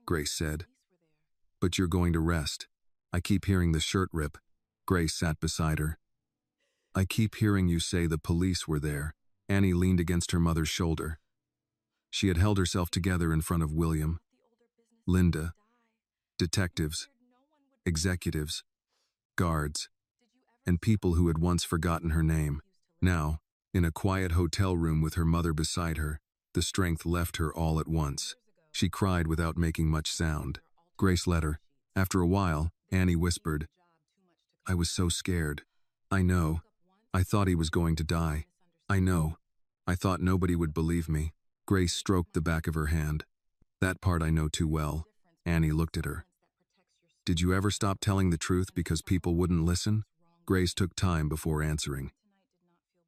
Grace said. "But you're going to rest." "I keep hearing the shirt rip." Grace sat beside her. "I keep hearing you say the police were there." Annie leaned against her mother's shoulder. She had held herself together in front of William, Linda, detectives, executives, guards, and people who had once forgotten her name. Now, in a quiet hotel room with her mother beside her, the strength left her all at once. She cried without making much sound. Grace let her. After a while, Annie whispered, "I was so scared. I know. I thought he was going to die. I know. I thought nobody would believe me." Grace stroked the back of her hand. "That part I know too well." Annie looked at her. "Did you ever stop telling the truth because people wouldn't listen?" Grace took time before answering.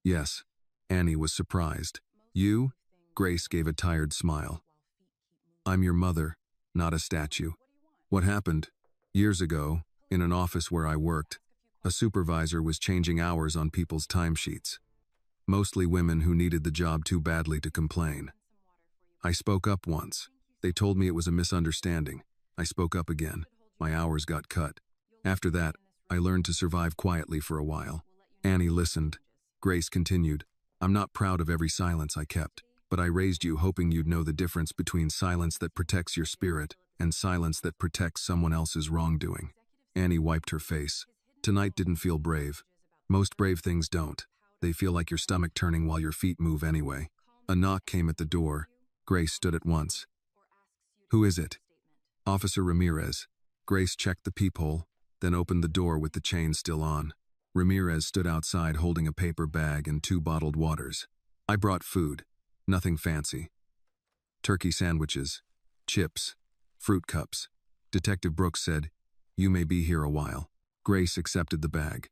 "Yes." Annie was surprised. "You?" Grace gave a tired smile. "I'm your mother, not a statue." "What happened?" "Years ago, in an office where I worked, a supervisor was changing hours on people's timesheets. Mostly women who needed the job too badly to complain. I spoke up once. They told me it was a misunderstanding. I spoke up again. My hours got cut. After that, I learned to survive quietly for a while." Annie listened. Grace continued, "I'm not proud of every silence I kept, but I raised you hoping you'd know the difference between silence that protects your spirit and silence that protects someone else's wrongdoing." Annie wiped her face. "Tonight didn't feel brave. Most brave things don't. They feel like your stomach turning while your feet move anyway." A knock came at the door. Grace stood at once. "Who is it?" "Officer Ramirez." Grace checked the peephole, then opened the door with the chain still on. Ramirez stood outside holding a paper bag and 2 bottled waters. "I brought food. Nothing fancy. Turkey sandwiches, chips, fruit cups." Detective Brooks said, "You may be here a while." Grace accepted the bag.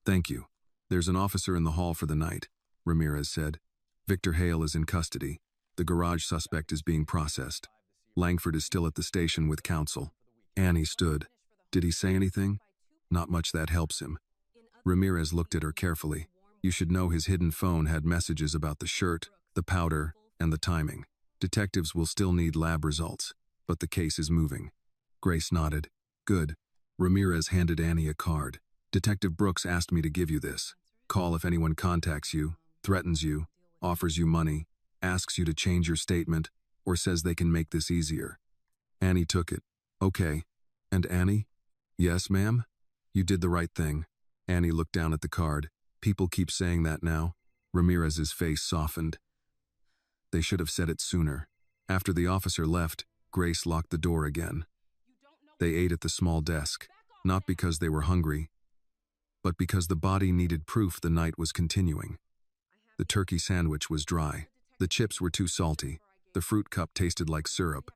"Thank you. There's an officer in the hall for the night," Ramirez said. "Victor Hale is in custody. The garage suspect is being processed. Langford is still at the station with counsel." Annie stood. "Did he say anything?" "Not much that helps him." Ramirez looked at her carefully. "You should know his hidden phone had messages about the shirt, the powder, and the timing. Detectives will still need lab results, but the case is moving." Grace nodded. "Good." Ramirez handed Annie a card. "Detective Brooks asked me to give you this. Call if anyone contacts you, threatens you, offers you money, asks you to change your statement, or says they can make this easier." Annie took it. "Okay. And Annie?" "Yes, ma'am?" "You did the right thing." Annie looked down at the card. "People keep saying that now." Ramirez's face softened. "They should have said it sooner." After the officer left, Grace locked the door again. They ate at the small desk, not because they were hungry, but because the body needed proof the night was continuing. The turkey sandwich was dry. The chips were too salty. The fruit cup tasted like syrup.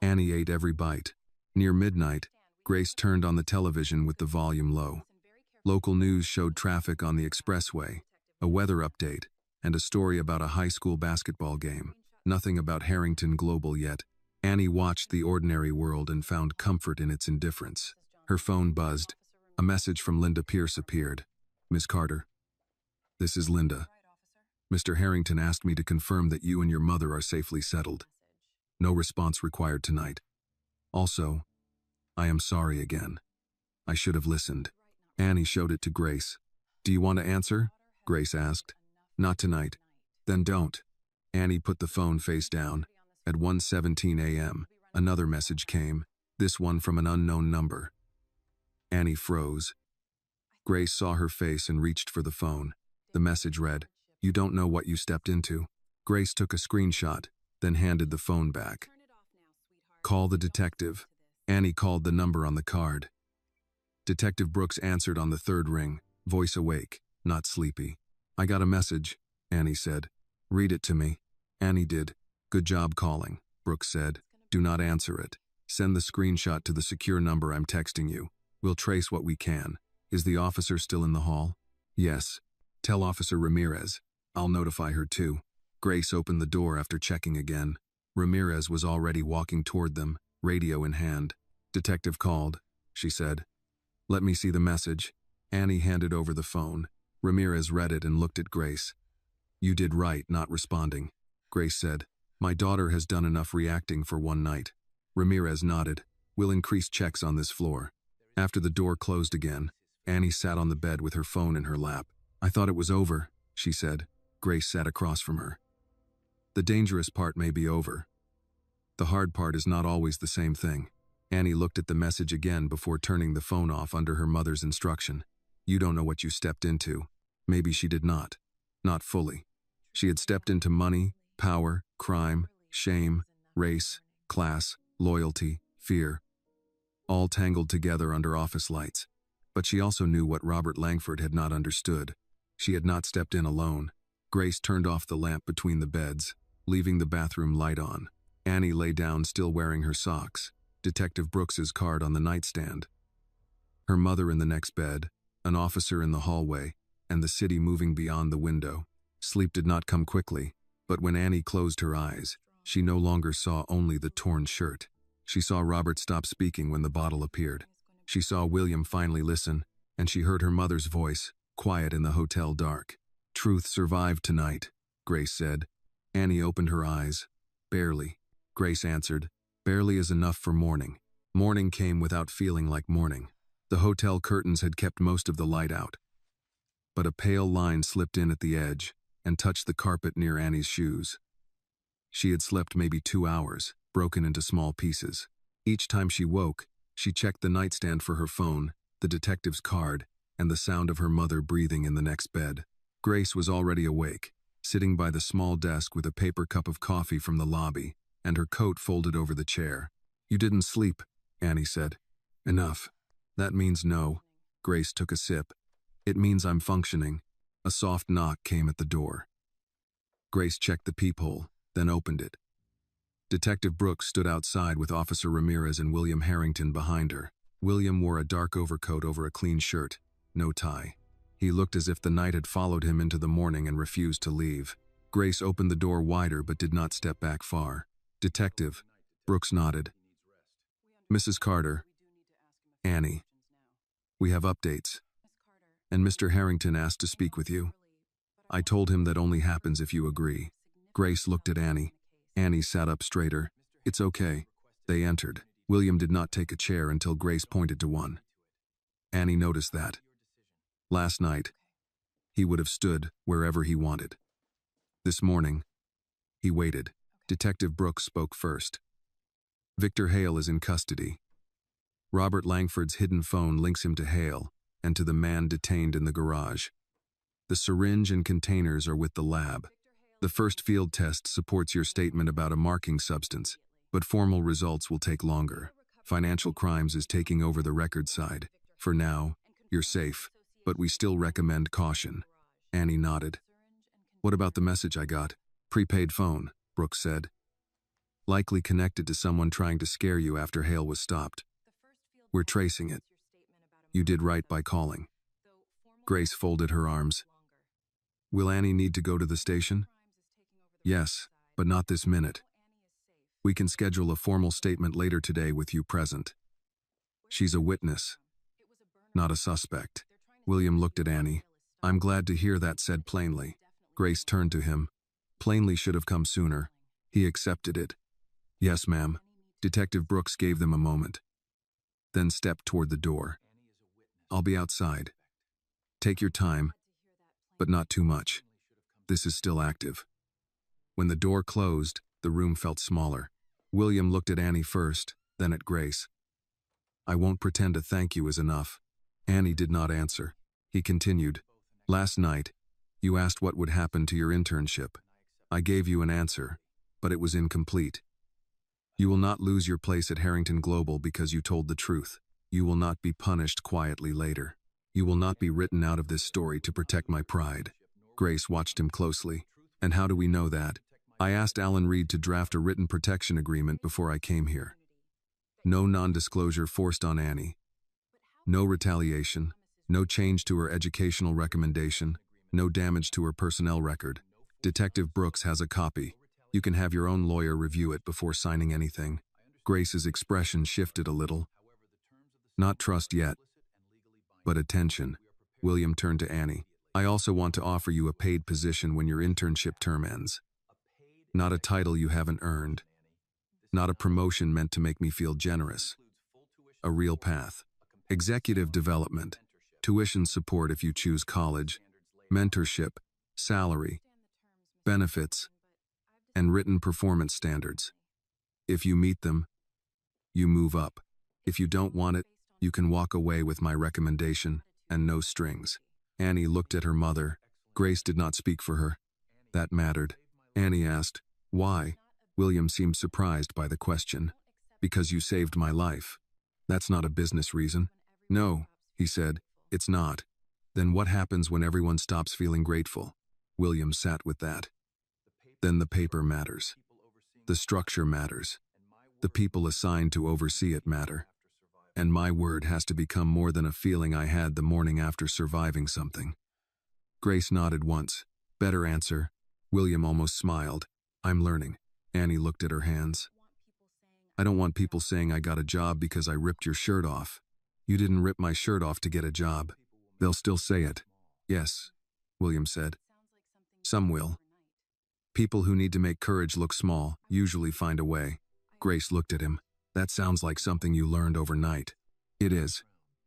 Annie ate every bite. Near midnight, Grace turned on the television with the volume low. Local news showed traffic on the expressway, a weather update, and a story about a high school basketball game. Nothing about Harrington Global yet. Annie watched the ordinary world and found comfort in its indifference. Her phone buzzed. A message from Linda Pierce appeared. "Miss Carter. This is Linda. Mr. Harrington asked me to confirm that you and your mother are safely settled. No response required tonight. Also, I am sorry again. I should have listened." Annie showed it to Grace. "Do you want to answer?" Grace asked. "Not tonight." "Then don't." Annie put the phone face down. At 1:17 a.m., another message came, this one from an unknown number. Annie froze. Grace saw her face and reached for the phone. The message read, "You don't know what you stepped into." Grace took a screenshot, then handed the phone back. "Call the detective." Annie called the number on the card. Detective Brooks answered on the 3rd ring, voice awake, not sleepy. "I got a message." Annie said. Read it to me. Annie did. Good job calling, Brooks said. Do not answer it. Send the screenshot to the secure number I'm texting you. We'll trace what we can. Is the officer still in the hall? Yes. Tell Officer Ramirez. I'll notify her too. Grace opened the door after checking again. Ramirez was already walking toward them, radio in hand. Detective called, she said. Let me see the message. Annie handed over the phone. Ramirez read it and looked at Grace. You did right not responding, Grace said. My daughter has done enough reacting for one night. Ramirez nodded. We'll increase checks on this floor. After the door closed again, Annie sat on the bed with her phone in her lap. I thought it was over, she said. Grace sat across from her. The dangerous part may be over. The hard part is not always the same thing. Annie looked at the message again before turning the phone off under her mother's instruction. You don't know what you stepped into. Maybe she did not. Not fully. She had stepped into money, power, crime, shame, race, class, loyalty, fear, all tangled together under office lights. But she also knew what Robert Langford had not understood. She had not stepped in alone. Grace turned off the lamp between the beds, leaving the bathroom light on. Annie lay down still wearing her socks, Detective Brooks's card on the nightstand. Her mother in the next bed, an officer in the hallway, and the city moving beyond the window. Sleep did not come quickly, but when Annie closed her eyes, she no longer saw only the torn shirt. She saw Robert stop speaking when the bottle appeared. She saw William finally listen, and she heard her mother's voice, quiet in the hotel dark. Truth survived tonight, Grace said. Annie opened her eyes. Barely. Grace answered. Barely is enough for morning. Morning came without feeling like morning. The hotel curtains had kept most of the light out. But a pale line slipped in at the edge and touched the carpet near Annie's shoes. She had slept maybe 2 hours, broken into small pieces. Each time she woke, she checked the nightstand for her phone, the detective's card, and the sound of her mother breathing in the next bed. Grace was already awake, sitting by the small desk with a paper cup of coffee from the lobby, and her coat folded over the chair. You didn't sleep, Annie said. Enough. That means no. Grace took a sip. It means I'm functioning. A soft knock came at the door. Grace checked the peephole, then opened it. Detective Brooks stood outside with Officer Ramirez and William Harrington behind her. William wore a dark overcoat over a clean shirt, no tie. He looked as if the night had followed him into the morning and refused to leave. Grace opened the door wider but did not step back far. Detective, Brooks nodded. Mrs. Carter, Annie, we have updates. And Mr. Harrington asked to speak with you. I told him that only happens if you agree. Grace looked at Annie. Annie sat up straighter. It's okay. They entered. William did not take a chair until Grace pointed to one. Annie noticed that. Last night, he would have stood wherever he wanted. This morning, he waited. Detective Brooks spoke first. Victor Hale is in custody. Robert Langford's hidden phone links him to Hale and to the man detained in the garage. The syringe and containers are with the lab. The first field test supports your statement about a marking substance, but formal results will take longer. Financial crimes is taking over the record side. For now, you're safe, but we still recommend caution. Annie nodded. What about the message I got? Prepaid phone, Brooks said. Likely connected to someone trying to scare you after Hale was stopped. We're tracing it. You did right by calling. Grace folded her arms. Will Annie need to go to the station? Yes, but not this minute. We can schedule a formal statement later today with you present. She's a witness, not a suspect. William looked at Annie. I'm glad to hear that said plainly. Grace turned to him. Plainly should have come sooner. He accepted it. Yes, ma'am. Detective Brooks gave them a moment, then stepped toward the door. I'll be outside. Take your time, but not too much. This is still active. When the door closed, the room felt smaller. William looked at Annie first, then at Grace. I won't pretend a thank you is enough. Annie did not answer. He continued. Last night, you asked what would happen to your internship. I gave you an answer, but it was incomplete. You will not lose your place at Harrington Global because you told the truth. You will not be punished quietly later. You will not be written out of this story to protect my pride. Grace watched him closely. And how do we know that? I asked Alan Reed to draft a written protection agreement before I came here. No non-disclosure forced on Annie. No retaliation. No change to her educational recommendation. No damage to her personnel record. Detective Brooks has a copy. You can have your own lawyer review it before signing anything. Grace's expression shifted a little. Not trust yet, but attention. William turned to Annie. I also want to offer you a paid position when your internship term ends. Not a title you haven't earned. Not a promotion meant to make me feel generous. A real path. Executive development. Tuition support if you choose college. Mentorship. Salary. Benefits. And written performance standards. If you meet them, you move up. If you don't want it, you can walk away with my recommendation and no strings. Annie looked at her mother. Grace did not speak for her. That mattered. Annie asked, why? William seemed surprised by the question. Because you saved my life. That's not a business reason. No, he said, it's not. Then what happens when everyone stops feeling grateful? William sat with that. Then the paper matters. The structure matters. The people assigned to oversee it matter. And my word has to become more than a feeling I had the morning after surviving something. Grace nodded once. Better answer. William almost smiled. I'm learning. Annie looked at her hands. I don't want people saying I got a job because I ripped your shirt off. You didn't rip my shirt off to get a job. They'll still say it. Yes, William said. Some will. People who need to make courage look small usually find a way. Grace looked at him. That sounds like something you learned overnight. It is.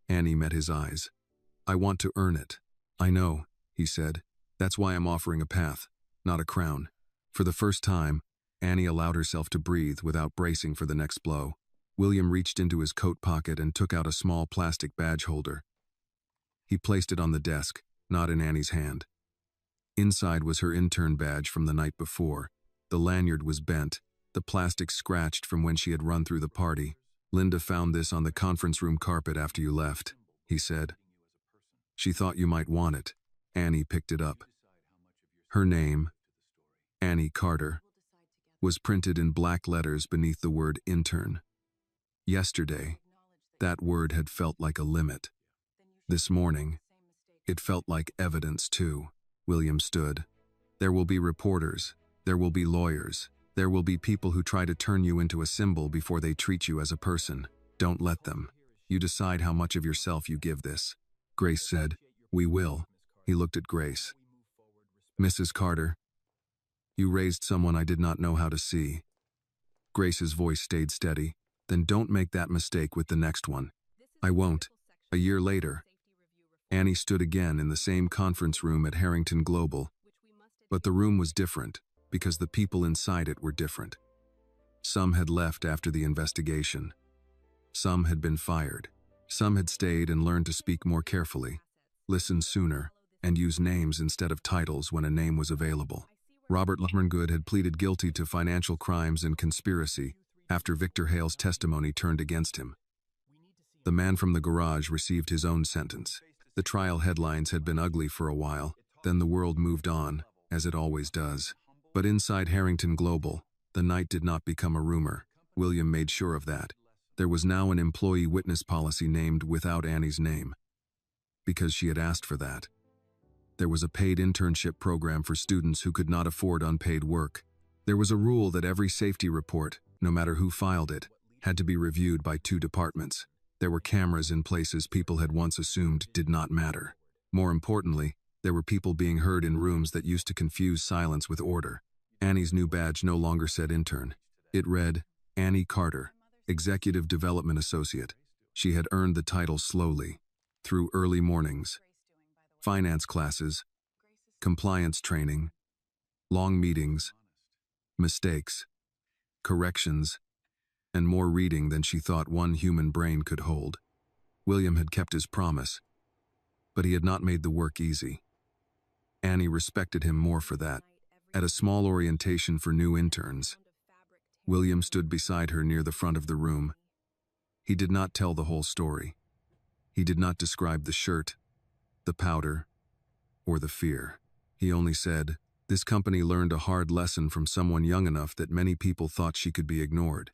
Annie met his eyes. I want to earn it. I know, he said. That's why I'm offering a path, not a crown. For the first time, Annie allowed herself to breathe without bracing for the next blow. William reached into his coat pocket and took out a small plastic badge holder. He placed it on the desk, not in Annie's hand. Inside was her intern badge from the night before. The lanyard was bent, the plastic scratched from when she had run through the party. Linda found this on the conference room carpet after you left, he said. She thought you might want it. Annie picked it up. Her name, Annie Carter, was printed in black letters beneath the word intern. Yesterday, that word had felt like a limit. This morning, it felt like evidence too. William stood. There will be reporters. There will be lawyers. There will be people who try to turn you into a symbol before they treat you as a person. Don't let them. You decide how much of yourself you give this. Grace said, we will. He looked at Grace. Mrs. Carter, you raised someone I did not know how to see. Grace's voice stayed steady. Then don't make that mistake with the next one. I won't. A year later, Annie stood again in the same conference room at Harrington Global. But the room was different, because the people inside it were different. Some had left after the investigation. Some had been fired. Some had stayed and learned to speak more carefully, listen sooner, and use names instead of titles when a name was available. Robert Lummergood had pleaded guilty to financial crimes and conspiracy after Victor Hale's testimony turned against him. The man from the garage received his own sentence. The trial headlines had been ugly for a while, then the world moved on, as it always does. But inside Harrington Global, the night did not become a rumor. William made sure of that. There was now an employee witness policy named without Annie's name, because she had asked for that. There was a paid internship program for students who could not afford unpaid work. There was a rule that every safety report, no matter who filed it, had to be reviewed by 2 departments. There were cameras in places people had once assumed did not matter. More importantly, there were people being heard in rooms that used to confuse silence with order. Annie's new badge no longer said intern. It read, Annie Carter, Executive Development Associate. She had earned the title slowly, through early mornings, finance classes, compliance training, long meetings, mistakes, corrections, and more reading than she thought one human brain could hold. William had kept his promise, but he had not made the work easy. Annie respected him more for that. At a small orientation for new interns, William stood beside her near the front of the room. He did not tell the whole story. He did not describe the shirt, the powder, or the fear. He only said, "This company learned a hard lesson from someone young enough that many people thought she could be ignored."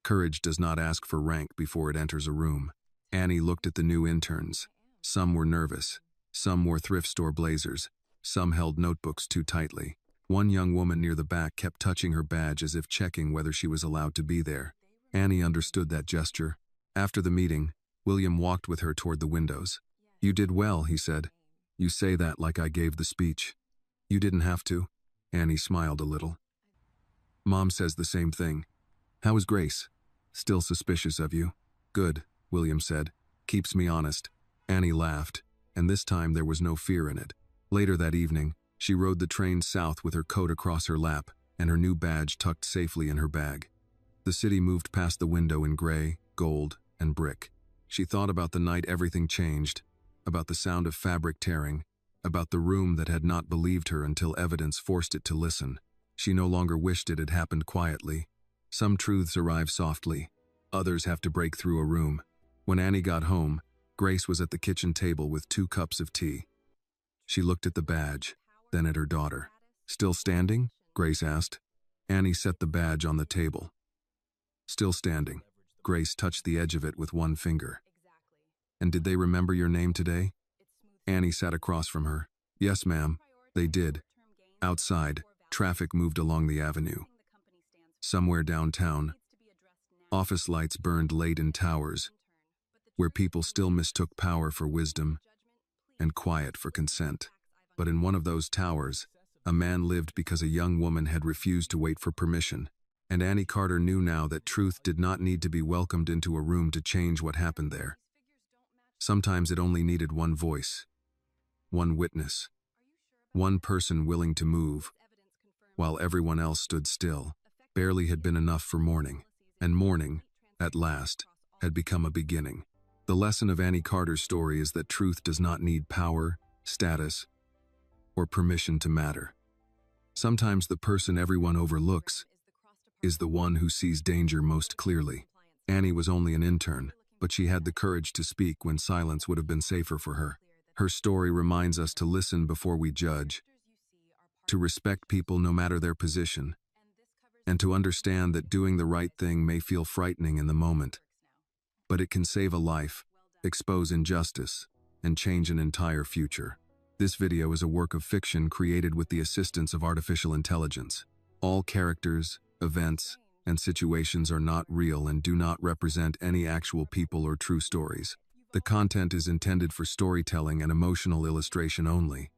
Courage does not ask for rank before it enters a room. Annie looked at the new interns. Some were nervous. Some wore thrift store blazers. Some held notebooks too tightly. One young woman near the back kept touching her badge as if checking whether she was allowed to be there. Annie understood that gesture. After the meeting, William walked with her toward the windows. "You did well," he said. "You say that like I gave the speech." "You didn't have to." Annie smiled a little. "Mom says the same thing. How is Grace?" "Still suspicious of you." "Good," William said. "Keeps me honest." Annie laughed, and this time there was no fear in it. Later that evening, she rode the train south with her coat across her lap and her new badge tucked safely in her bag. The city moved past the window in gray, gold, and brick. She thought about the night everything changed, about the sound of fabric tearing, about the room that had not believed her until evidence forced it to listen. She no longer wished it had happened quietly. Some truths arrive softly. Others have to break through a room. When Annie got home, Grace was at the kitchen table with 2 cups of tea. She looked at the badge, then at her daughter. "Still standing?" Grace asked. Annie set the badge on the table. "Still standing." Grace touched the edge of it with one finger. "And did they remember your name today?" Annie sat across from her. "Yes, ma'am, they did." Outside, traffic moved along the avenue. Somewhere downtown, office lights burned late in towers, where people still mistook power for wisdom and quiet for consent. But in one of those towers, a man lived because a young woman had refused to wait for permission. And Annie Carter knew now that truth did not need to be welcomed into a room to change what happened there. Sometimes it only needed one voice, one witness, one person willing to move, while everyone else stood still. Barely had been enough for morning, and morning, at last, had become a beginning. The lesson of Annie Carter's story is that truth does not need power, status, or permission to matter. Sometimes the person everyone overlooks is the one who sees danger most clearly. Annie was only an intern, but she had the courage to speak when silence would have been safer for her. Her story reminds us to listen before we judge, to respect people no matter their position, and to understand that doing the right thing may feel frightening in the moment, but it can save a life, expose injustice, and change an entire future. This video is a work of fiction created with the assistance of artificial intelligence. All characters, events, and situations are not real and do not represent any actual people or true stories. The content is intended for storytelling and emotional illustration only.